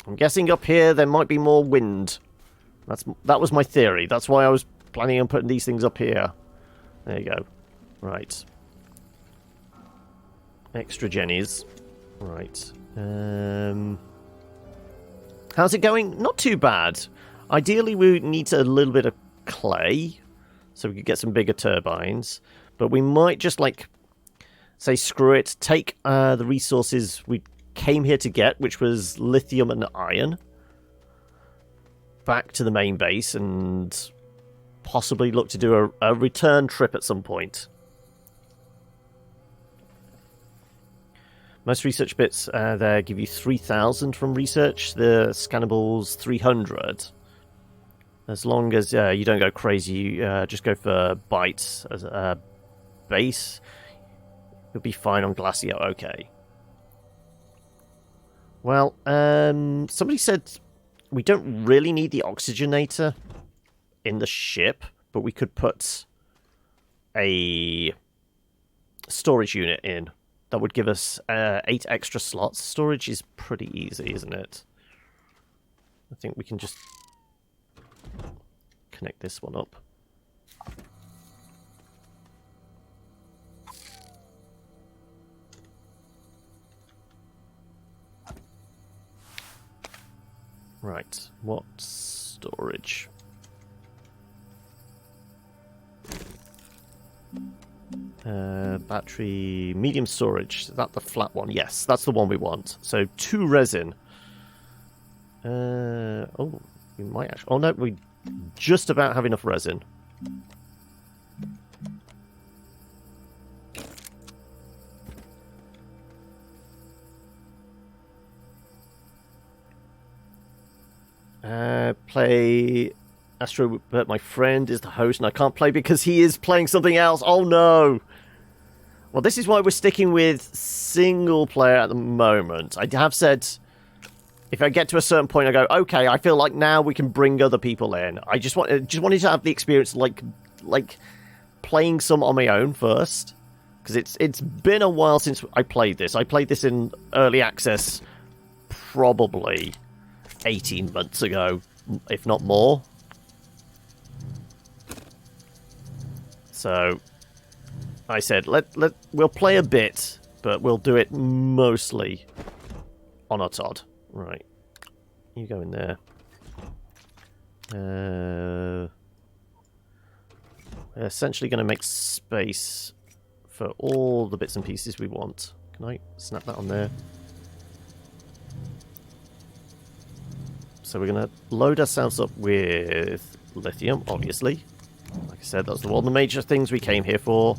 I'm guessing up here there might be more wind. That was my theory. That's why I was planning on putting these things up here. There you go. Right. Extra jennies. Right. How's it going? Not too bad. Ideally, we need a little bit of clay so we could get some bigger turbines. But we might just, like, say screw it. Take the resources we came here to get, which was lithium and iron, back to the main base and possibly look to do a return trip at some point. Most research bits there give you 3,000 from research. The scannables 300. As long as you don't go crazy, just go for bytes as a base. You'll be fine on Glacio. Okay. Well, somebody said we don't really need the oxygenator in the ship, but we could put a storage unit in. That would give us 8 extra slots. Storage is pretty easy, isn't it? I think we can just connect this one up. Right, what storage? Battery, medium storage. Is that the flat one? Yes, that's the one we want. So 2 resin. Oh, we might actually... Oh, no, we just about have enough resin. Play Astro, but my friend is the host and I can't play because he is playing something else. Oh no! Well, this is why we're sticking with single player at the moment. I have said if I get to a certain point, I go, okay, I feel like now we can bring other people in. I just wanted to have the experience like playing some on my own first, because it's been a while since I played this. I played this in early access probably 18 months ago, if not more. So I said, we'll play a bit, but we'll do it mostly on our Todd. Right, you go in there. We're essentially going to make space for all the bits and pieces we want. Can I snap that on there? So we're going to load ourselves up with lithium, obviously. Like I said, that's one of the major things we came here for.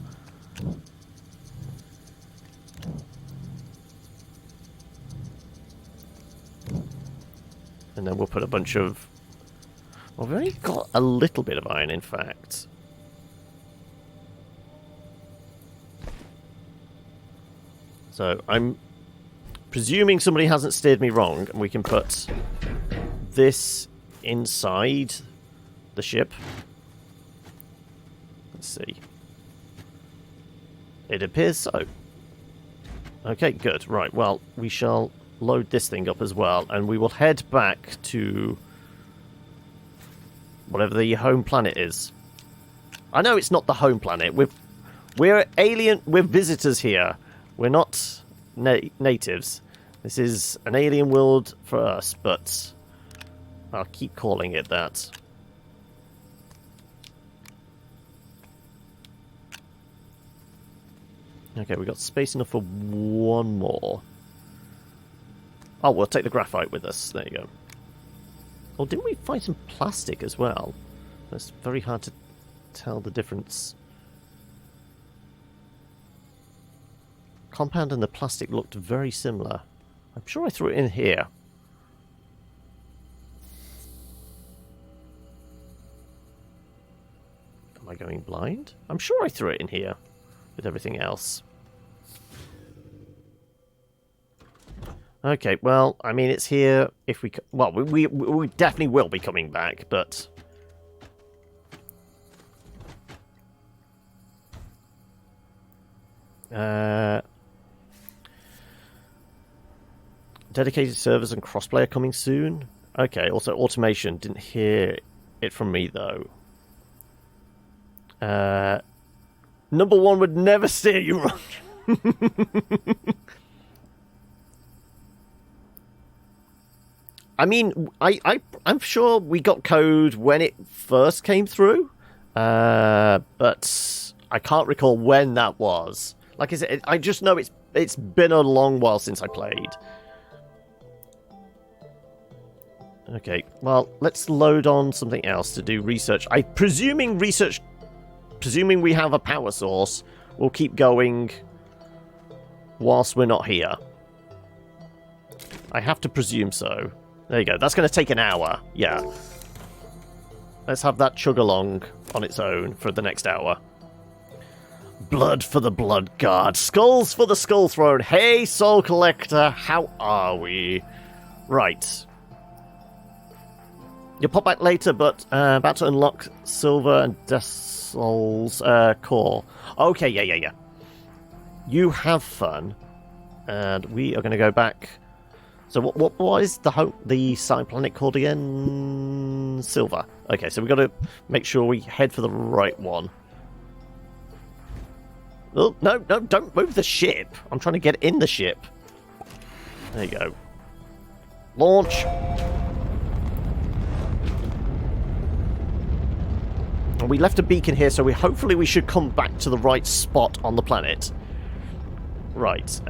And then we'll put a bunch of... Well, we've only got a little bit of iron, in fact. So I'm presuming somebody hasn't steered me wrong, and we can put this inside the ship. Let's see. It appears so. Okay, good. Right, well, we shall load this thing up as well, and we will head back to whatever the home planet is. I know it's not the home planet. We're alien. We're visitors here. We're not natives. This is an alien world for us, but I'll keep calling it that. Okay, we've got space enough for one more. Oh, we'll take the graphite with us. There you go. Oh, didn't we find some plastic as well? It's very hard to tell the difference. Compound and the plastic looked very similar. I'm sure I threw it in here. Am I going blind? I'm sure I threw it in here with everything else. Okay, well, I mean, it's here if we... Well, we definitely will be coming back, but... Dedicated servers and crossplay are coming soon. Okay, also automation. Didn't hear it from me, though. Number one would never steer you wrong. I mean, I'm sure we got code when it first came through, but I can't recall when that was. Like I said, I just know it's been a long while since I played. Okay, well, let's load on something else to do research. Presuming we have a power source, we'll keep going whilst we're not here. I have to presume so. There you go. That's going to take an hour. Yeah. Let's have that chug along on its own for the next hour. Blood for the Blood Guard. Skulls for the Skull Throne. Hey, Soul Collector. How are we? Right. You'll pop back later, but about to unlock Silver and Desol's core. Okay, yeah. You have fun. And we are going to go back... So what is the side planet called again? Silver. Okay, so we've got to make sure we head for the right one. Oh, no, don't move the ship. I'm trying to get in the ship. There you go. Launch. And we left a beacon here, so hopefully we should come back to the right spot on the planet. Right,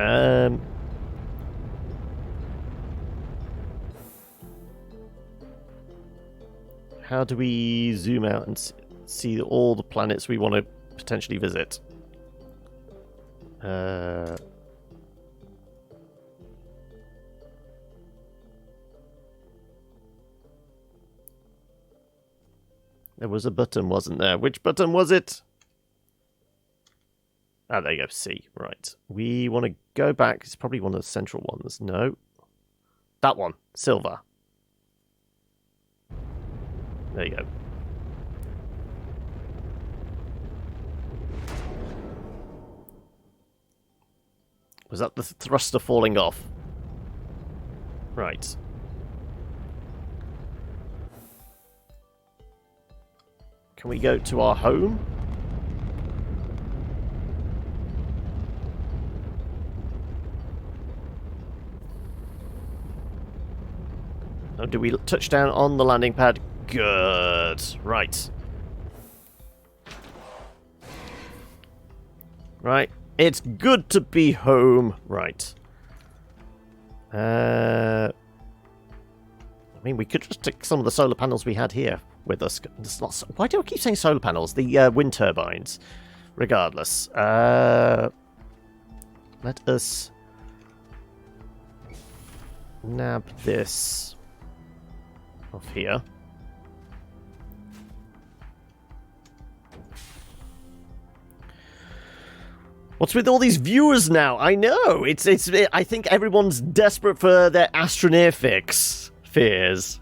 How do we zoom out and see all the planets we want to potentially visit? There was a button, wasn't there? Which button was it? Ah, there you go. C. Right. We want to go back. It's probably one of the central ones. No. That one. Silver. There you go. Was that the thruster falling off? Right. Can we go to our home? Oh, do we touch down on the landing pad? Good. Right. Right. It's good to be home. Right. I mean, we could just take some of the solar panels we had here with us. Why do I keep saying solar panels? The wind turbines. Regardless. Let us nab this off here. What's with all these viewers now? I know I think everyone's desperate for their Astroneer fears.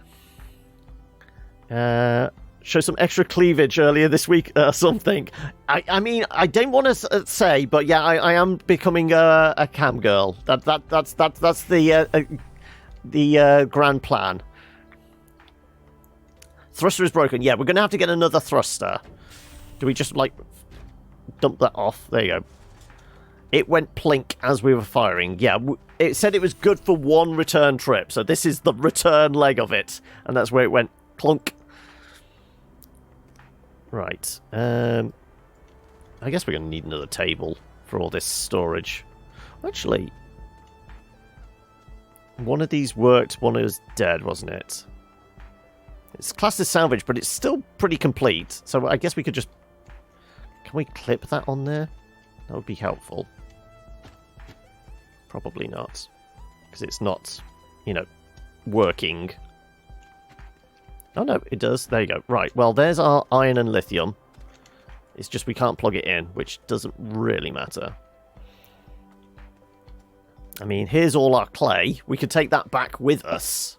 Show some extra cleavage earlier this week or something. I mean, I don't want to say, but yeah, I am becoming a cam girl. That's the grand plan. Thruster is broken. Yeah, we're going to have to get another thruster. Do we just, like, dump that off? There you go. It went plink as we were firing. Yeah, it said it was good for one return trip. So this is the return leg of it. And that's where it went clunk. Right. I guess we're going to need another table for all this storage. Actually, one of these worked, one was dead, wasn't it? It's classed as salvage, but it's still pretty complete. So I guess we could just... Can we clip that on there? That would be helpful. Probably not. Because it's not, you know, working. Oh no, it does. There you go. Right, well, there's our iron and lithium. It's just we can't plug it in, which doesn't really matter. I mean, here's all our clay. We could take that back with us.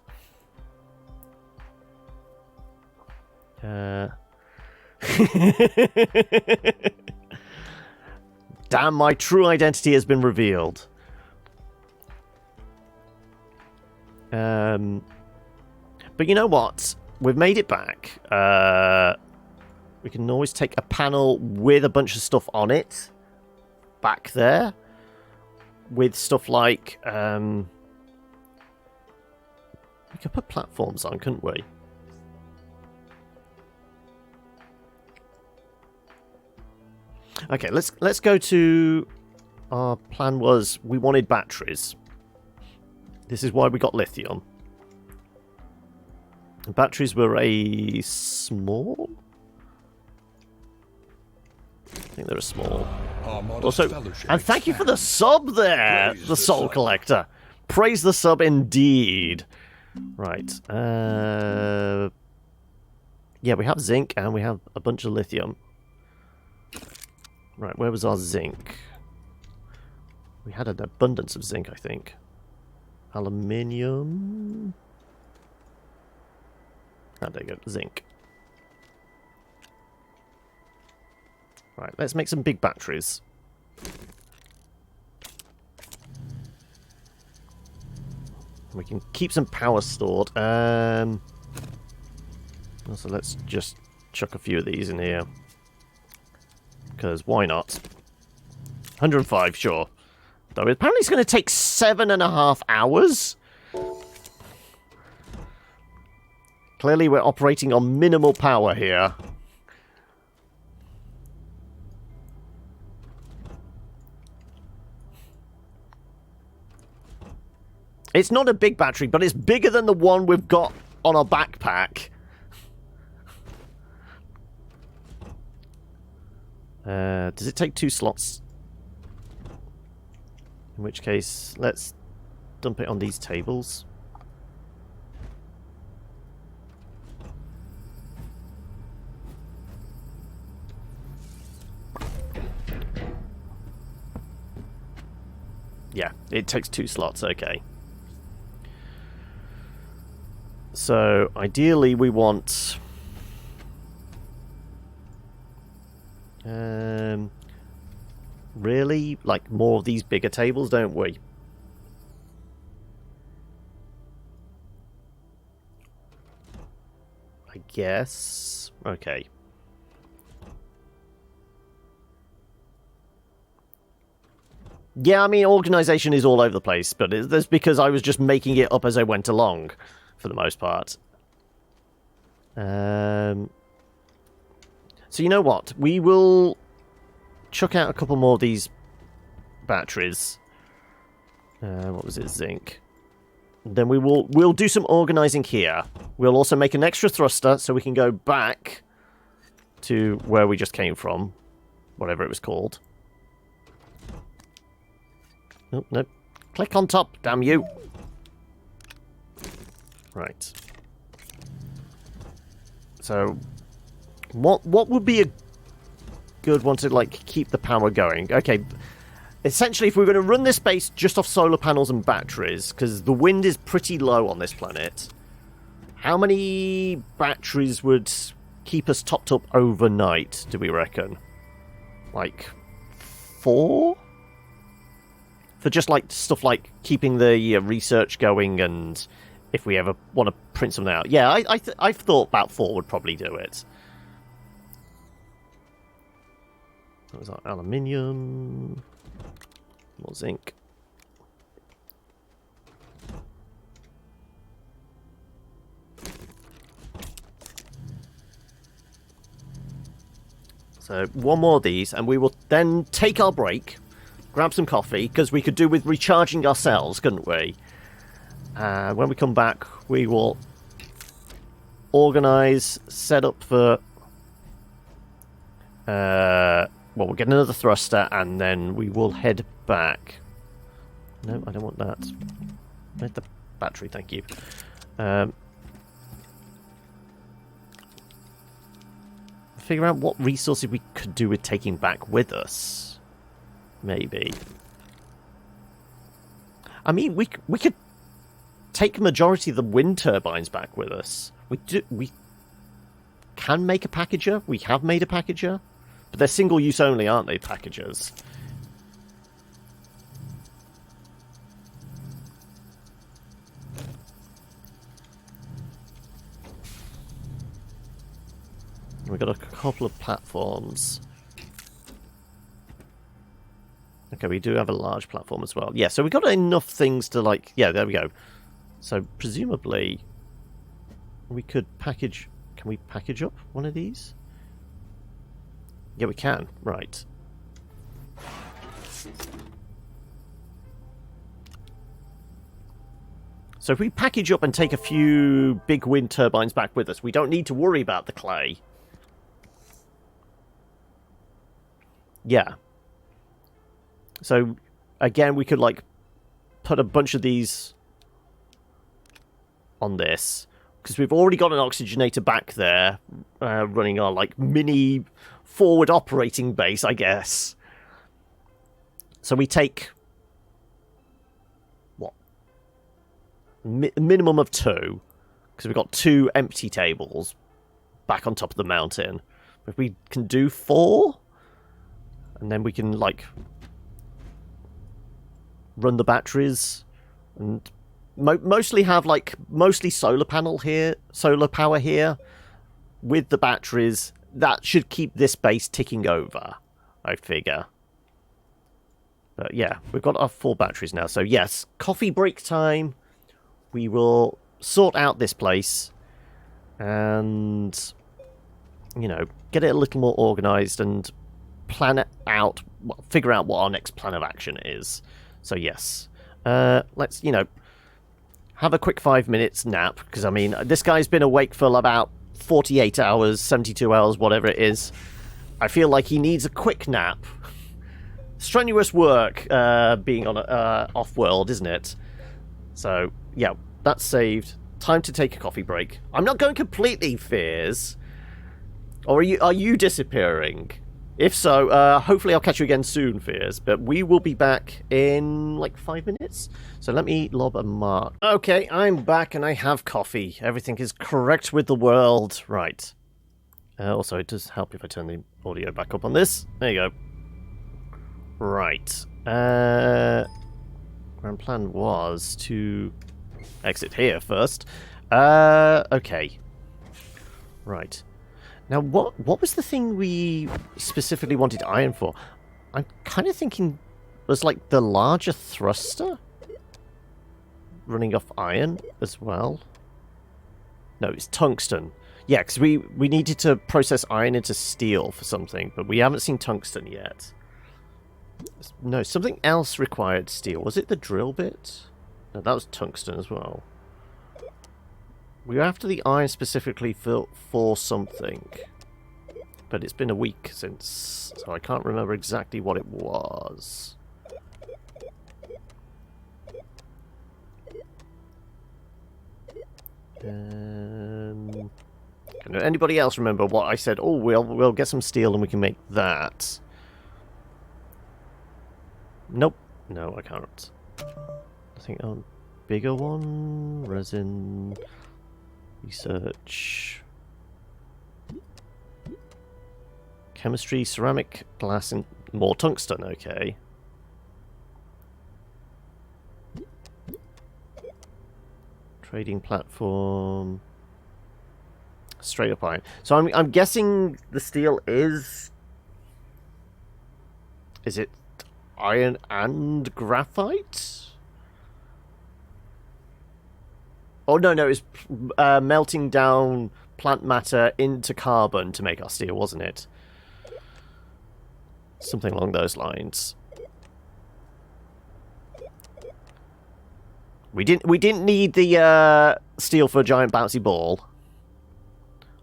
Damn, my true identity has been revealed. But you know what? We've made it back. We can always take a panel with a bunch of stuff on it back there. With stuff like... we could put platforms on, couldn't we? Okay, let's go to... Our plan was we wanted batteries. This is why we got lithium. The batteries were a small? I think they're a small. Also, and thank you for the sub there, the Soul Collector. Praise the sub indeed. Right. Yeah, we have zinc and we have a bunch of lithium. Right, where was our zinc? We had an abundance of zinc, I think. Aluminium. Ah, there you go, zinc. Right, let's make some big batteries. We can keep some power stored. So let's just chuck a few of these in here. Because why not? 105, sure. Though apparently it's going to take 7.5 hours. Clearly we're operating on minimal power here. It's not a big battery, but it's bigger than the one we've got on our backpack. Does it take 2 slots? In which case, let's dump it on these tables. Yeah, it takes 2 slots, okay. So, ideally we want... really? Like, more of these bigger tables, don't we? I guess. Okay. Yeah, I mean, organisation is all over the place, but that's because I was just making it up as I went along, for the most part. So you know what? We will chuck out a couple more of these batteries. What was it? Zinc. Then we'll do some organising here. We'll also make an extra thruster so we can go back to where we just came from, whatever it was called. Oh, no. Click on top, damn you. Right. So, what would be a good one to, like, keep the power going? Okay, essentially, if we're going to run this base just off solar panels and batteries, because the wind is pretty low on this planet, how many batteries would keep us topped up overnight, do we reckon? Like, 4? For just, like, stuff like keeping the research going and if we ever want to print something out. Yeah, I've thought about 4 would probably do it. That was our aluminium. More zinc. So, one more of these, and we will then take our break, grab some coffee, because we could do with recharging ourselves, couldn't we? When we come back, we will organise, set up for... well, we'll get another thruster, and then we will head back. No, I don't want that. Where's the battery? Thank you. Figure out what resources we could do with taking back with us. Maybe. I mean, we could take a majority of the wind turbines back with us. We can make a packager. We have made a packager. But they're single use only, aren't they, packagers? We've got a couple of platforms. Okay, we do have a large platform as well. Yeah, so we've got enough things to, like... Yeah, there we go. So, presumably, we could package... Can we package up one of these? Yeah, we can. Right. So if we package up and take a few big wind turbines back with us, we don't need to worry about the clay. Yeah. So, again, we could, like, put a bunch of these on this. Because we've already got an oxygenator back there, running our, like, mini forward operating base, I guess. So we take... what? Minimum of 2. Because we've got 2 empty tables back on top of the mountain. But if we can do 4... and then we can, like, run the batteries and mostly have, like, mostly solar power here with the batteries. That should keep this base ticking over, I figure. But yeah, we've got our 4 batteries now. So yes, coffee break time. We will sort out this place and, you know, get it a little more organised and plan it out, well, figure out what our next plan of action is. So yes, let's, you know, have a quick 5 minutes nap, because I mean, this guy's been awake for about 48 hours, 72 hours, whatever it is. I feel like he needs a quick nap. Strenuous work being on off-world, isn't it? So, yeah, that's saved. Time to take a coffee break. I'm not going completely, Fears. Or are you disappearing? If so, hopefully I'll catch you again soon, Fears. But we will be back in, like, 5 minutes. So let me lob a mark. Okay, I'm back and I have coffee. Everything is correct with the world. Right. Also, it does help if I turn the audio back up on this. There you go. Right. Grand plan was to exit here first. Okay. Right. Now, what was the thing we specifically wanted iron for? I'm kind of thinking it was like the larger thruster running off iron as well. No, it's tungsten. Yeah, because we needed to process iron into steel for something, but we haven't seen tungsten yet. No, something else required steel. Was it the drill bit? No, that was tungsten as well. We were after the iron specifically for something. But it's been a week since, so I can't remember exactly what it was. Can anybody else remember what I said? Oh, we'll get some steel and we can make that. Nope. No, I can't. I think bigger one, resin, research, chemistry, ceramic, glass, and more tungsten. Okay. Trading platform, straight up iron. So I'm guessing the steel is it iron and graphite? Oh, no, it's melting down plant matter into carbon to make our steel, wasn't it? Something along those lines. We didn't need the steel for a giant bouncy ball.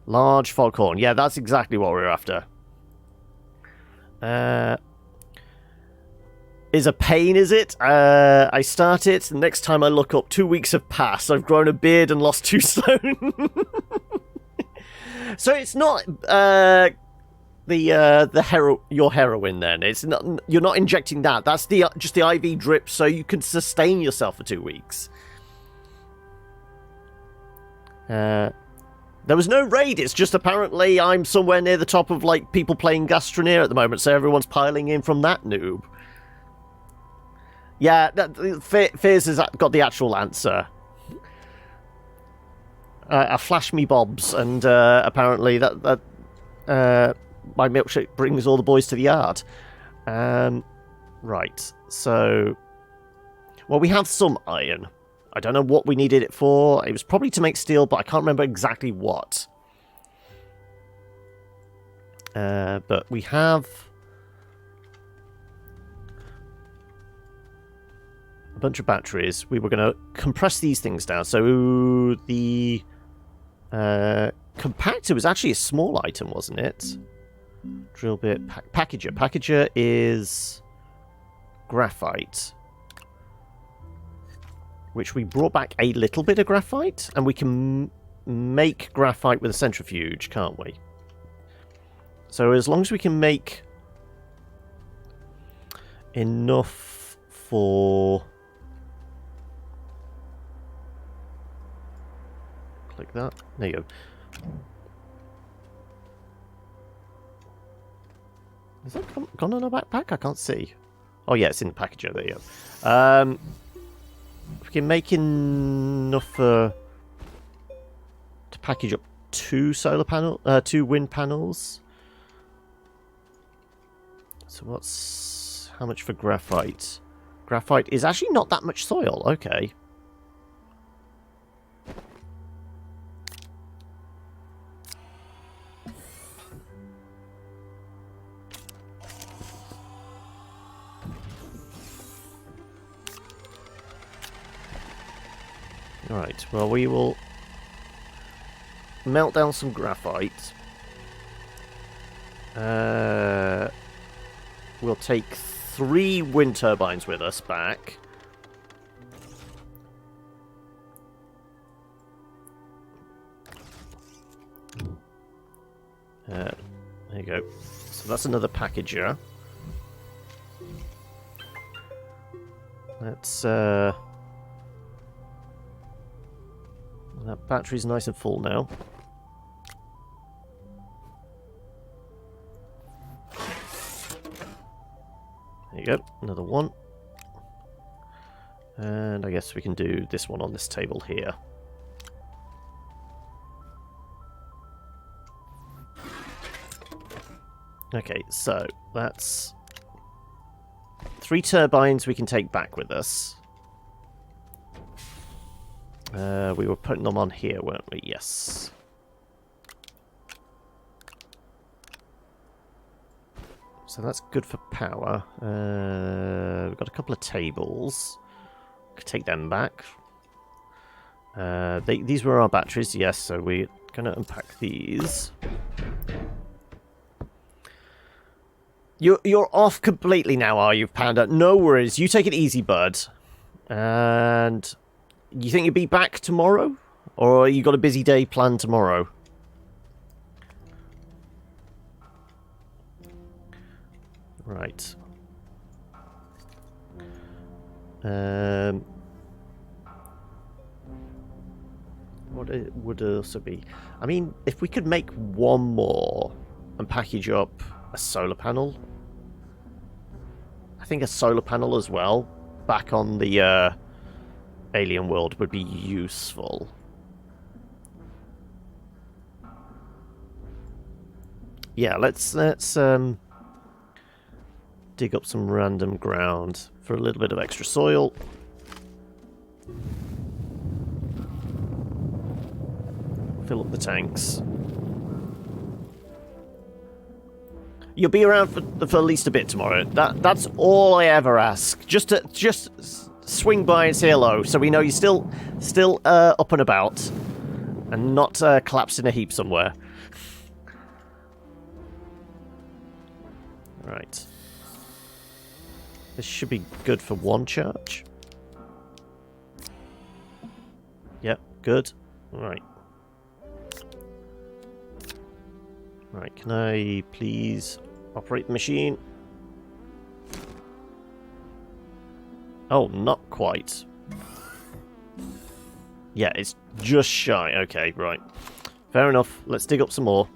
Large foghorn. Yeah, that's exactly what we were after. Is a pain, is it? I start it. The next time I look up, 2 weeks have passed. I've grown a beard and lost 2 stone. So it's not your heroin then. It's not. You're not injecting that. That's just the IV drip, so you can sustain yourself for 2 weeks. There was no raid. It's just apparently I'm somewhere near the top of like people playing Astroneer at the moment, so everyone's piling in from that noob. Yeah, Fears has got the actual answer. I flash me bobs, and apparently that my milkshake brings all the boys to the yard. Right, so... Well, we have some iron. I don't know what we needed it for. It was probably to make steel, but I can't remember exactly what. But we have... a bunch of batteries. We were going to compress these things down. So the compactor was actually a small item, wasn't it? Drill bit, packager. Packager is graphite, which we brought back a little bit of graphite, and we can make graphite with a centrifuge, can't we? So as long as we can make enough for... Click that. There you go. Is that gone on a backpack? I can't see. Oh yeah, it's in the packager. There you go. If we can make enough to package up 2 wind panels. So what's how much for graphite? Graphite is actually not that much soil. Okay. Alright, well we will melt down some graphite. We'll take 3 wind turbines with us back. There you go. So that's another packager. Let's that battery's nice and full now. There you go, another one. And I guess we can do this one on this table here. Okay, so that's 3 turbines we can take back with us. We were putting them on here, weren't we? Yes. So that's good for power. We've got a couple of tables. Could take them back. These were our batteries, yes, so we're going to unpack these. You're off completely now, are you, Panda? No worries. You take it easy, bud. And you think you'll be back tomorrow? Or you got a busy day planned tomorrow? Right. What it would also be? I mean, if we could make one more and package up a solar panel. I think a solar panel as well back on the alien world would be useful. Yeah, let's dig up some random ground for a little bit of extra soil. Fill up the tanks. You'll be around for at least a bit tomorrow. That's all I ever ask. Just swing by and say hello, so we know you're still up and about, and not collapsed in a heap somewhere. Right. This should be good for 1 charge. Yep, good. Right. Right, can I please operate the machine? Oh, not quite. Yeah, it's just shy. Okay, right. Fair enough. Let's dig up some more.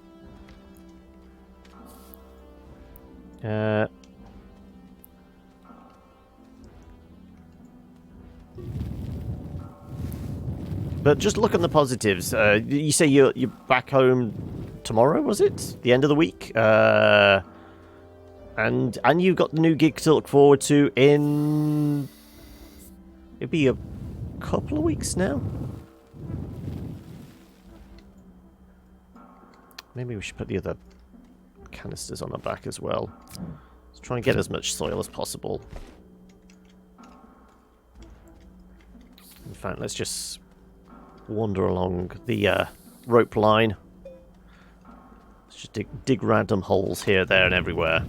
But just look at the positives. You say you're back home tomorrow, was it? The end of the week? And you've got the new gig to look forward to in... It'd be a couple of weeks now? Maybe we should put the other canisters on the back as well. Let's try and get as much soil as possible. In fact, let's just wander along the rope line. Let's just dig random holes here, there, and everywhere.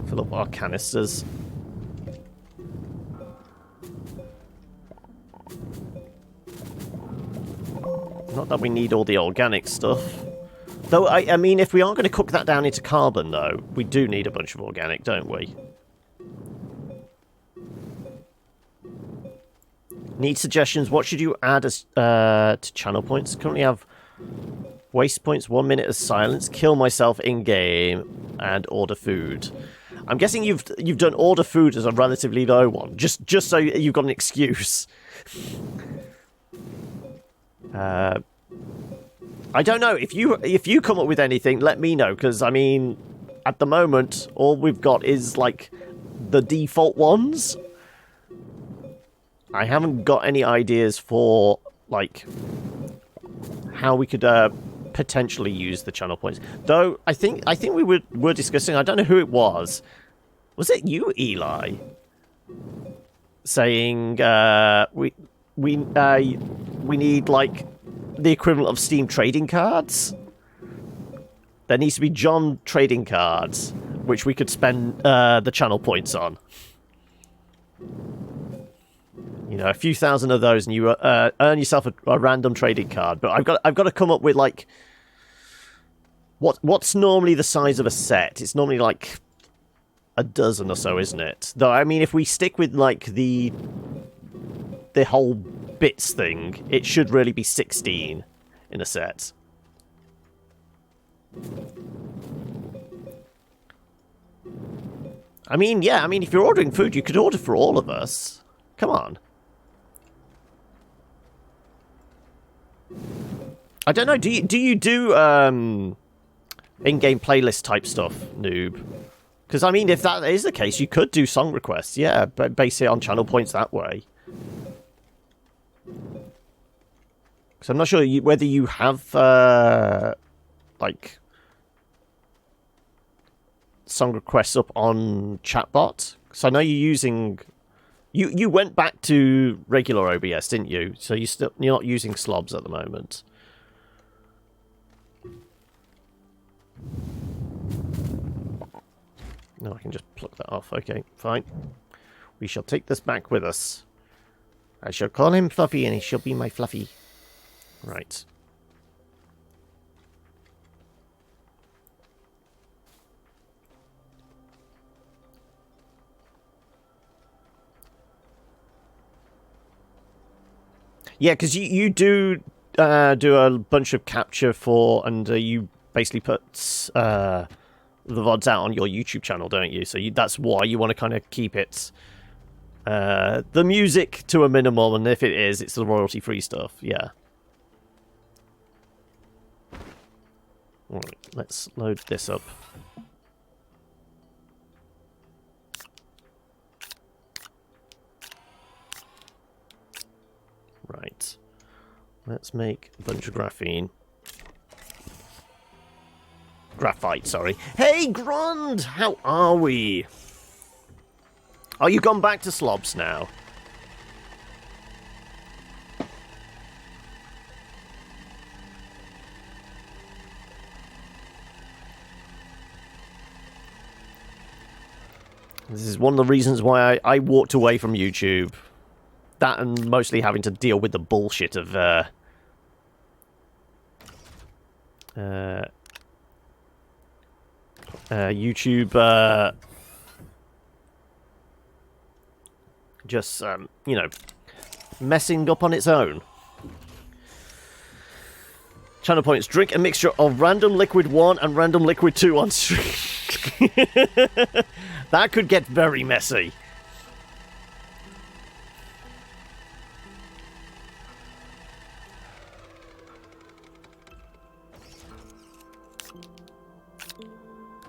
Fill up our canisters. Not that we need all the organic stuff. Though, I mean, if we are going to cook that down into carbon, though, we do need a bunch of organic, don't we? Need suggestions. What should you add as to channel points? Currently have waste points, 1 minute of silence, kill myself in-game, and order food. I'm guessing you've done order food as a relatively low one, just so you've got an excuse. I don't know. If you come up with anything, let me know, because, I mean, at the moment, all we've got is, like, the default ones. I haven't got any ideas for, like, how we could potentially use the channel points. Though, I think we were discussing, I don't know who it was. Was it you, Eli? Saying, we need, like, the equivalent of Steam trading cards? There needs to be John trading cards, which we could spend the channel points on. You know, a few thousand of those, and you earn yourself a random trading card. But I've got to come up with like what's normally the size of a set. It's normally like a dozen or so, isn't it? Though I mean, if we stick with like the whole bits thing, it should really be 16 in a set. I mean, yeah, I mean, if you're ordering food, you could order for all of us. Come on. I don't know, do you do in-game playlist type stuff, noob? Because, I mean, if that is the case, you could do song requests, yeah, but base it on channel points that way. Because I'm not sure whether you have, like, song requests up on chatbot. Because I know you're using... You went back to regular OBS, didn't you? So you're not using slobs at the moment. No, I can just pluck that off. Okay, fine. We shall take this back with us. I shall call him Fluffy, and he shall be my Fluffy. Right. Yeah, because you do do a bunch of capture for, and you basically put the VODs out on your YouTube channel, don't you? So that's why you want to kind of keep it the music to a minimum, and if it is, it's the royalty-free stuff. Yeah. All right, let's load this up. Right. Let's make a bunch of graphene. Graphite, sorry. Hey, Grund! How are we? Oh, you've gone back to slobs now. This is one of the reasons why I walked away from YouTube. That and mostly having to deal with the bullshit of YouTube just you know, messing up on its own. Channel points: drink a mixture of random liquid 1 and random liquid 2 on stream. That could get very messy.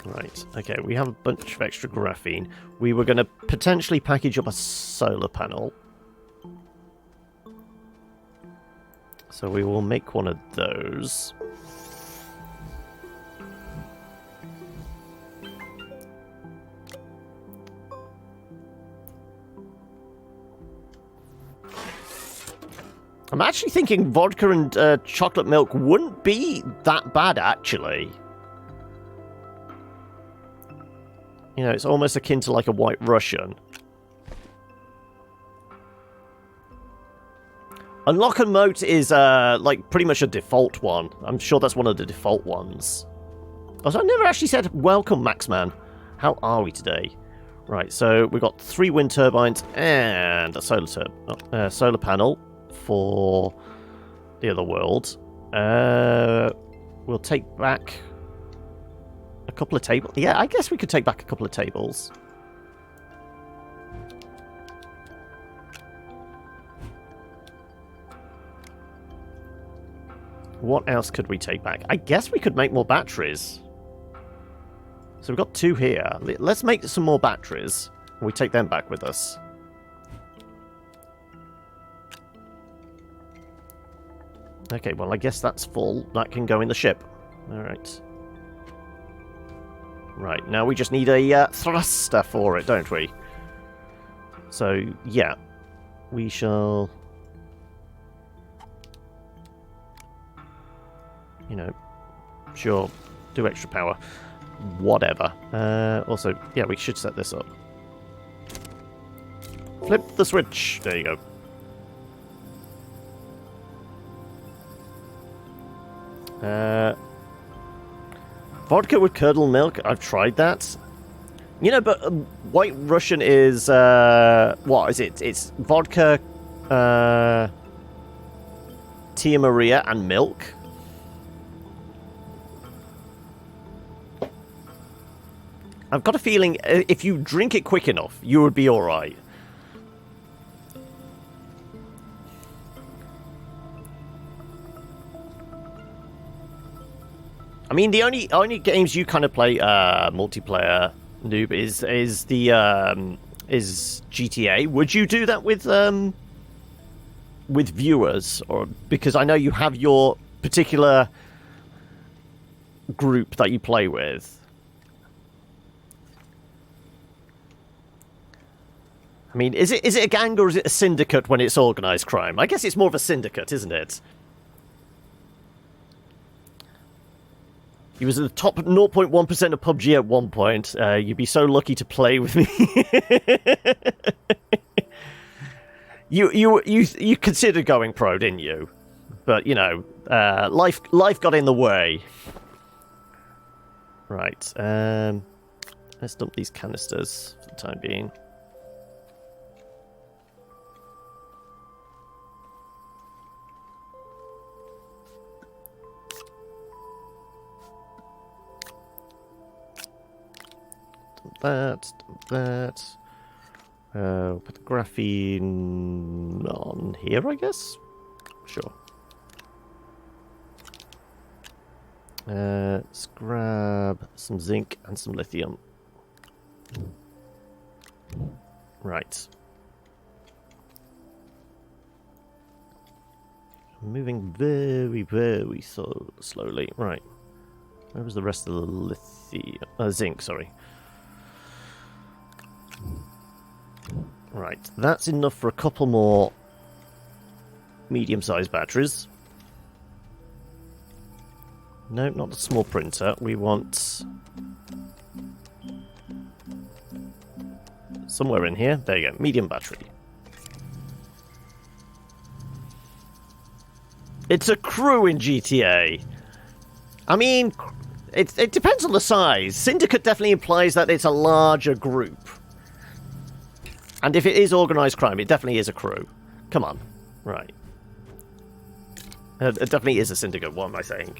Right, okay, we have a bunch of extra graphene. We were going to potentially package up a solar panel. So we will make one of those. I'm actually thinking vodka and chocolate milk wouldn't be that bad, actually. You know, it's almost akin to like a White Russian. Unlock and Moat is like pretty much a default one. I'm sure that's one of the default ones. Also, I never actually said welcome, Maxman. How are we today? Right, so we've got 3 wind turbines and a solar panel for the other world. We'll take back a couple of tables. Yeah, I guess we could take back a couple of tables. What else could we take back? I guess we could make more batteries. So we've got 2 here. Let's make some more batteries. And we take them back with us. Okay, well, I guess that's full. That can go in the ship. Alright. Right, now we just need a thruster for it, don't we? So, yeah. We shall... You know, sure. do extra power. Whatever. Also, yeah, we should set this up. Flip the switch. There you go. Vodka with curdled milk. I've tried that. You know, but White Russian is what is it? It's vodka, Tia Maria, and milk. I've got a feeling if you drink it quick enough, you would be all right. I mean, the only games you kind of play multiplayer, noob, is GTA. Would you do that with viewers, or because I know you have your particular group that you play with? I mean, is it a gang or is it a syndicate when it's organized crime? I guess it's more of a syndicate, isn't it? He was at the top 0.1% of PUBG at one point. You'd be so lucky to play with me. you considered going pro, didn't you? But you know, life got in the way. Right. Let's dump these canisters for the time being. That. Put the graphene on here, I guess? Sure. Let's grab some zinc and some lithium. Right. Moving very, very slowly. Right. Where was the rest of the lithium? Zinc, sorry. Right, that's enough for a couple more medium-sized batteries. No, not the small printer. We want somewhere in here. There you go, medium battery. It's a crew in GTA. I mean, it depends on the size. Syndicate definitely implies that it's a larger group. And if it is organised crime, it definitely is a crew. Come on. Right. It definitely is a syndicate, what am I saying?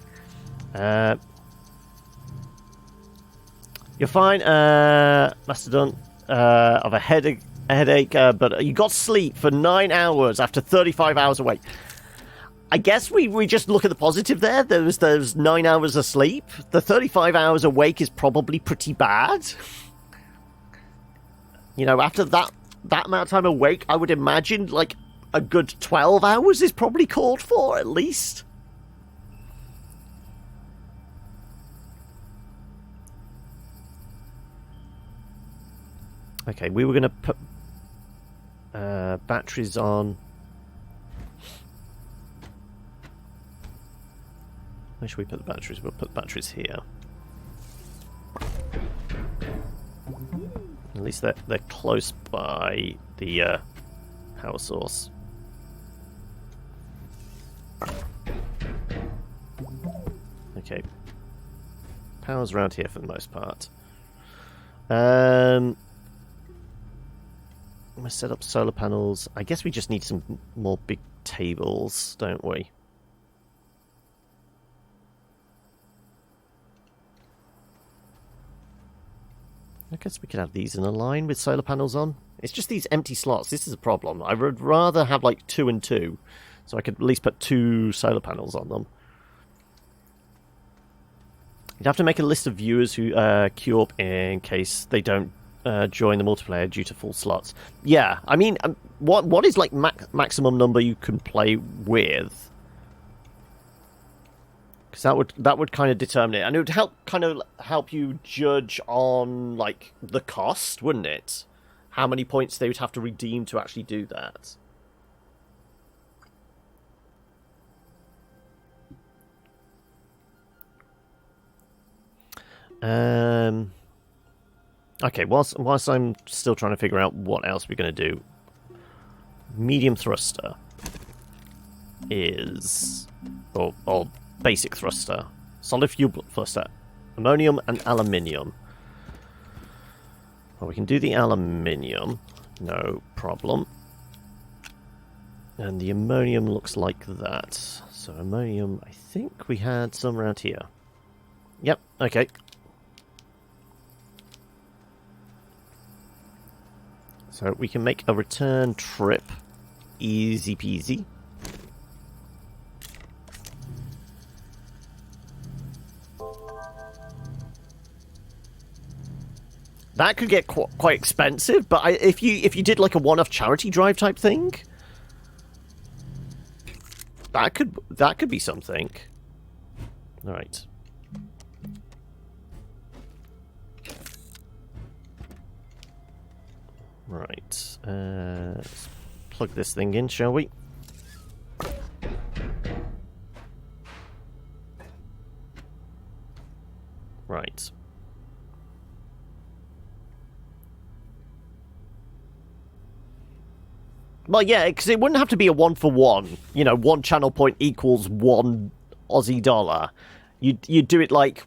You're fine, Mastodon. Of a headache, but you got sleep for 9 hours after 35 hours awake. I guess we just look at the positive there. There's 9 hours of sleep. The 35 hours awake is probably pretty bad. You know, after that amount of time awake, I would imagine, like, a good 12 hours is probably called for, at least. Okay, we were going to put batteries on. Where should we put the batteries? We'll put batteries here. At least they're close by the power source. Okay. Power's around here for the most part. I'm going to set up solar panels. I guess we just need some more big tables, don't we? I guess we could have these in a line with solar panels on. It's just these empty slots. This is a problem. I would rather have like 2 and 2, so I could at least put 2 solar panels on them. You'd have to make a list of viewers who queue up in case they don't join the multiplayer due to full slots. Yeah, I mean, what is like maximum number you can play with? Because that would kind of determine it, and it would help you judge on like the cost, wouldn't it? How many points they would have to redeem to actually do that. Okay, whilst I'm still trying to figure out what else we're going to do, medium thruster is... or basic thruster. Solid fuel thruster. Ammonium and aluminium. Well, we can do the aluminium. No problem. And the ammonium looks like that. So ammonium, I think we had some around here. Yep, okay. So we can make a return trip. Easy peasy. That could get quite expensive, but if you did like a one-off charity drive type thing, that could be something. All right. Right. Let's plug this thing in, shall we? Right. Well, yeah, because it wouldn't have to be a 1-for-1. You know, 1 channel point equals 1 Aussie dollar. You do it like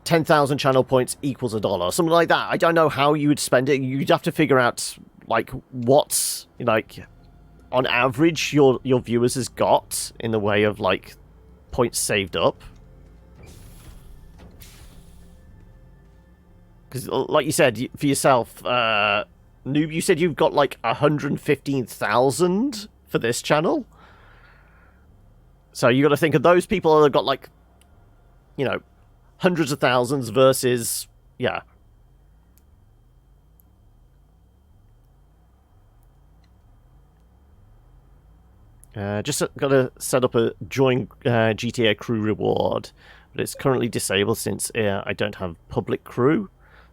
10,000 channel points equals $1, something like that. I don't know how you would spend it. You'd have to figure out like what's like on average your viewers has got in the way of like points saved up. Because, like you said, for yourself, Noob, you said you've got like 115,000 for this channel. So you got to think of those people that have got like, you know, hundreds of thousands versus, yeah. Just got to set up a join GTA crew reward, but it's currently disabled since I don't have public crew.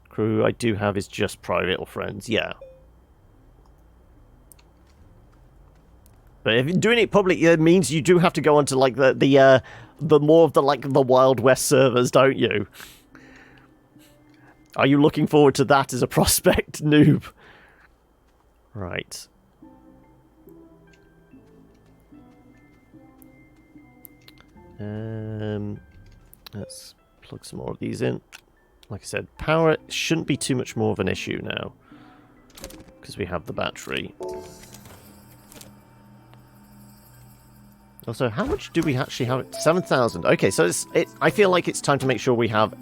Crew I do have is just private or friends, yeah. But if doing it public, it means you do have to go onto like the more of the like the Wild West servers, don't you? Are you looking forward to that as a prospect, Noob? Right. Let's plug some more of these in. Like I said, power shouldn't be too much more of an issue now, because we have the battery. Also, how much do we actually have? 7,000. Okay, so I feel like it's time to make sure we have,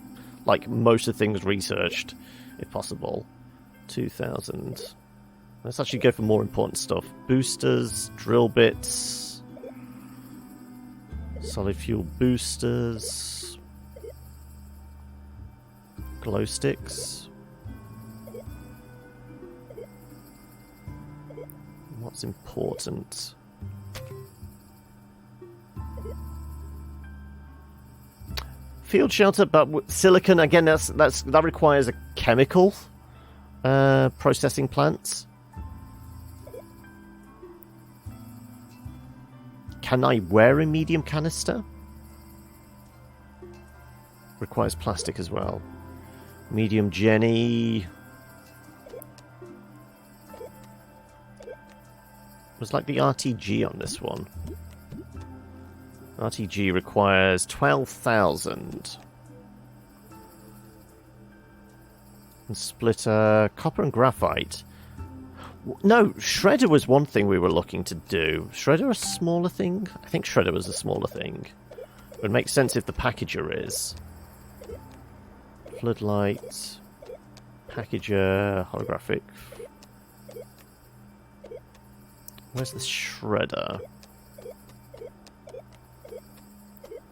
like, most of the things researched, if possible. 2,000. Let's actually go for more important stuff. Boosters, drill bits, solid fuel boosters. Glow sticks. What's important? Field shelter, but with silicon again. That requires a chemical processing plants. Can I wear a medium canister? Requires plastic as well. Medium Jenny. Was like the RTG on this one. RTG requires 12,000. And splitter, copper and graphite. No, shredder was one thing we were looking to do. Shredder a smaller thing? I think shredder was a smaller thing. It would make sense if the packager is. Floodlight, packager, holographic. Where's the shredder?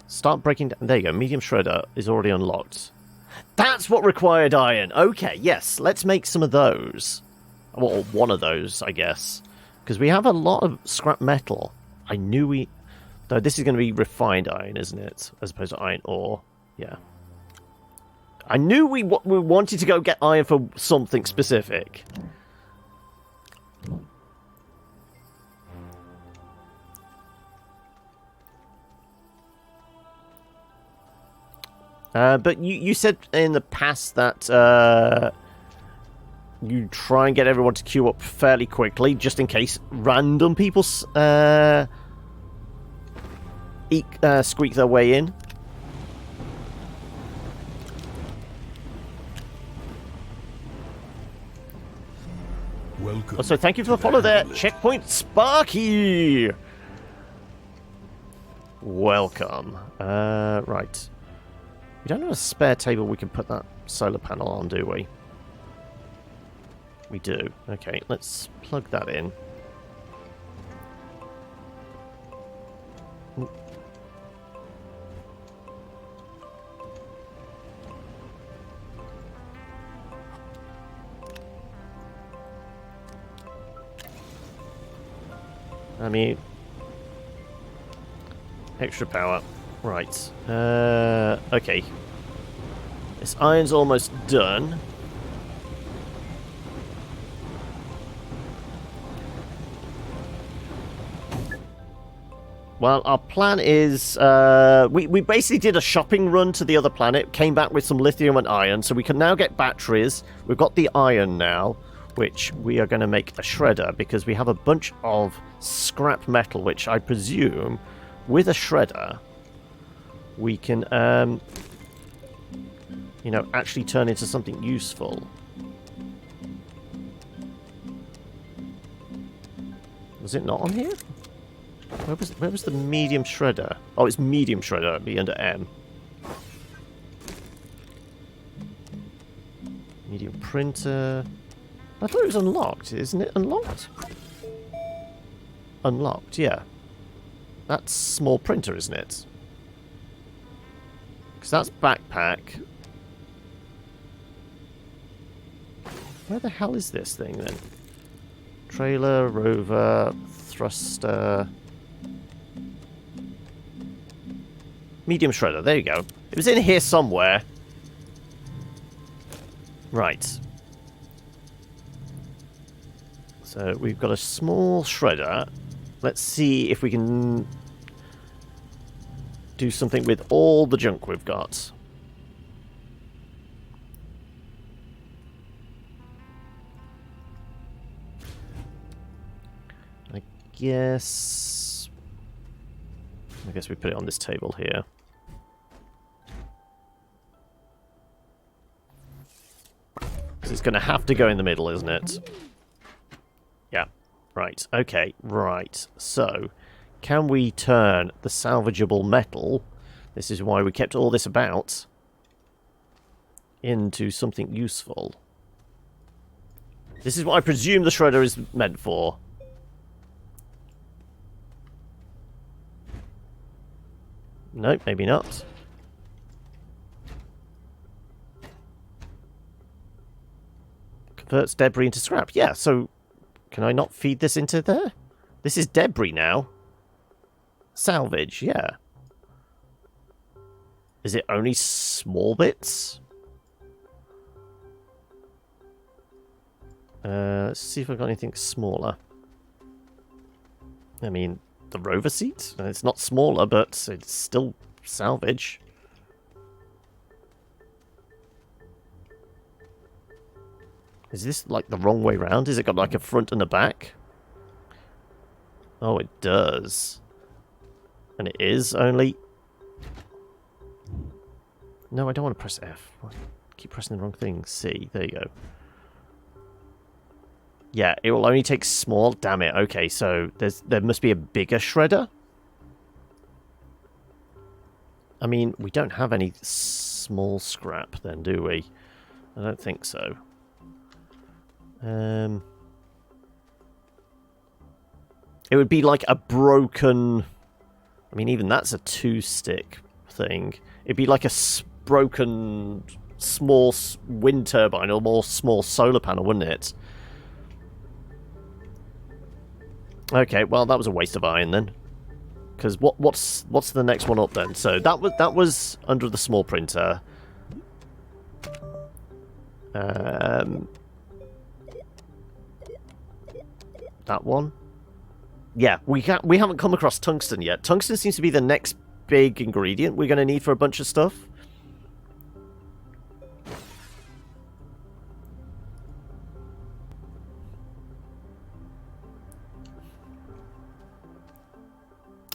Start breaking down. There you go. Medium shredder is already unlocked. That's what required iron. Okay, yes. Let's make some of those. Well, one of those, I guess. Because we have a lot of scrap metal. I knew we... Though this is going to be refined iron, isn't it? As opposed to iron ore. Yeah. I knew we wanted to go get iron for something specific. But you said in the past that you try and get everyone to queue up fairly quickly, just in case random people squeak their way in. Welcome. Also, thank you for the follow there, Checkpoint Sparky. Welcome. Right. We don't have a spare table we can put that solar panel on, do we? We do. Okay, let's plug that in. I mean, extra power. Right. Okay. This iron's almost done. Well, our plan is... we basically did a shopping run to the other planet, came back with some lithium and iron, so we can now get batteries. We've got the iron now, which we are going to make a shredder, because we have a bunch of scrap metal, which I presume, with a shredder, we can, you know, actually turn into something useful. Was it not on here? Where was the medium shredder? Oh, it's medium shredder. It'd be under M. Medium printer. I thought it was unlocked. Isn't it unlocked? Unlocked, yeah. That's small printer, isn't it? Because that's backpack. Where the hell is this thing, then? Trailer, rover, thruster... Medium shredder, there you go. It was in here somewhere. Right. So we've got a small shredder. Let's see if we can do something with all the junk we've got. I guess we put it on this table here. Because it's going to have to go in the middle, isn't it? Yeah. Right. Okay. Right. So, can we turn the salvageable metal, this is why we kept all this about, into something useful? This is what I presume the shredder is meant for. No, maybe not. Converts debris into scrap. Yeah, so can I not feed this into there? This is debris now. Salvage, yeah. Is it only small bits? Let's see if I've got anything smaller. I mean, the rover seat? It's not smaller, but it's still salvage. Is this like the wrong way round? Is it got like a front and a back? Oh, it does. And it is only... No, I don't want to press F. I keep pressing the wrong thing. C. There you go. Yeah, it will only take small. Damn it. Okay, so there must be a bigger shredder. I mean, we don't have any small scrap then, do we? I don't think so. It would be like a broken... I mean, even that's a two-stick thing. It'd be like a broken small wind turbine or more small solar panel, wouldn't it? Okay, well, that was a waste of iron then. Because what's the next one up then? So that was under the small printer. That one. Yeah, we haven't come across tungsten yet. Tungsten seems to be the next big ingredient we're going to need for a bunch of stuff.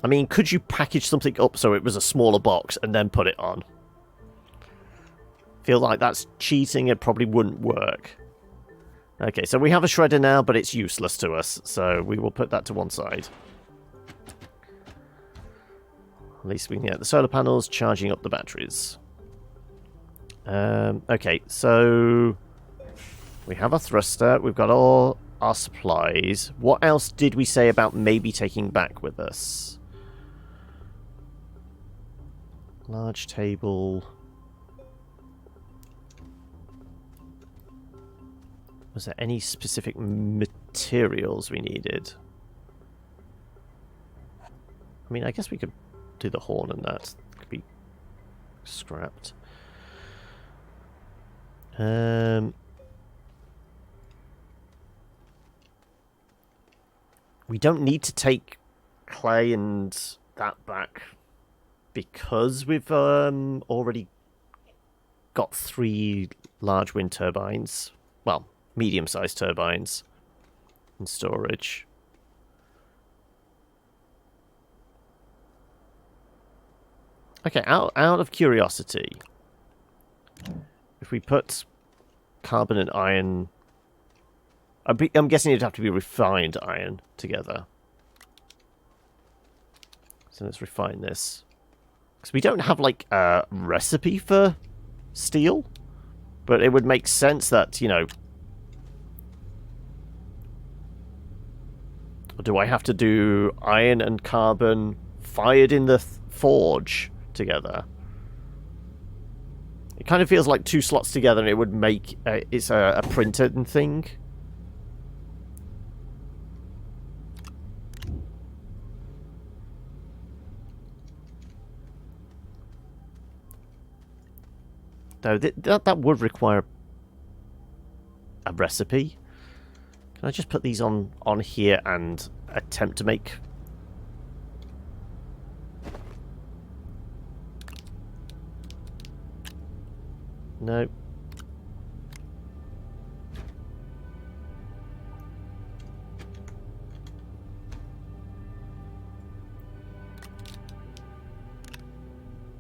I mean, could you package something up so it was a smaller box and then put it on? Feel like that's cheating. It probably wouldn't work. Okay, so we have a shredder now, but it's useless to us, so we will put that to one side. At least we can get the solar panels charging up the batteries. Okay, so we have a thruster. We've got all our supplies. What else did we say about maybe taking back with us? Large table. Was there any specific materials we needed? I mean, I guess we could do the horn and that could be scrapped. We don't need to take clay and that back because we've already got 3 large wind turbines. Well, medium-sized turbines in storage. Okay, out of curiosity, if we put carbon and iron, I'm guessing it'd have to be refined iron together. So let's refine this. Because we don't have, like, a recipe for steel. But it would make sense that, you know... Do I have to do iron and carbon fired in the forge together? It kind of feels like 2 slots together and it would make... it's a printed thing. Though that would require a recipe. Can I just put these on here and attempt to make... No.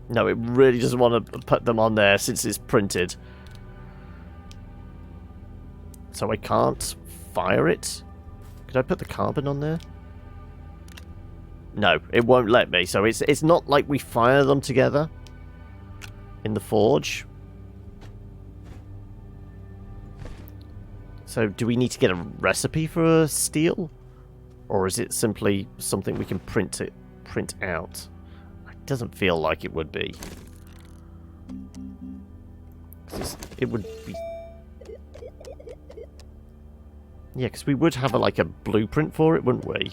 No, it really doesn't want to put them on there since it's printed. So I can't fire it? Could I put the carbon on there? No, it won't let me. So it's not like we fire them together in the forge. So do we need to get a recipe for steel? Or is it simply something we can print out? It doesn't feel like it would be. It would be... Yeah, because we would have like a blueprint for it, wouldn't we?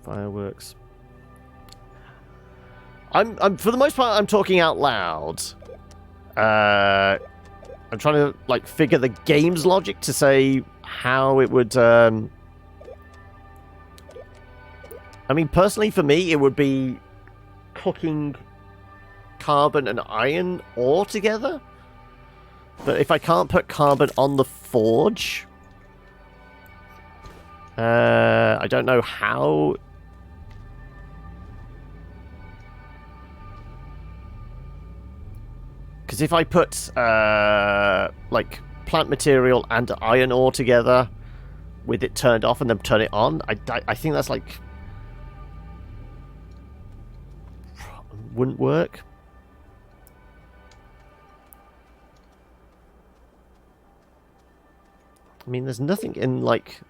Fireworks. I'm for the most part I'm talking out loud. I'm trying to like figure the game's logic to say how it would I mean, personally for me it would be cooking carbon and iron ore together. But if I can't put carbon on the forge, I don't know how. Because if I put like plant material and iron ore together with it turned off and then turn it on, I think that's like wouldn't work. I mean, there's nothing in like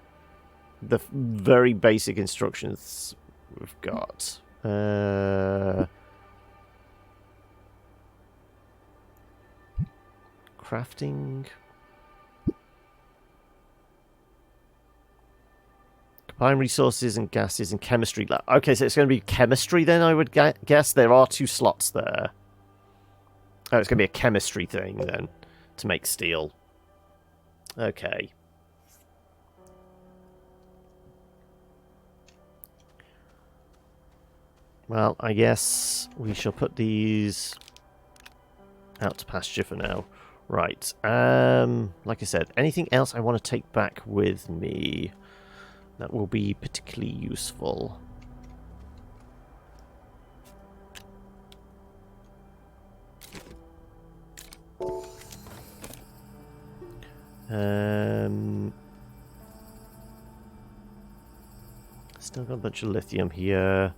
the very basic instructions we've got. Crafting. Combine resources and gases and chemistry. Okay, so it's going to be chemistry then, I would guess. There are 2 slots there. Oh, it's going to be a chemistry thing then to make steel. Okay. Well, I guess we shall put these out to pasture for now. Right. Like I said, anything else I want to take back with me that will be particularly useful? Still got a bunch of lithium here.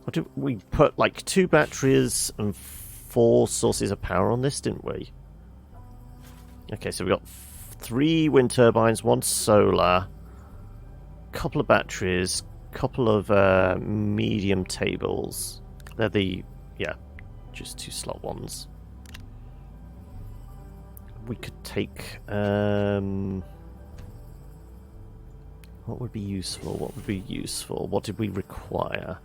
What did we put? Like 2 batteries and 4 sources of power on this, didn't we? Okay, so we got 3 wind turbines, 1 solar, couple of batteries, couple of medium tables. They're the, yeah, just 2 slot ones. We could take, what would be useful? What would be useful? What did we require?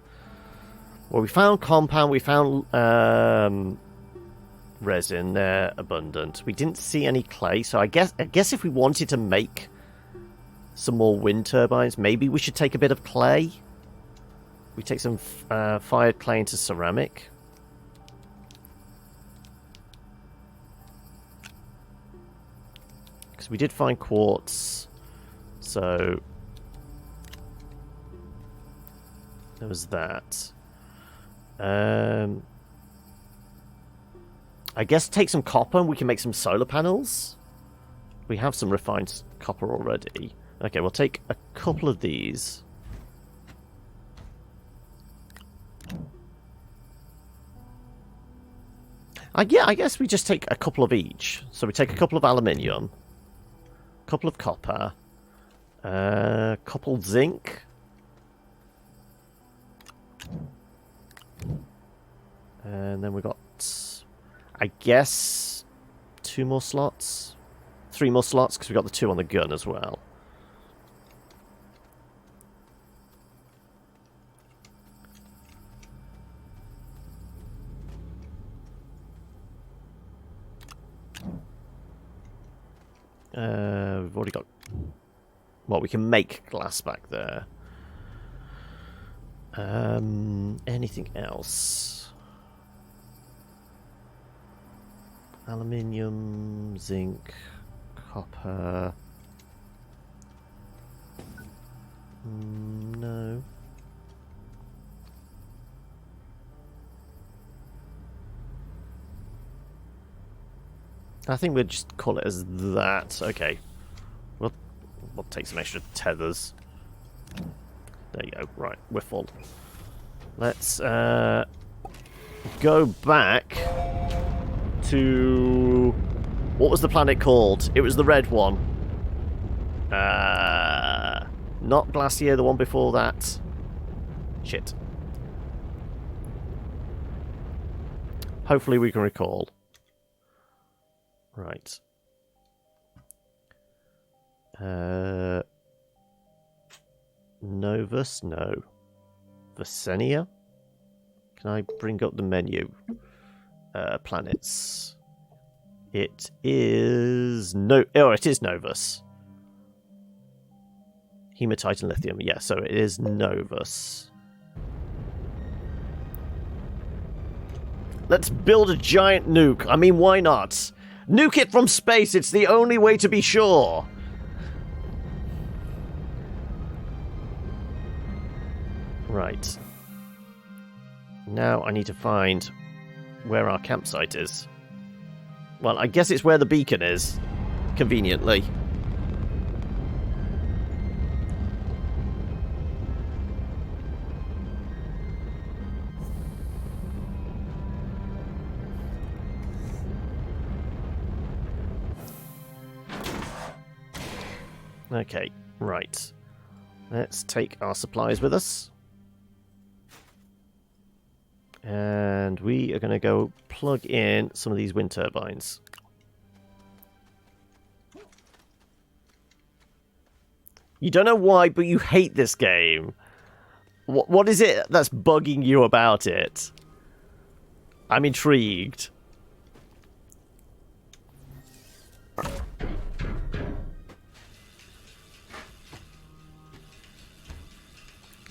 Well, we found compound, we found resin, they're abundant. We didn't see any clay, so I guess if we wanted to make some more wind turbines, maybe we should take a bit of clay. We take some fired clay into ceramic. Because we did find quartz, so there was that. I guess take some copper and we can make some solar panels. We have some refined copper already. Okay, we'll take a couple of these. Yeah, I guess we just take a couple of each. So we take a couple of aluminium, a couple of copper, a couple zinc. And then we got, I guess, 2 more slots? 3 more slots, because we got the 2 on the gun as well. We've already got... Well, we can make glass back there. Anything else? Aluminium, zinc, copper. No. I think we'll just call it as that. Okay. We'll take some extra tethers. There you go. Right, we're full. Let's go back to... What was the planet called? It was the red one. Not Glacier, the one before that. Shit. Hopefully we can recall. Right. Novus? No. Visenia? Can I bring up the menu? Planets. It is... No. Oh, it is Novus. Hematite and lithium. Yeah, so it is Novus. Let's build a giant nuke. I mean, why not? Nuke it from space. It's the only way to be sure. Right. Now I need to find where our campsite is. Well, I guess it's where the beacon is. Conveniently. Okay, right. Let's take our supplies with us. And we are going to go plug in some of these wind turbines. You don't know why, but you hate this game. What is it that's bugging you about it? I'm intrigued.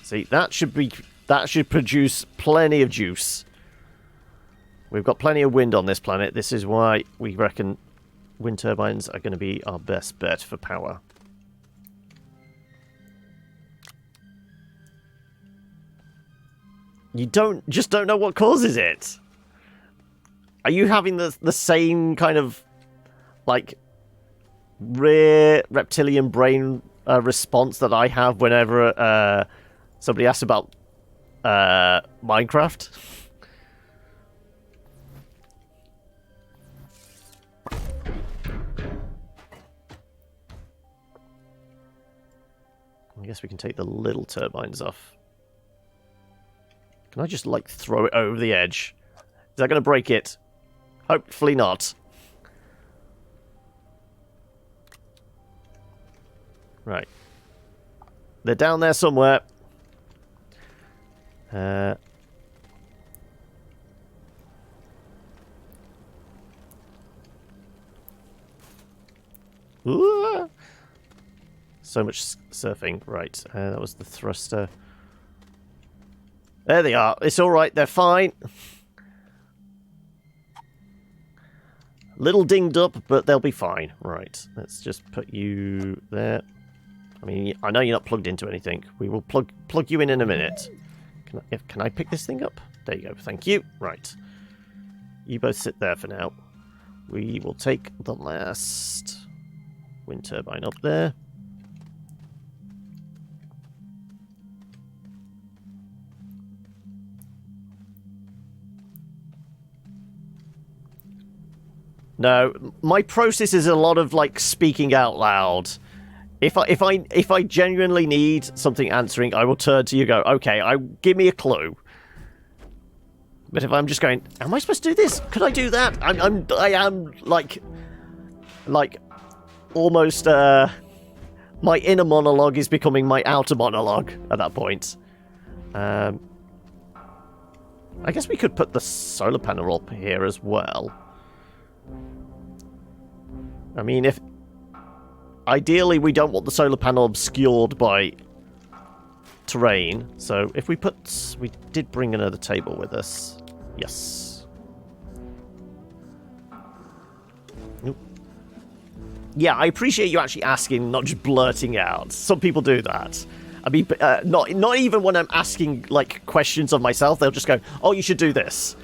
See, that should produce plenty of juice. We've got plenty of wind on this planet. This is why we reckon wind turbines are going to be our best bet for power. You just don't know what causes it. Are you having the same kind of, like, rare reptilian brain response that I have whenever somebody asks about Minecraft? I guess we can take the little turbines off. Can I just, like, throw it over the edge? Is that going to break it? Hopefully not. Right. They're down there somewhere. Ooh. So much surfing. Right. That was the thruster. There they are. It's alright. They're fine. Little dinged up, but they'll be fine. Right. Let's just put you there. I mean, I know you're not plugged into anything. We will plug you in a minute. Can I pick this thing up? There you go. Thank you. Right. You both sit there for now. We will take the last wind turbine up there. No, my process is a lot of, like, speaking out loud. If I genuinely need something answering, I will turn to you and go, okay, give me a clue. But if I'm just going, am I supposed to do this? Could I do that? I am like almost my inner monologue is becoming my outer monologue at that point. I guess we could put the solar panel up here as well. I mean, if ideally we don't want the solar panel obscured by terrain, so if we did bring another table with us. Yes. Nope. Yeah, I appreciate you actually asking, not just blurting out. Some people do that. I mean, not even when I'm asking, like, questions of myself, they'll just go, "Oh, you should do this."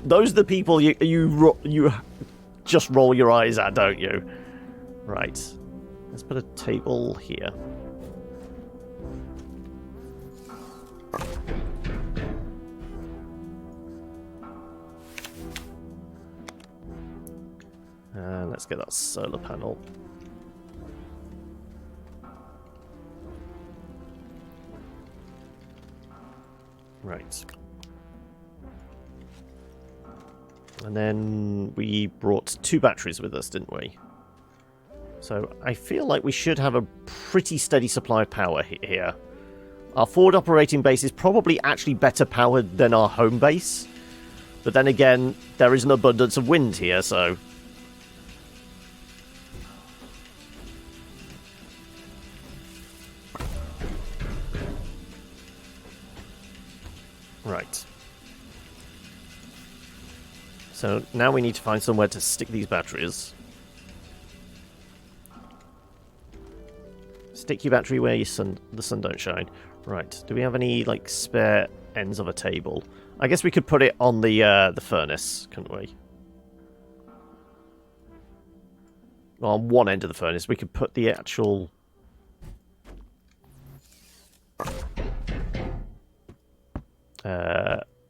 Those are the people you just roll your eyes at, don't you? Right. Let's put a table here. And let's get that solar panel. Right. And then we brought 2 batteries with us, didn't we? So I feel like we should have a pretty steady supply of power here. Our forward operating base is probably actually better powered than our home base. But then again, there is an abundance of wind here, so... Right. So now we need to find somewhere to stick these batteries. Stick your battery where the sun don't shine. Right. Do we have any, like, spare ends of a table? I guess we could put it on the furnace, couldn't we? Well, on one end of the furnace, we could put the actual...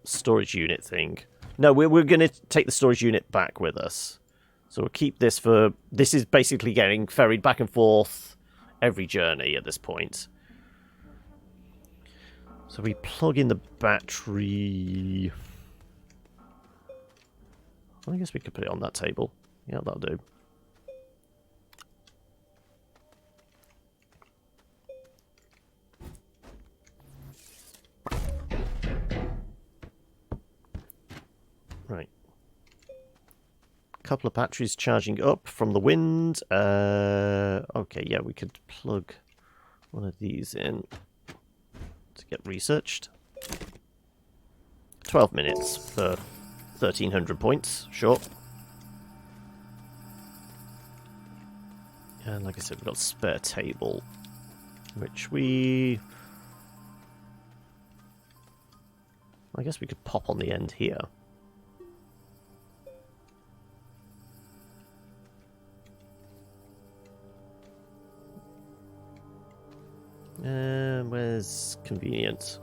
storage unit thing. No, we're going to take the storage unit back with us. So we'll keep this for... This is basically getting ferried back and forth every journey at this point. So we plug in the battery... I guess we could put it on that table. Yeah, that'll do. Right. Couple of batteries charging up from the wind. Okay, yeah, we could plug one of these in to get researched. 12 minutes for 1,300 points, sure. And like I said, we've got a spare table, which I guess we could pop on the end here. Where's convenient?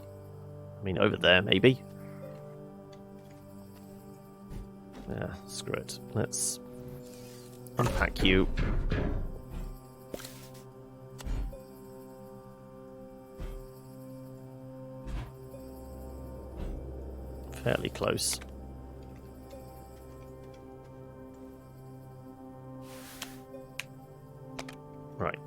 I mean, over there, maybe? Ah, screw it. Let's unpack you. Fairly close. Right.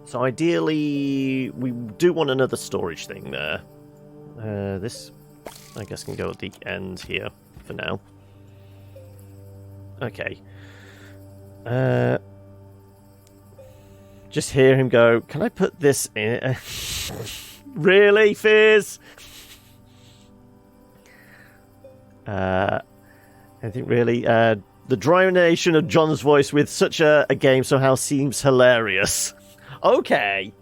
So ideally, we do want another storage thing there. This, I guess, can go at the end here for now. Okay. Just hear him go, can I put this in? Really, Fears? I think really, the dronation of John's voice with such a game somehow seems hilarious. Okay.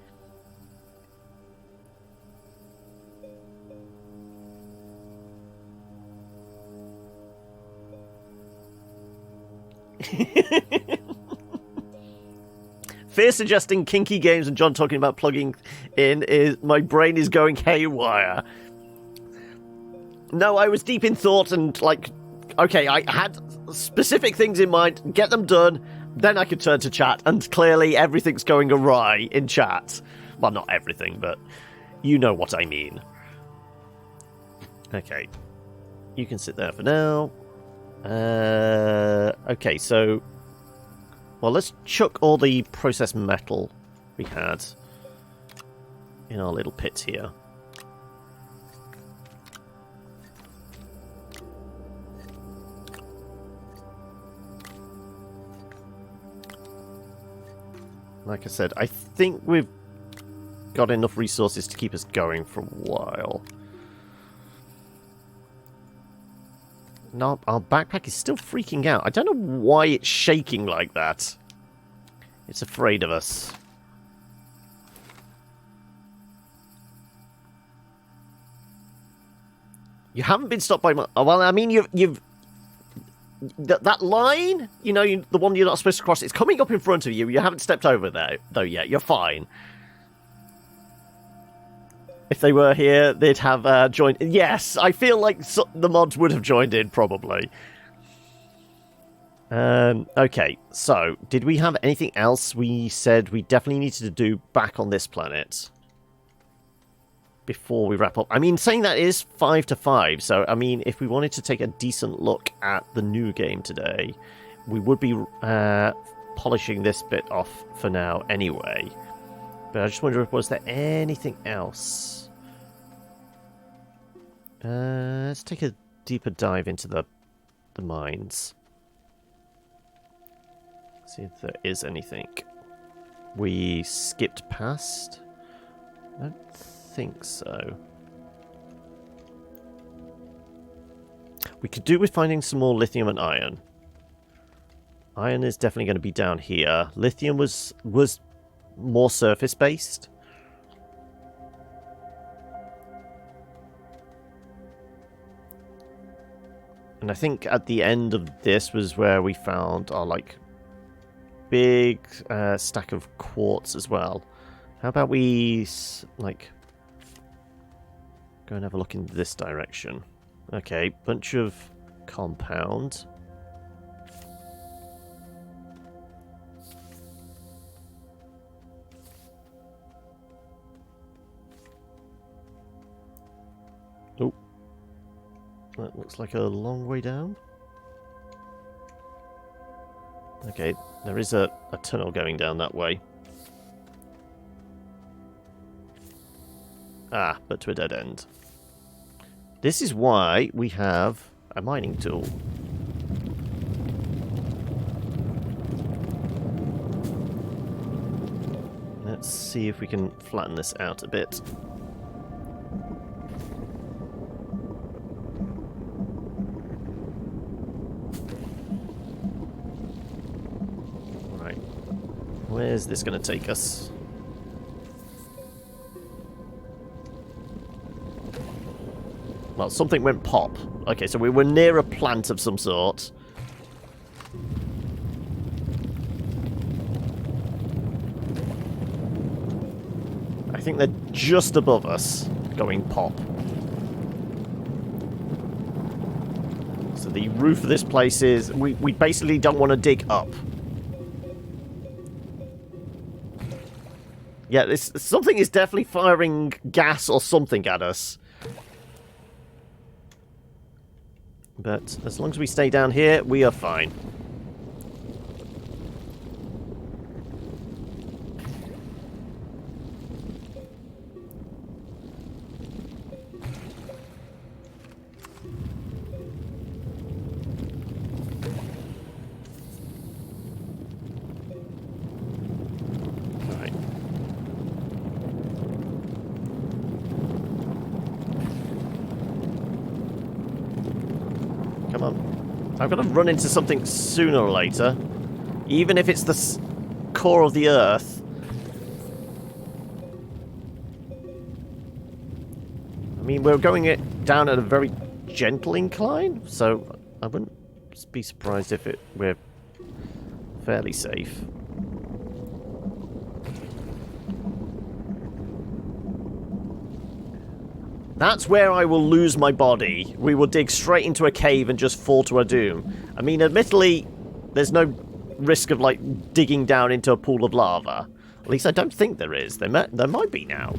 Fear suggesting kinky games and John talking about plugging in is my brain is going haywire. No, I was deep in thought and like, okay, I had specific things in mind, get them done, then I could turn to chat, and clearly everything's going awry in chat. Well, not everything, but you know what I mean. Okay, you can sit there for now. Okay, so... Well, let's chuck all the processed metal we had in our little pit here. Like I said, I think we've got enough resources to keep us going for a while. No, our backpack is still freaking out. I don't know why it's shaking like that. It's afraid of us. You haven't been stopped by my... Well, I mean, you've... That line, you know, the one you're not supposed to cross, it's coming up in front of you. You haven't stepped over there, though, yet. You're fine. If they were here, they'd have joined... Yes, I feel like the mods would have joined in, probably. Okay, so, did we have anything else we said we definitely needed to do back on this planet? Before we wrap up. I mean, saying that is 5 to 5, so, I mean, if we wanted to take a decent look at the new game today, we would be polishing this bit off for now anyway. But I just wonder if was there anything else? Let's take a deeper dive into the mines. See if there is anything we skipped past. I don't think so. We could do with finding some more lithium and iron. Iron is definitely going to be down here. Lithium was more surface based. And I think at the end of this was where we found our like big stack of quartz as well. How about we like go and have a look in this direction? Okay, bunch of compound. Oh, that looks like a long way down. Okay, there is a tunnel going down that way. Ah, but to a dead end. This is why we have a mining tool. Let's see if we can flatten this out a bit. Where's this going to take us? Well, something went pop. Okay, so we were near a plant of some sort. I think they're just above us, going pop. So the roof of this place is... We basically don't want to dig up. Yeah, something is definitely firing gas or something at us. But as long as we stay down here, we are fine. Right. Come on. I've got to run into something sooner or later. Even if it's the core of the Earth. I mean, we're going it down at a very gentle incline, so I wouldn't be surprised if we're fairly safe. That's where I will lose my body. We will dig straight into a cave and just fall to our doom. I mean, admittedly, there's no risk of, like, digging down into a pool of lava. At least I don't think there is. There might be now.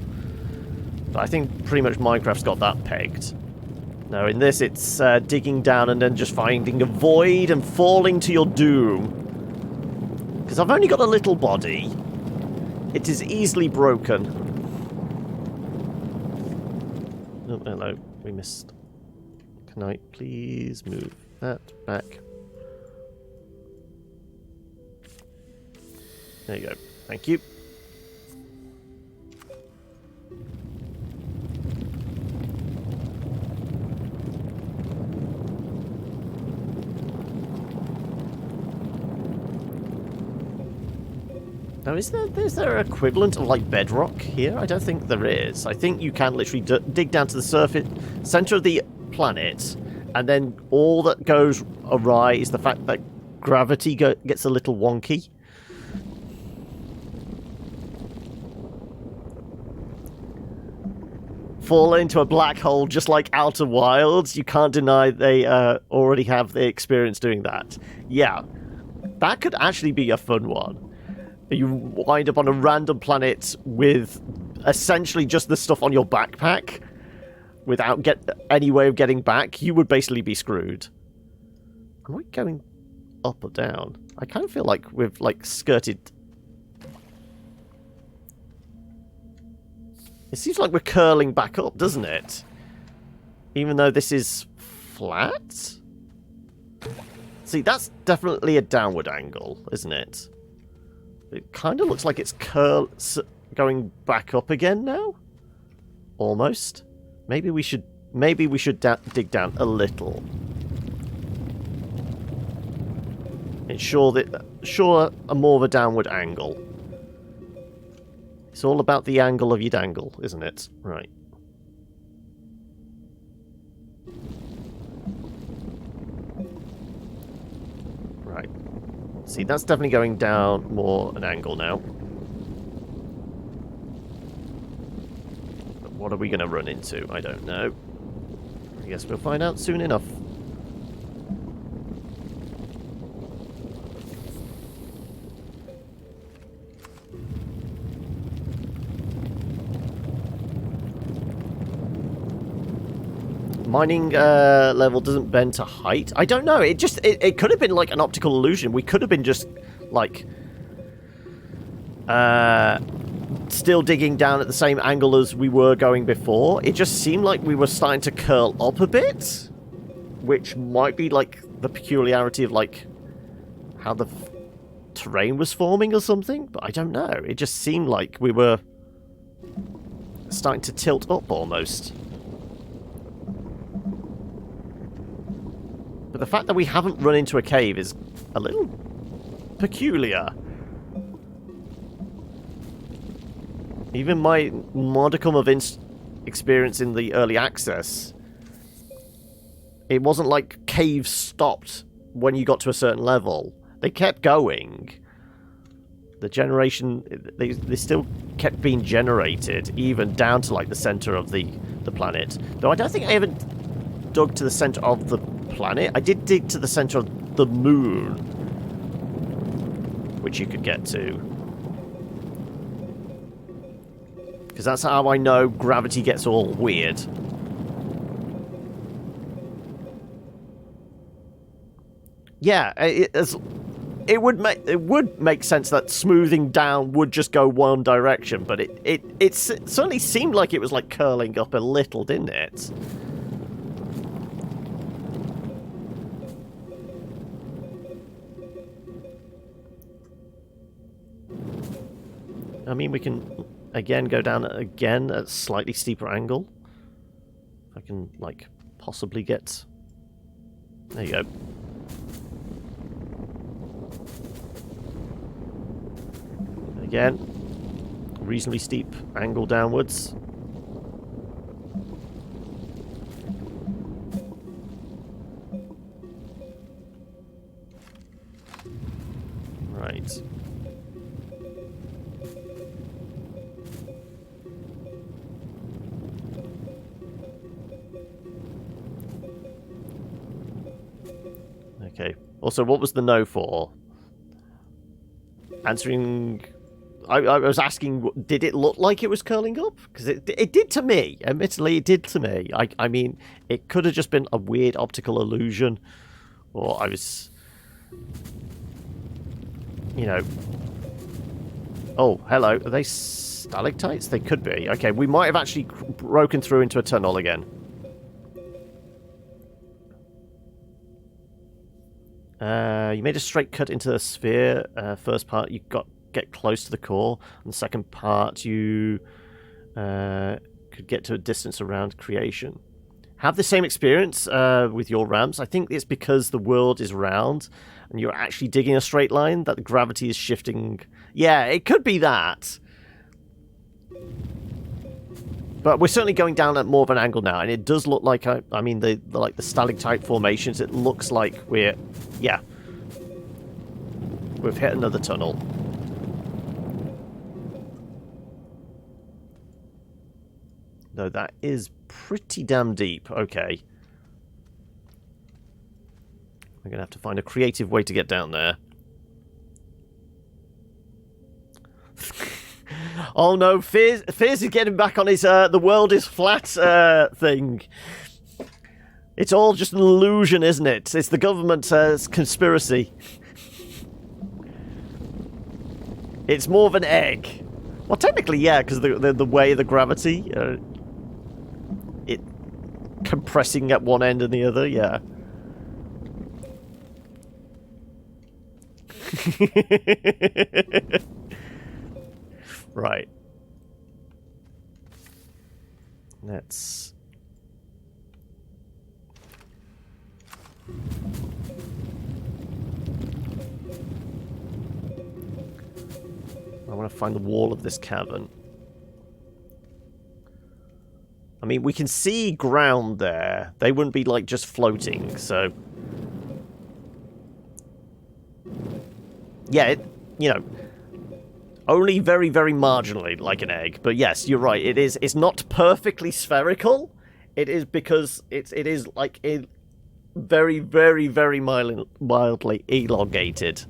But I think pretty much Minecraft's got that pegged. No, in this, it's digging down and then just finding a void and falling to your doom. Because I've only got a little body. It is easily broken. Oh, hello. We missed. Can I please move that back? There you go. Thank you. Now, is there an equivalent of, like, bedrock here? I don't think there is. I think you can literally dig down to the surface, center of the planet, and then all that goes awry is the fact that gravity gets a little wonky. Fall into a black hole just like Outer Wilds. You can't deny they already have the experience doing that. Yeah, that could actually be a fun one. You wind up on a random planet with essentially just the stuff on your backpack without any way of getting back. You would basically be screwed. Am I going up or down? I kind of feel like we've, like, skirted... It seems like we're curling back up, doesn't it? Even though this is flat? See, that's definitely a downward angle, isn't it? It kind of looks like it's going back up again now. Almost. Maybe we should dig down a little. Ensure a more of a downward angle. It's all about the angle of your dangle, isn't it? Right. Right. See, that's definitely going down more an angle now. But what are we going to run into? I don't know. I guess we'll find out soon enough. Mining level doesn't bend to height. I don't know. It could have been like an optical illusion. We could have been just like still digging down at the same angle as we were going before. It just seemed like we were starting to curl up a bit, which might be like the peculiarity of like how the terrain was forming or something. But I don't know. It just seemed like we were starting to tilt up almost. But the fact that we haven't run into a cave is a little peculiar. Even my modicum of experience in the early access, it wasn't like caves stopped when you got to a certain level. They kept going. The generation, they still kept being generated, even down to like the center of the planet. Though I don't think I ever dug to the center of the planet. I did dig to the center of the moon, which you could get to. Because that's how I know gravity gets all weird. Yeah, it would make sense that smoothing down would just go one direction, but it certainly seemed like it was like curling up a little, didn't it? I mean, we can again go down again at a slightly steeper angle. If I can like possibly get. There you go. Again, reasonably steep angle downwards. Right. Okay. Also, what was the no for? Answering... I was asking, did it look like it was curling up? Because it did to me. Admittedly, it did to me. I mean, it could have just been a weird optical illusion. Or I was... You know... Oh, hello. Are they stalactites? They could be. Okay, we might have actually broken through into a tunnel again. You made a straight cut into the sphere. First part, you get close to the core. And the second part, you could get to a distance around creation. Have the same experience with your ramps. I think it's because the world is round and you're actually digging a straight line that the gravity is shifting. Yeah, it could be that. But we're certainly going down at more of an angle now, and it does look like I mean the stalactite formations. It looks like we've hit another tunnel. Though that is pretty damn deep. Okay. I'm going to have to find a creative way to get down there. Oh no, Fizz is getting back on his the world is flat thing. It's all just an illusion, isn't it? It's the government's conspiracy. It's more of an egg. Well, technically, yeah, because the way the gravity... it compressing at one end and the other, yeah. Right. Let's... I want to find the wall of this cavern. I mean, we can see ground there. They wouldn't be, like, just floating, so... Yeah, you know... Only very, very marginally like an egg. But yes, you're right. It's not perfectly spherical. It is because it is, like, very, very, very mildly elongated.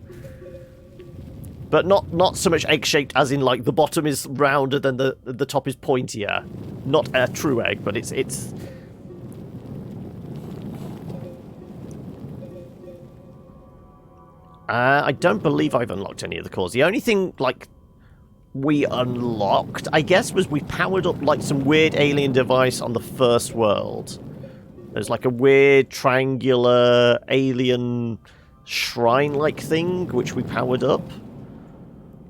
But not so much egg-shaped as in, like, the bottom is rounder than the top is pointier. Not a true egg, but it's... I don't believe I've unlocked any of the cores. The only thing, like, we unlocked, I guess, was we powered up, like, some weird alien device on the first world. There's, like, a weird triangular alien shrine-like thing, which we powered up.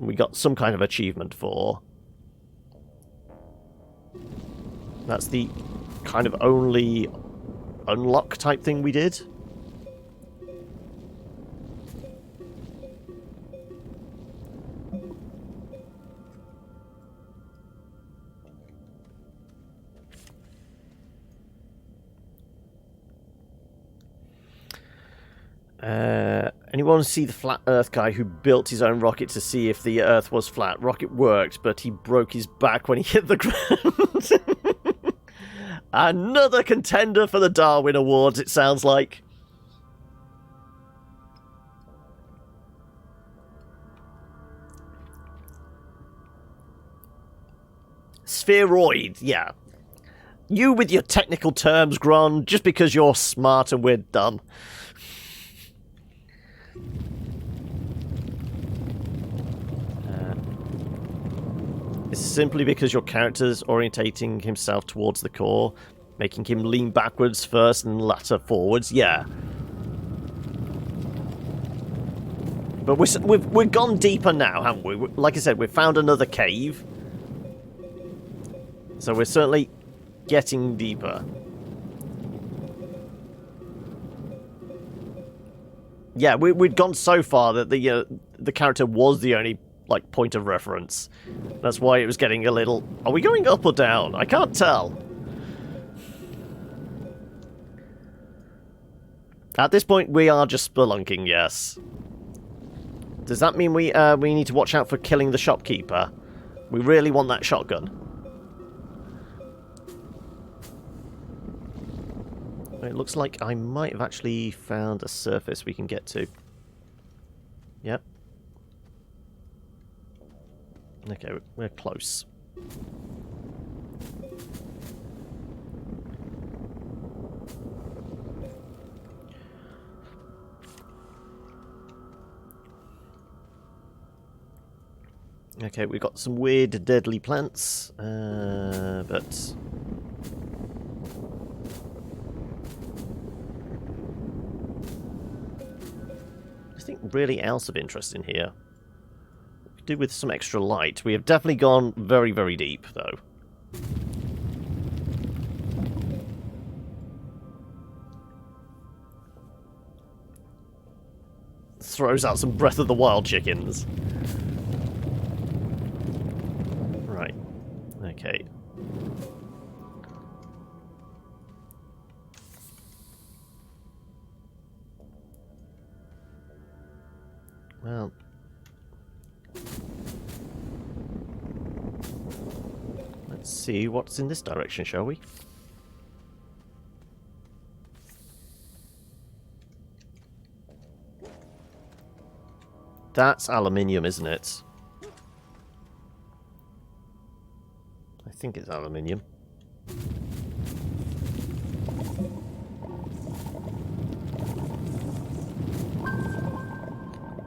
We got some kind of achievement for. That's the kind of only unlock type thing we did. Anyone see the flat Earth guy who built his own rocket to see if the Earth was flat? Rocket worked, but he broke his back when he hit the ground. Another contender for the Darwin Awards, it sounds like. Spheroid, yeah. You with your technical terms, Gron, just because you're smart and we're dumb. It's simply because your character's orientating himself towards the core, making him lean backwards first and latter forwards, yeah. But we've gone deeper now, haven't we? Like I said, we've found another cave. So we're certainly getting deeper. Yeah, we'd gone so far that the character was the only like point of reference. That's why it was getting a little... Are we going up or down? I can't tell. At this point, we are just spelunking, yes. Does that mean we need to watch out for killing the shopkeeper? We really want that shotgun. It looks like I might have actually found a surface we can get to. Yep. Okay, we're close. Okay, we've got some weird deadly plants, but... Nothing really else of interest in here. We could do with some extra light. We have definitely gone very, very deep, though. Throws out some Breath of the Wild chickens. Right. Okay. Well... Let's see what's in this direction, shall we? That's aluminium, isn't it? I think it's aluminium.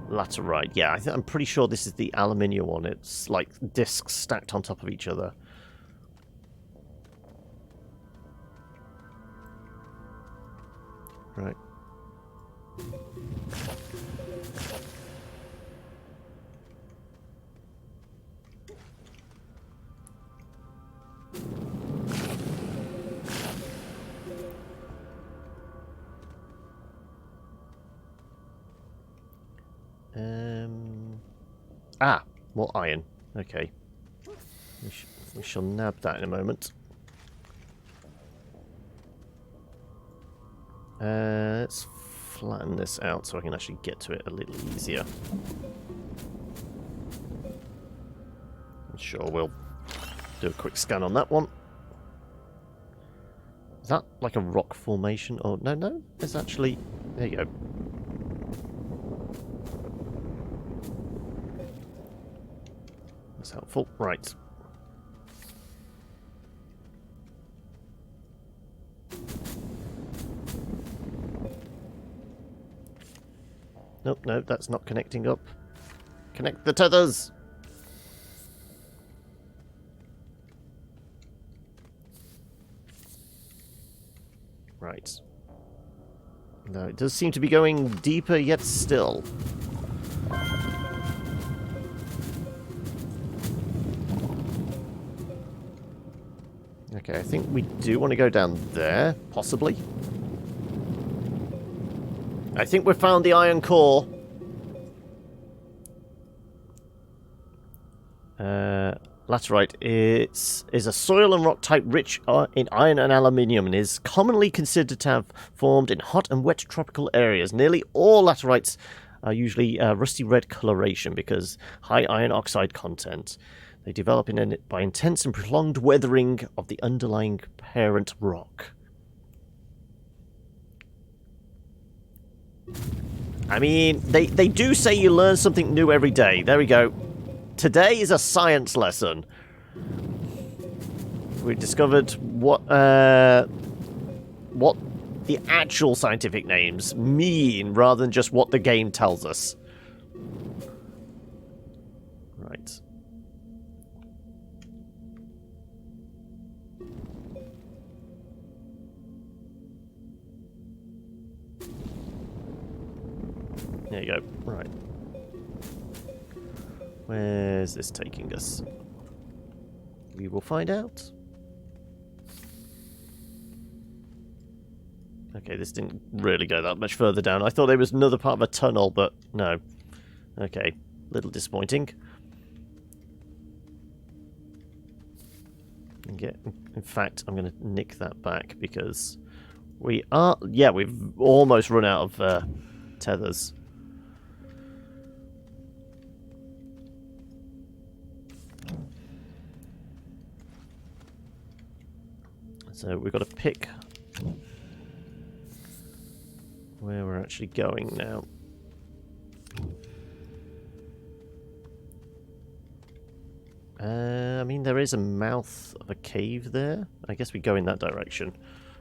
Laterite, yeah, I'm pretty sure this is the aluminium one. It's like discs stacked on top of each other. Right. More iron. Okay. We shall nab that in a moment. Let's flatten this out so I can actually get to it a little easier. I'm sure we'll do a quick scan on that one. Is that like a rock formation? Oh, no. It's actually... There you go. That's helpful. Right. Nope, no, that's not connecting up. Connect the tethers! Right. No, it does seem to be going deeper yet still. Okay, I think we do want to go down there, possibly. I think we've found the iron core. laterite is a soil and rock type rich in iron and aluminium and is commonly considered to have formed in hot and wet tropical areas. Nearly all laterites are usually rusty red coloration because high iron oxide content. They develop by intense and prolonged weathering of the underlying parent rock. I mean, they do say you learn something new every day. There we go. Today is a science lesson. We discovered what the actual scientific names mean rather than just what the game tells us. Right. There you go. Right. Where's this taking us? We will find out. Okay, this didn't really go that much further down. I thought there was another part of a tunnel, but no. Okay, little disappointing. In fact, I'm going to nick that back because we've almost run out of tethers. So we've got to pick where we're actually going now. I mean, there is a mouth of a cave there. I guess we go in that direction.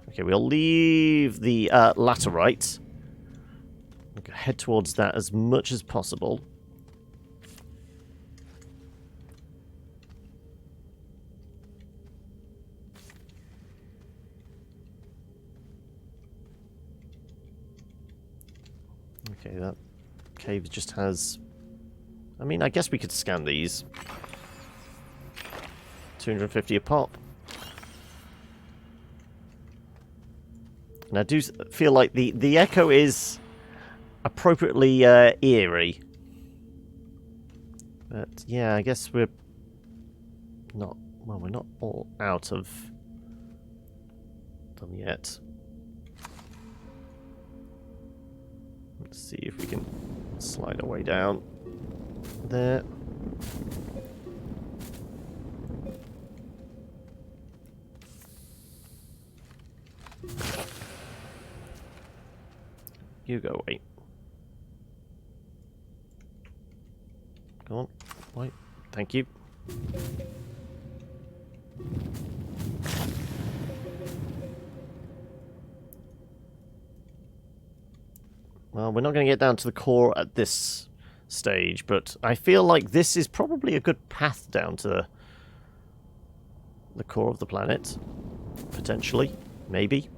Okay, we'll leave the laterite. We'll head towards that as much as possible. Okay, that cave just has... I mean, I guess we could scan these. 250 a pop. And I do feel like the echo is appropriately eerie. But yeah, I guess we're not... Well, we're not all out of them yet. Let's see if we can slide our way down there. You go away. Go on. Wait. Thank you. Well, we're not going to get down to the core at this stage, but I feel like this is probably a good path down to the core of the planet. Potentially. Maybe.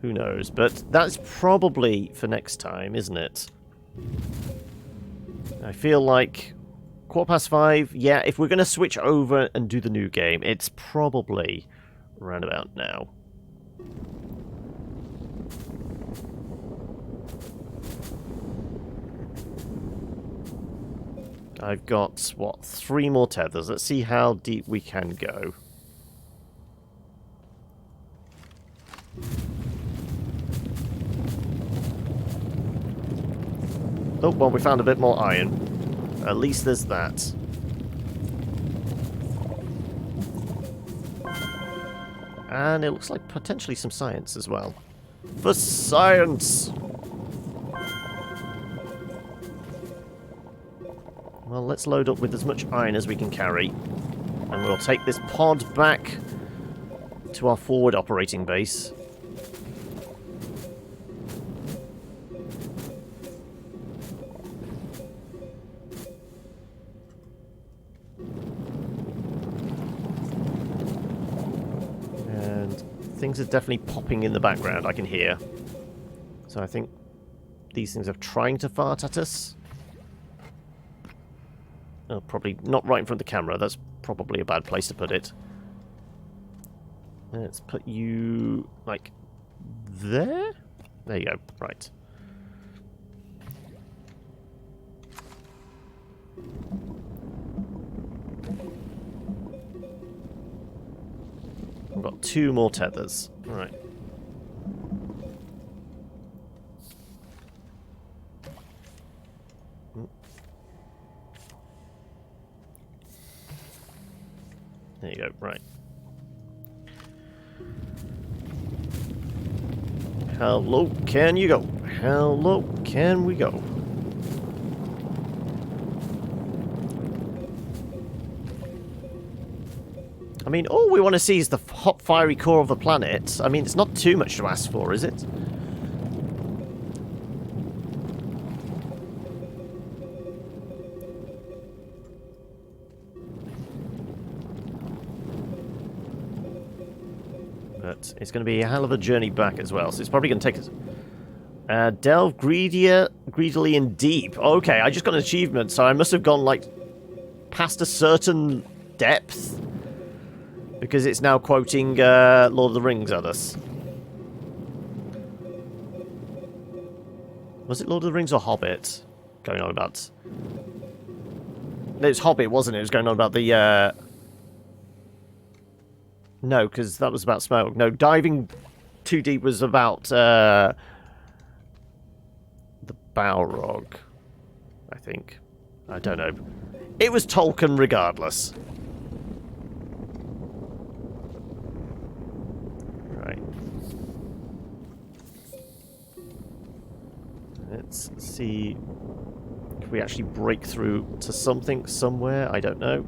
Who knows? But that's probably for next time, isn't it? I feel like 5:15, yeah, if we're going to switch over and do the new game, it's probably around about now. I've got, what, 3 more tethers. Let's see how deep we can go. Oh, well, we found a bit more iron. At least there's that. And it looks like potentially some science as well. For science! Well, let's load up with as much iron as we can carry. And we'll take this pod back to our forward operating base. Things are definitely popping in the background, I can hear. So I think these things are trying to fart at us. Oh, probably not right in front of the camera. That's probably a bad place to put it. Let's put you, like, there? There you go. Right. We've got 2 more tethers. Right. There you go, right. How low can you go? How low can we go? I mean, all we want to see is the hot, fiery core of the planet. I mean, it's not too much to ask for, is it? But it's going to be a hell of a journey back as well, so it's probably going to take us... delve greedily and deep. Okay, I just got an achievement, so I must have gone, like, past a certain depth. Because it's now quoting Lord of the Rings at us. Was it Lord of the Rings or Hobbit? Going on about... No, it was Hobbit, wasn't it? It was going on about the... No, because that was about smoke. No, diving too deep was about the Balrog, I think. I don't know. It was Tolkien regardless. Right. Let's see if we actually break through to something somewhere. I don't know.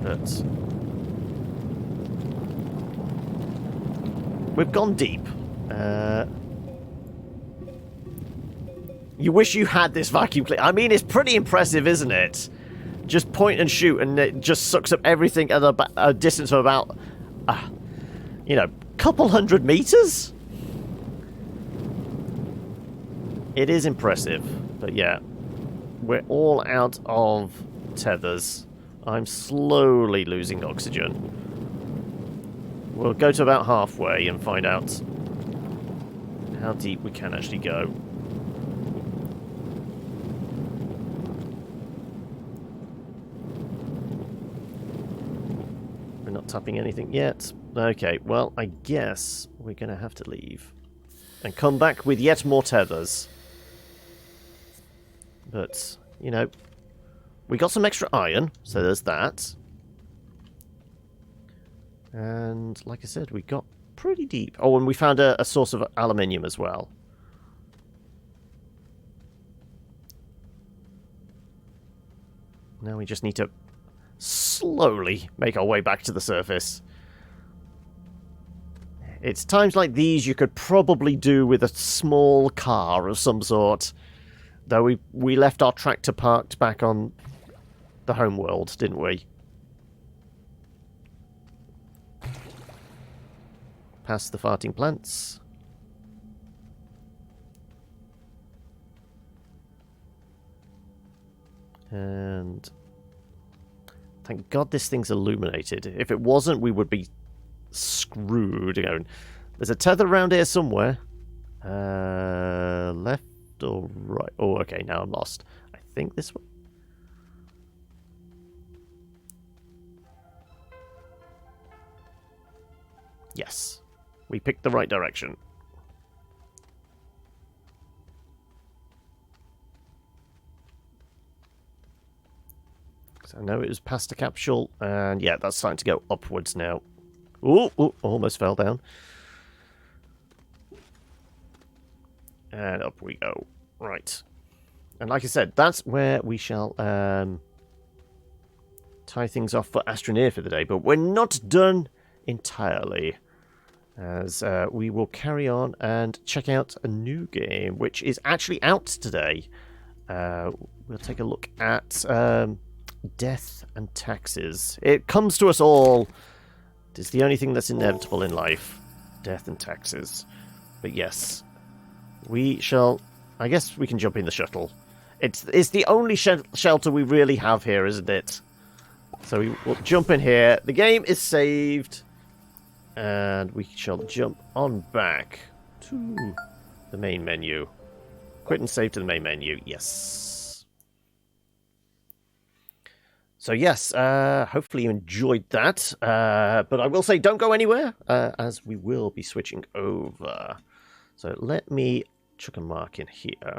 But we've gone deep. You wish you had this vacuum cleaner. I mean, it's pretty impressive, isn't it? Just point and shoot, and it just sucks up everything at a distance of about, you know, couple hundred meters? It is impressive, but yeah. We're all out of tethers. I'm slowly losing oxygen. We'll go to about halfway and find out how deep we can actually go. We're not tapping anything yet. Okay, well, I guess we're going to have to leave. And come back with yet more tethers. But, you know... We got some extra iron, so there's that. And, like I said, we got pretty deep. Oh, and we found a source of aluminium as well. Now we just need to slowly make our way back to the surface. It's times like these you could probably do with a small car of some sort. Though we left our tractor parked back on... the home world, didn't we? Past the farting plants. And thank God this thing's illuminated. If it wasn't, we would be screwed. There's a tether around here somewhere. Left or right? Oh, okay, now I'm lost. I think this one. Yes, we picked the right direction. So I know it was past a capsule, and yeah, that's starting to go upwards now. Ooh, almost fell down. And up we go. Right. And like I said, that's where we shall tie things off for Astroneer for the day. But we're not done entirely, as we will carry on and check out a new game, which is actually out today. We'll take a look at Death and Taxes. It comes to us all. It is the only thing that's inevitable in life. Death and taxes. But yes, we shall... I guess we can jump in the shuttle. It's the only shelter we really have here, isn't it? So we will jump in here. The game is saved. And we shall jump on back. to the main menu. Quit and save to the main menu. Yes. So yes, hopefully you enjoyed that. But I will say don't go anywhere, as we will be switching over. So let me chuck a mark in here.